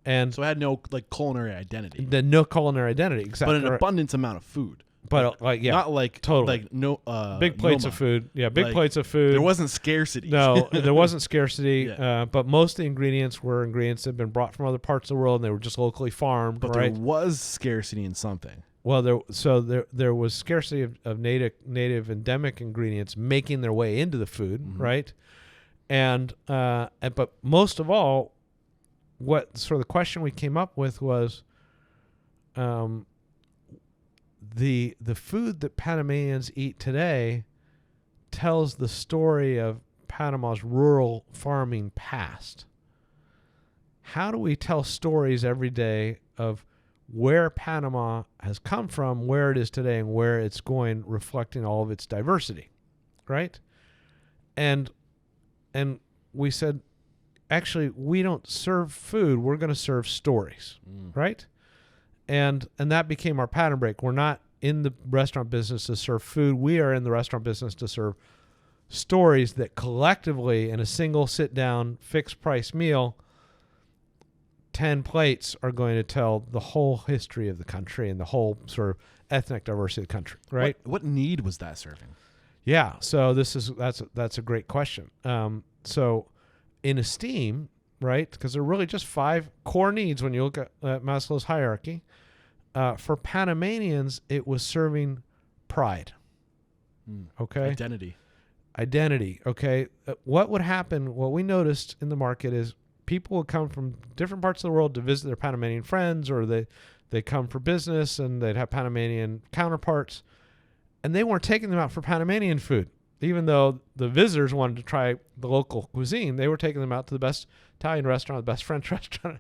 And so it had no culinary identity. No culinary identity, exactly. But an abundance amount of food. But not like totally like no big plates of food. Yeah, big plates of food. There wasn't scarcity. No, there wasn't scarcity. But most of the ingredients were ingredients that had been brought from other parts of the world, and they were just locally farmed. But right? There was scarcity in something. Well, there was scarcity of native endemic ingredients making their way into the food, right? And but most of all, what sort of the question we came up with was, the food that Panamanians eat today tells the story of Panama's rural farming past. How do we tell stories every day of where Panama has come from, where it is today, and where it's going, reflecting all of its diversity, right? And we said, actually, we don't serve food. We're going to serve stories, right? And that became our pattern break. We're not in the restaurant business to serve food. We are in the restaurant business to serve stories that collectively, in a single sit-down, fixed-price meal, 10 plates are going to tell the whole history of the country and the whole sort of ethnic diversity of the country, right? What need was that serving? Yeah, so that's a great question. So in Esteem, right, because there are really just 5 core needs when you look at Maslow's hierarchy. For Panamanians, it was serving pride. Okay? Identity. Okay? What would happen, what we noticed in the market is people would come from different parts of the world to visit their Panamanian friends, or they come for business and they'd have Panamanian counterparts, and they weren't taking them out for Panamanian food. Even though the visitors wanted to try the local cuisine, they were taking them out to the best Italian restaurant, the best French restaurant,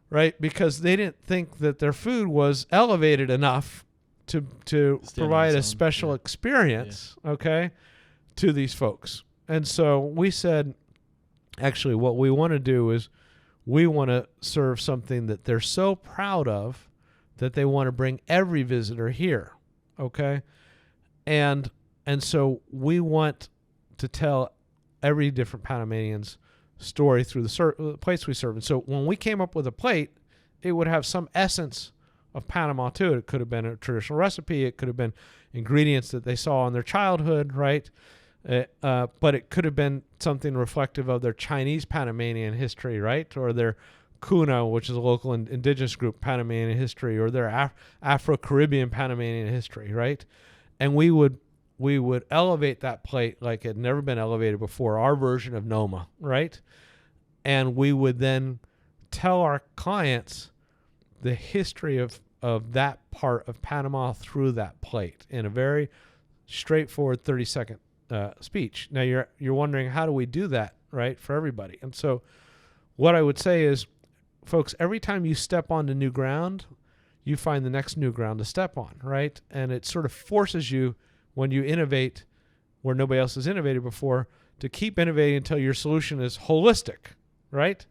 right? Because they didn't think that their food was elevated enough to provide a special experience, okay, to these folks. And so we said, actually, what we want to do is we want to serve something that they're so proud of that they want to bring every visitor here, okay? And so we want to tell every different Panamanian's story through the plates we serve. And so when we came up with a plate, it would have some essence of Panama to it. It could have been a traditional recipe. It could have been ingredients that they saw in their childhood, right? But it could have been something reflective of their Chinese Panamanian history, right? Or their Kuna, which is a local indigenous group, Panamanian history, or their Afro-Caribbean Panamanian history, right? And we would we would elevate that plate like it had never been elevated before, our version of Noma, right? And we would then tell our clients the history of that part of Panama through that plate in a very straightforward 30-second speech. Now you're wondering, how do we do that, right, for everybody? And so what I would say is, folks, every time you step onto new ground, you find the next new ground to step on, right? And it sort of forces you, when you innovate where nobody else has innovated before, to keep innovating until your solution is holistic, right?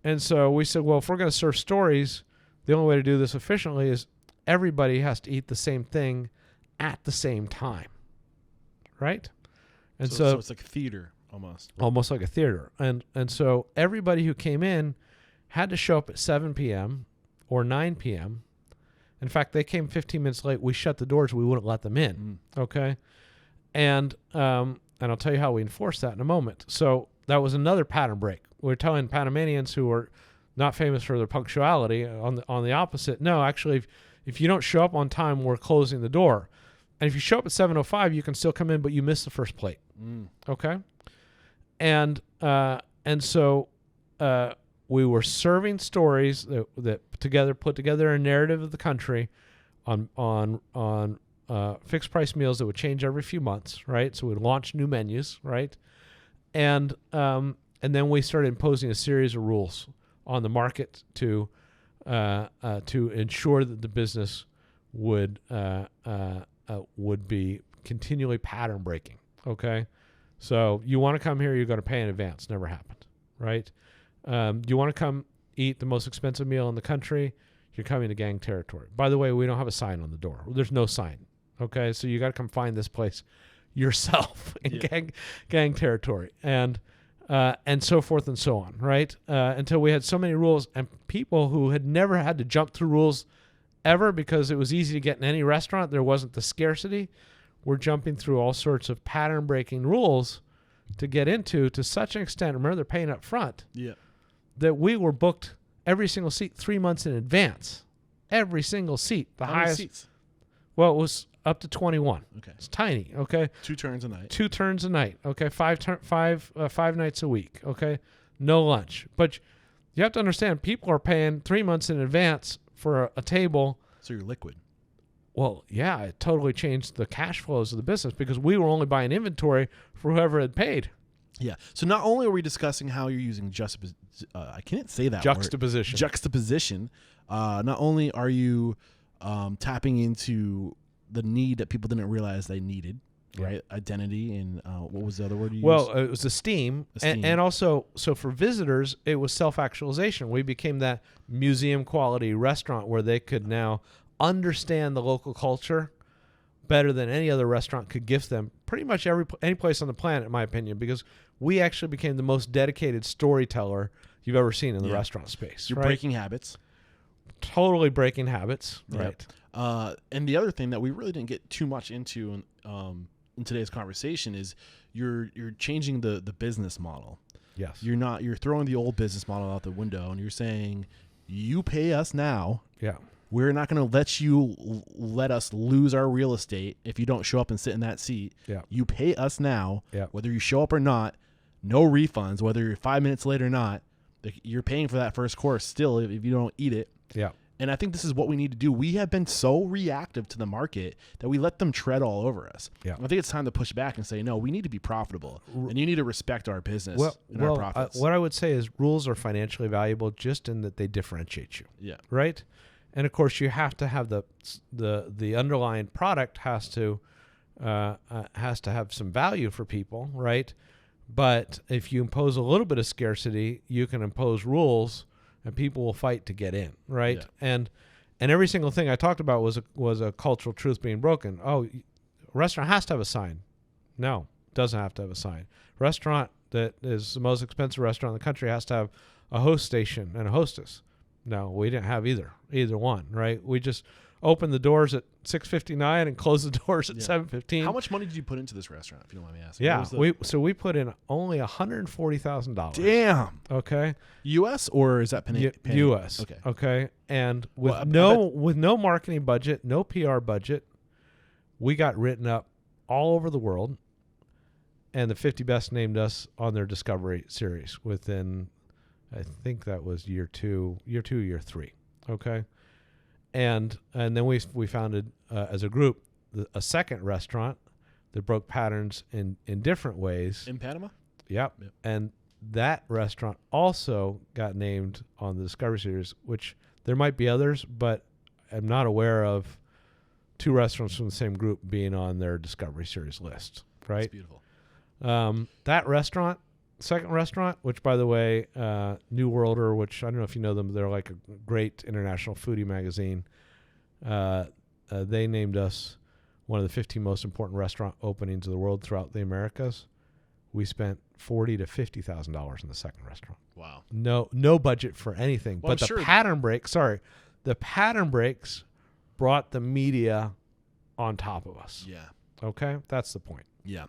And so we said, well, if we're going to serve stories, the only way to do this efficiently is everybody has to eat the same thing at the same time, right? And so it's like theater almost. Almost like a theater. And so everybody who came in had to show up at 7 p.m. or 9 p.m. In fact, they came 15 minutes late. We shut the doors. We wouldn't let them in. Okay. And I'll tell you how we enforced that in a moment. So that was another pattern break. We're telling Panamanians who are not famous for their punctuality on the opposite. No, actually, if you don't show up on time, we're closing the door. And if you show up at 7:05, you can still come in, but you miss the first plate. Okay. And so we were serving stories that put together a narrative of the country on fixed price meals that would change every few months, right? So we'd launch new menus, right? And then we started imposing a series of rules on the market to ensure that the business would be continually pattern breaking. Okay, so you want to come here, you're going to pay in advance. Never happened, right? You want to come eat the most expensive meal in the country, you're coming to gang territory. By the way, we don't have a sign on the door. There's no sign. Okay, so you got to come find this place yourself in gang territory, and so forth and so on, right? Until we had so many rules, and people who had never had to jump through rules ever because it was easy to get in any restaurant, there wasn't the scarcity, were jumping through all sorts of pattern-breaking rules to get into, to such an extent, remember they're paying up front, that we were booked every single seat 3 months in advance. Every single seat. The How highest. many seats? Well, it was up to 21. Okay. It's tiny, okay? 2 turns a night. 2 turns a night, okay? 5 nights a week, okay? No lunch. But you have to understand, people are paying 3 months in advance for a table. So you're liquid. Well, yeah, it totally changed the cash flows of the business because we were only buying inventory for whoever had paid. Yeah. So not only are we discussing how you're using I can't say that Juxtaposition. word. Juxtaposition. Not only are you tapping into the need that people didn't realize they needed, right? Identity and what was the other word you used? Well, it was esteem. And also, so for visitors, it was self-actualization. We became that museum quality restaurant where they could now understand the local culture better than any other restaurant could gift them. Pretty much any place on the planet, in my opinion, because we actually became the most dedicated storyteller you've ever seen in the restaurant space. You're right? breaking habits. Totally breaking habits. Right. And the other thing that we really didn't get too much into in today's conversation is you're changing the business model. Yes. You're throwing the old business model out the window and you're saying, you pay us now. Yeah. We're not going to let us lose our real estate if you don't show up and sit in that seat. Yeah. You pay us now, yeah. whether you show up or not, no refunds, whether you're 5 minutes late or not. You're paying for that first course still if you don't eat it. Yeah. And I think this is what we need to do. We have been so reactive to the market that we let them tread all over us. Yeah. I think it's time to push back and say, no, we need to be profitable. And you need to respect our business and our profits. What I would say is rules are financially valuable just in that they differentiate you. Yeah. Right? And of course, you have to have the underlying product has to have some value for people, right? But if you impose a little bit of scarcity, you can impose rules, and people will fight to get in, right? Yeah. And every single thing I talked about was a cultural truth being broken. Oh, a restaurant has to have a sign. No, it doesn't have to have a sign. Restaurant that is the most expensive restaurant in the country has to have a host station and a hostess. No, we didn't have either one, right? We just opened the doors at 6:59 and closed the doors at 7:15. How much money did you put into this restaurant, if you don't mind me asking? Yeah, we put in only $140,000. Damn. Okay. U.S. or is that U.S. Okay. Okay. And with no marketing budget, no PR budget, we got written up all over the world, and the 50 best named us on their Discovery series within, I think that was year two, year 3. Okay. And then we founded as a group a second restaurant that broke patterns in different ways. In Panama? Yep. And that restaurant also got named on the Discovery series, which there might be others, but I'm not aware of 2 restaurants from the same group being on their Discovery series list. Right. That's beautiful. That restaurant, second restaurant, which by the way, New Worlder, which I don't know if you know them, they're like a great international foodie magazine. They named us one of the 15 most important restaurant openings of the world throughout the Americas. We spent $40,000 to $50,000 in the second restaurant. Wow. No budget for anything. Well, but the pattern breaks brought the media on top of us. Yeah. Okay? That's the point. Yeah.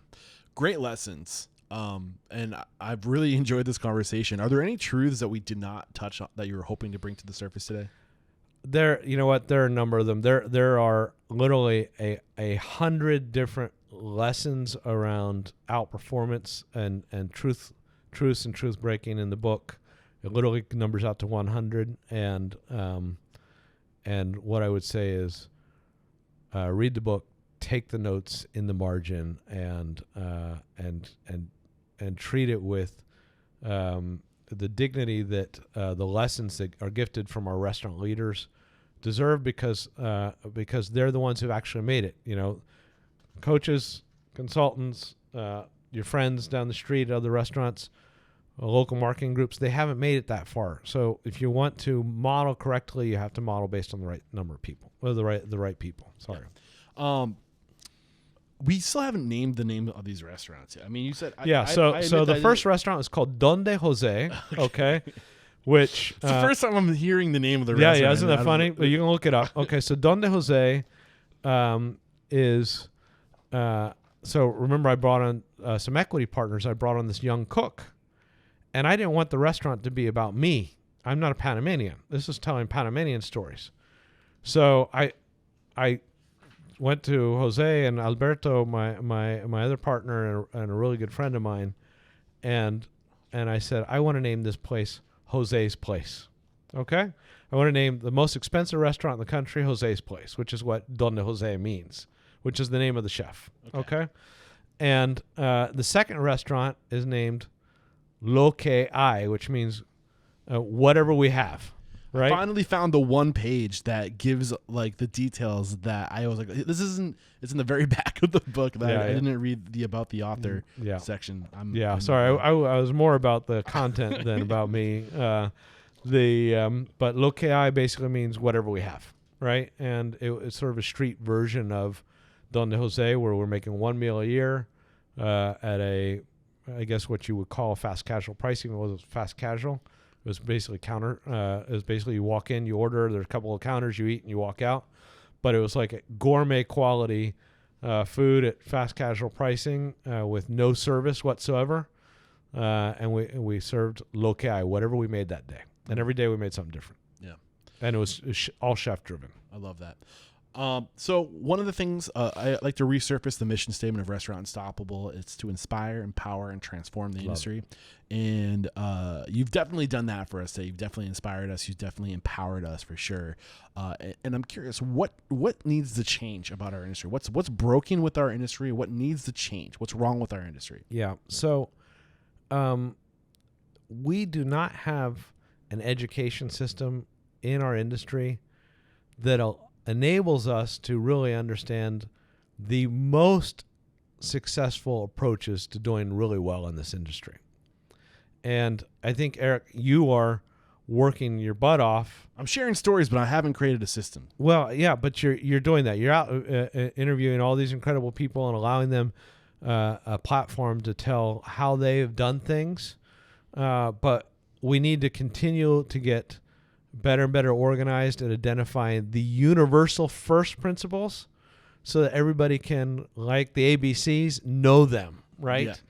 Great lessons. And I've really enjoyed this conversation. Are there any truths that we did not touch on that you were hoping to bring to the surface today? You know what? There are a number of them. There are literally 100 different lessons around outperformance and truths and truth breaking in the book. It literally numbers out to 100. And what I would say is, read the book, take the notes in the margin, and treat it with the dignity that the lessons that are gifted from our restaurant leaders deserve, because they're the ones who've actually made it. You know, coaches, consultants, your friends down the street at other restaurants, local marketing groups, they haven't made it that far. So if you want to model correctly, you have to model based on the right number of people, or the right people. Sorry. Yeah. We still haven't named the name of these restaurants yet. I mean, you said So the first restaurant is called Donde Jose. Okay. Which it's the first time I'm hearing the name of the restaurant. Yeah, isn't that funny? But you can look it up. Okay, so Donde Jose is so remember I brought on some equity partners. I brought on this young cook, and I didn't want the restaurant to be about me. I'm not a Panamanian. This is telling Panamanian stories. So I went to Jose and Alberto, my other partner and a really good friend of mine, and I said, I want to name this place Jose's Place. Okay? I want to name the most expensive restaurant in the country Jose's Place, which is what Donde Jose means, which is the name of the chef. Okay? And the second restaurant is named Lo Que Hay, which means whatever we have. Right? I finally found the one page that gives like the details that I was like, this isn't. It's in the very back of the book that I didn't read the about the author section. Sorry, I was more about the content than about me. But Lo Que Hay basically means whatever we have, right? And it's sort of a street version of Donde Jose, where we're making one meal a year at I guess what you would call fast casual pricing. It was fast casual. It was basically it was basically you walk in, you order, there's a couple of counters, you eat, and you walk out. But it was like a gourmet quality food at fast casual pricing with no service whatsoever. And we served Lo Que Hay, whatever we made that day. And every day we made something different. Yeah. And it was all chef driven. I love that. So one of the things I like to resurface the mission statement of Restaurant Unstoppable. It's to inspire, empower, and transform the industry. And you've definitely done that for us today. You've definitely inspired us. You've definitely empowered us for sure. And I'm curious, what needs to change about our industry? What's broken with our industry? What needs to change? What's wrong with our industry? Yeah. So we do not have an education system in our industry that enables us to really understand the most successful approaches to doing really well in this industry. And I think, Eric, you are working your butt off. I'm sharing stories, but I haven't created a system. Well, yeah, but you're doing that. You're out interviewing all these incredible people and allowing them a platform to tell how they've done things. But we need to continue to get better and better organized at identifying the universal first principles so that everybody can, like the ABCs, know them, right?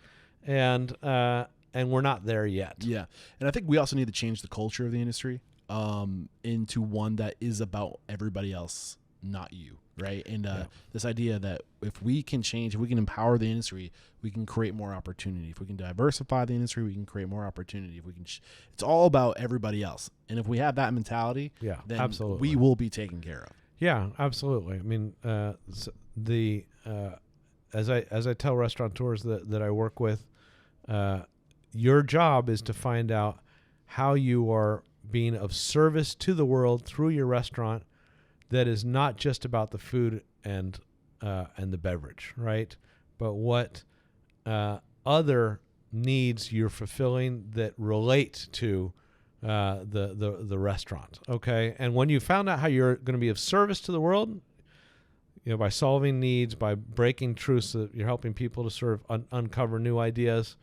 Yeah. And we're not there yet. Yeah. And I think we also need to change the culture of the industry into one that is about everybody else, not you, right? And this idea that if we can change, if we can empower the industry, we can create more opportunity. If we can diversify the industry, we can create more opportunity. If we can, it's all about everybody else. And if we have that mentality, then absolutely, we will be taken care of. Yeah, absolutely. I mean, as I tell restaurateurs that I work with, your job is to find out how you are being of service to the world through your restaurant that is not just about the food and the beverage, right? But what other needs you're fulfilling that relate to the restaurant, okay? And when you found out how you're going to be of service to the world, by solving needs, by breaking truths that you're helping people to sort of uncover new ideas,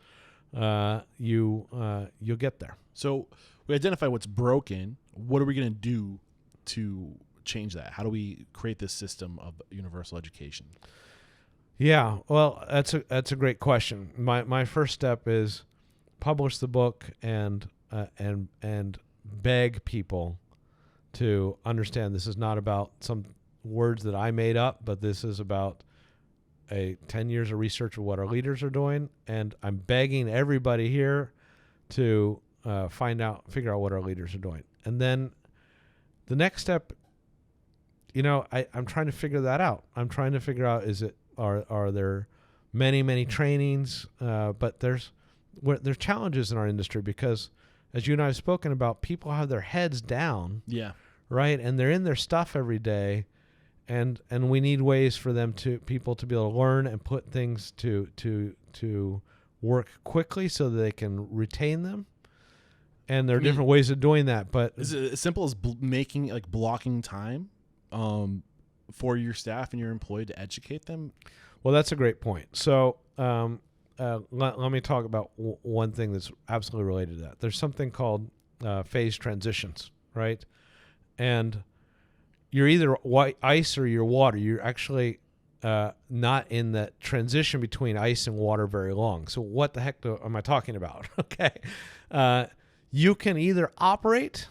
you'll get there. So we identify what's broken. What are we going to do to change that? How do we create this system of universal education? Yeah, well, that's a great question. My first step is publish the book and beg people to understand this is not about some words that I made up, but this is about 10 years of research of what our leaders are doing, and I'm begging everybody here to figure out what our leaders are doing. And then the next step, I'm trying to figure that out. I'm trying to figure out, are there many trainings, but there's challenges in our industry because, as you and I have spoken about, people have their heads down, right, and they're in their stuff every day. And we need ways for people to be able to learn and put things to work quickly so that they can retain them. And there are different ways of doing that. But is it as simple as blocking time for your staff and your employee to educate them? Well, that's a great point. So let me talk about one thing that's absolutely related to that. There's something called phase transitions, right? And you're either ice or you're water. You're actually not in that transition between ice and water very long. So what the heck am I talking about? Okay. You can either operate,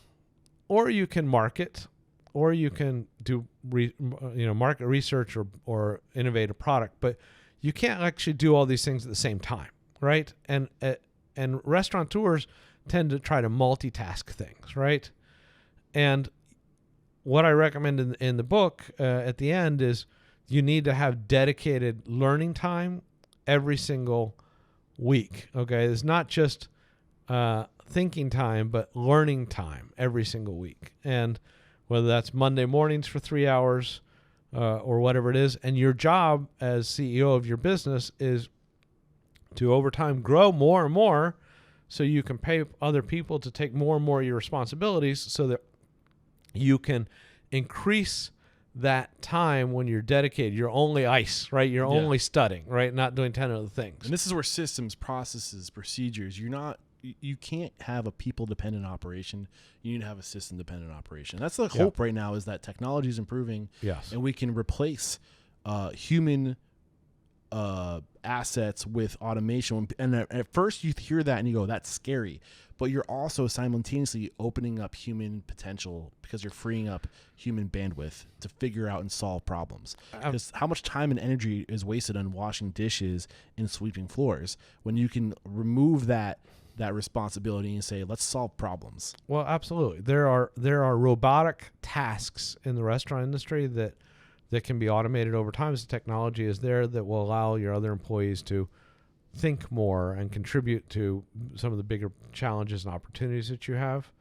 or you can market, or you can do market research or innovate a product. But you can't actually do all these things at the same time, right? And restaurateurs tend to try to multitask things, right? And what I recommend in the book at the end is you need to have dedicated learning time every single week. Okay, it's not just thinking time, but learning time every single week. And whether that's Monday mornings for 3 hours or whatever it is, and your job as CEO of your business is to over time grow more and more so you can pay other people to take more and more of your responsibilities so that you can increase that time when you're dedicated. You're only ice, right? You're only studying, right? Not doing 10 other things. And this is where systems, processes, procedures, you can't have a people-dependent operation. You need to have a system-dependent operation. That's the hope right now, is that technology is improving, and we can replace human assets with automation. And at first you hear that and you go, that's scary. But you're also simultaneously opening up human potential because you're freeing up human bandwidth to figure out and solve problems. Because how much time and energy is wasted on washing dishes and sweeping floors when you can remove that responsibility and say, let's solve problems? Well, absolutely. There are robotic tasks in the restaurant industry that can be automated over time as the technology is there, that will allow your other employees to think more and contribute to some of the bigger challenges and opportunities that you have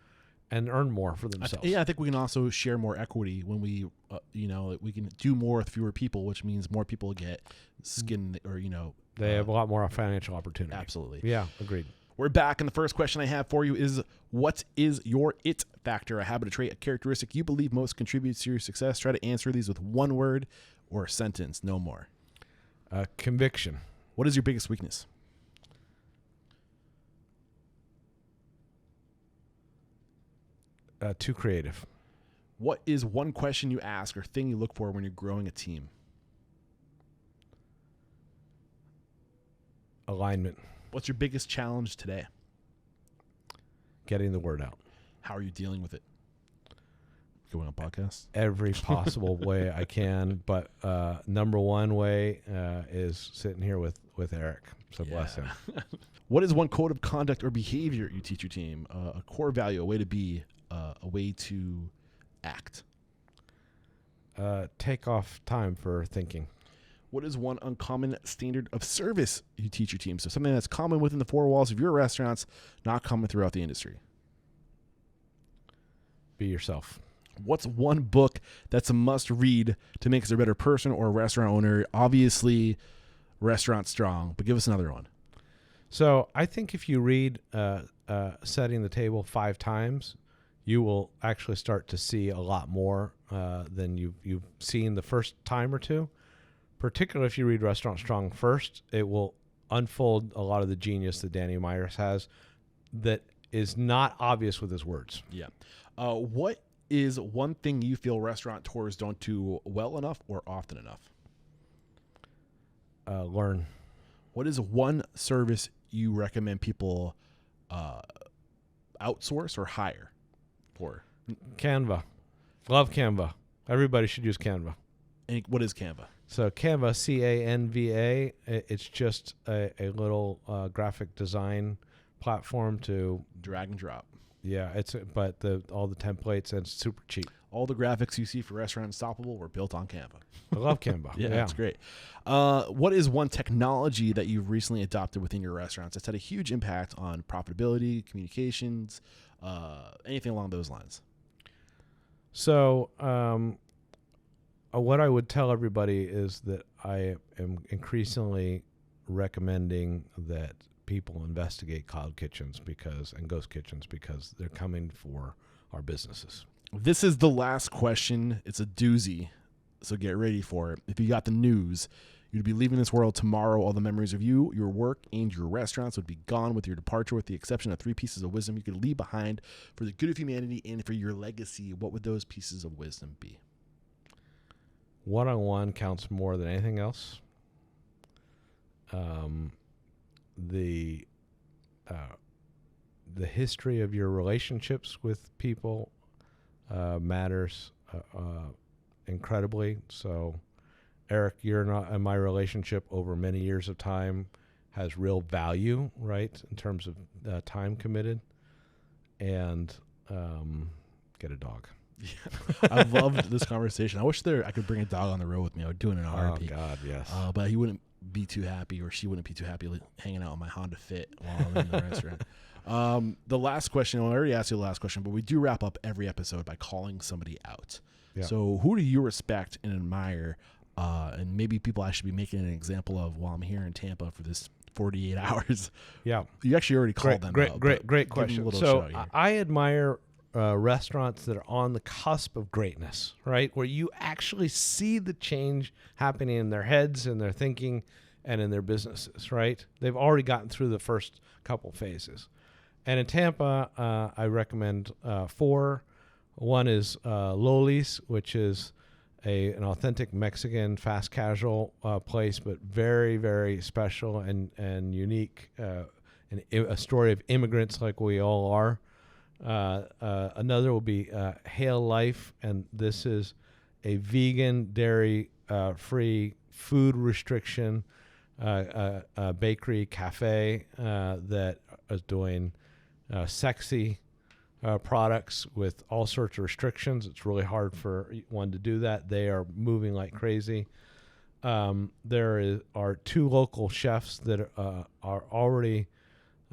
and earn more for themselves. I think we can also share more equity when we can do more with fewer people, which means more people get skin they have a lot more financial opportunity. Absolutely. Yeah, agreed. We're back, and the first question I have for you is, what is your it factor? A habit, a trait, a characteristic you believe most contributes to your success? Try to answer these with one word or a sentence, no more. Conviction. What is your biggest weakness? Too creative. What is one question you ask or thing you look for when you're growing a team? Alignment. What's your biggest challenge today? Getting the word out. How are you dealing with it? going on podcasts? Every possible way I can, but number one way is sitting here with Eric. So bless him. What is one code of conduct or behavior you teach your team? A core value, a way to be, a way to act. Take off time for thinking. What is one uncommon standard of service you teach your team? So something that's common within the four walls of your restaurants, not common throughout the industry. Be yourself. What's one book that's a must read to make us a better person or a restaurant owner? Obviously, Restaurant Strong, but give us another one. So I think if you read Setting the Table 5 times, you will actually start to see a lot more than you've seen the first time or two. Particularly if you read Restaurant Strong first, it will unfold a lot of the genius that Danny Myers has that is not obvious with his words. Yeah. What is one thing you feel restaurateurs don't do well enough or often enough? Learn. What is one service you recommend people outsource or hire for? Canva. Love Canva. Everybody should use Canva. And what is Canva? So Canva, Canva, it's just a little graphic design platform to drag and drop. Yeah, but all the templates, and it's super cheap. All the graphics you see for Restaurant Unstoppable were built on Canva. I love Canva. Yeah, that's great. What is one technology that you've recently adopted within your restaurants that's had a huge impact on profitability, communications, anything along those lines? So what I would tell everybody is that I am increasingly recommending that people investigate cloud kitchens and ghost kitchens because they're coming for our businesses. This is the last question. It's a doozy, so get ready for it. If you got the news, you'd be leaving this world tomorrow. All the memories of you, your work, and your restaurants would be gone with your departure, with the exception of 3 pieces of wisdom you could leave behind for the good of humanity and for your legacy. What would those pieces of wisdom be? One-on-one counts more than anything else. The history of your relationships with people matters incredibly. So, Eric, my relationship over many years of time has real value, right, in terms of time committed, and get a dog. Yeah. I loved this conversation. I wish I could bring a dog on the road with me. I would do it in an RP. Oh, God, yes. But he wouldn't be too happy, or she wouldn't be too happy hanging out on my Honda Fit while I'm in the restaurant. The last question, I already asked you the last question, but we do wrap up every episode by calling somebody out. Yeah. So who do you respect and admire, and maybe people I should be making an example of while I'm here in Tampa for this 48 hours? Yeah. You actually already called them out. Great question. So I admire restaurants that are on the cusp of greatness, right? Where you actually see the change happening in their heads and their thinking and in their businesses, right? They've already gotten through the first couple phases. And in Tampa, I recommend 4. One is Loli's, which is an authentic Mexican fast casual place, but very, very special and unique, and a story of immigrants like we all are. Another will be Hail Life, and this is a vegan, dairy-free, food restriction bakery cafe that is doing sexy products with all sorts of restrictions. It's really hard for one to do that. They are moving like crazy. There are 2 local chefs that are already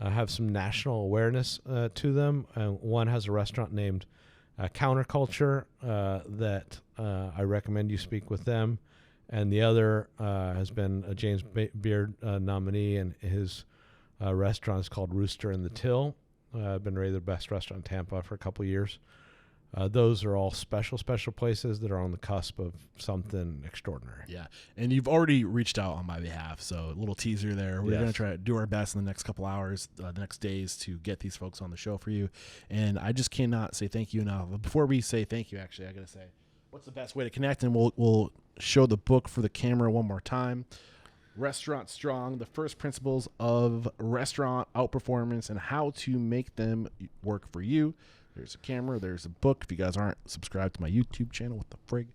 have some national awareness to them. One has a restaurant named Counterculture that I recommend you speak with them. And the other has been a James Beard nominee, and his restaurant is called Rooster in the Till. Been rated the best restaurant in Tampa for a couple of years. Those are all special places that are on the cusp of something extraordinary. Yeah, and you've already reached out on my behalf, so a little teaser there. We're going to try to do our best in the next couple hours, the next days, to get these folks on the show for you. And I just cannot say thank you enough. Before we say thank you, actually, I got to say, what's the best way to connect? And we'll show the book for the camera one more time. Restaurant Strong, the first principles of restaurant outperformance and how to make them work for you. There's a camera. There's a book. If you guys aren't subscribed to my YouTube channel, what the frig?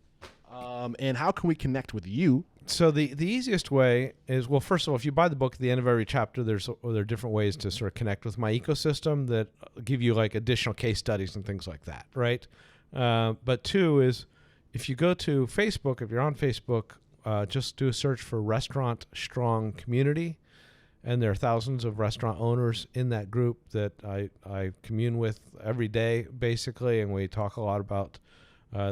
And how can we connect with you? So the easiest way is, well, first of all, if you buy the book at the end of every chapter, there are different ways to sort of connect with my ecosystem that give you like additional case studies and things like that, right? But two is, if you go to Facebook, if you're on Facebook, just do a search for Restaurant Strong Community, and there are thousands of restaurant owners in that group that I commune with every day, basically, and we talk a lot about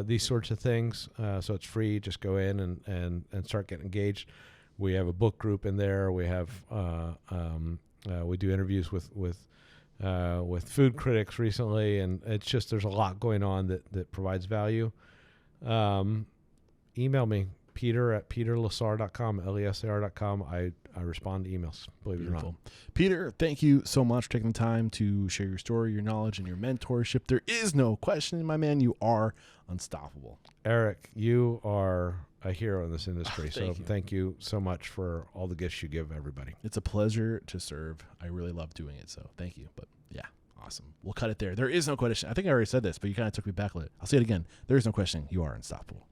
these sorts of things. So it's free. Just go in and start getting engaged. We have a book group in there. We have we do interviews with food critics recently, and it's just, there's a lot going on that provides value. Email me, peter@peterlesar.com, LESAR.com. I respond to emails, believe it or not. Peter, thank you so much for taking the time to share your story, your knowledge, and your mentorship. There is no question, my man, you are unstoppable. Eric, you are a hero in this industry. Thank you you so much for all the gifts you give everybody. It's a pleasure to serve. I really love doing it, so thank you. But yeah, awesome. We'll cut it there. There is no question. I think I already said this, but you kind of took me back a little. I'll say it again. There is no question. You are unstoppable.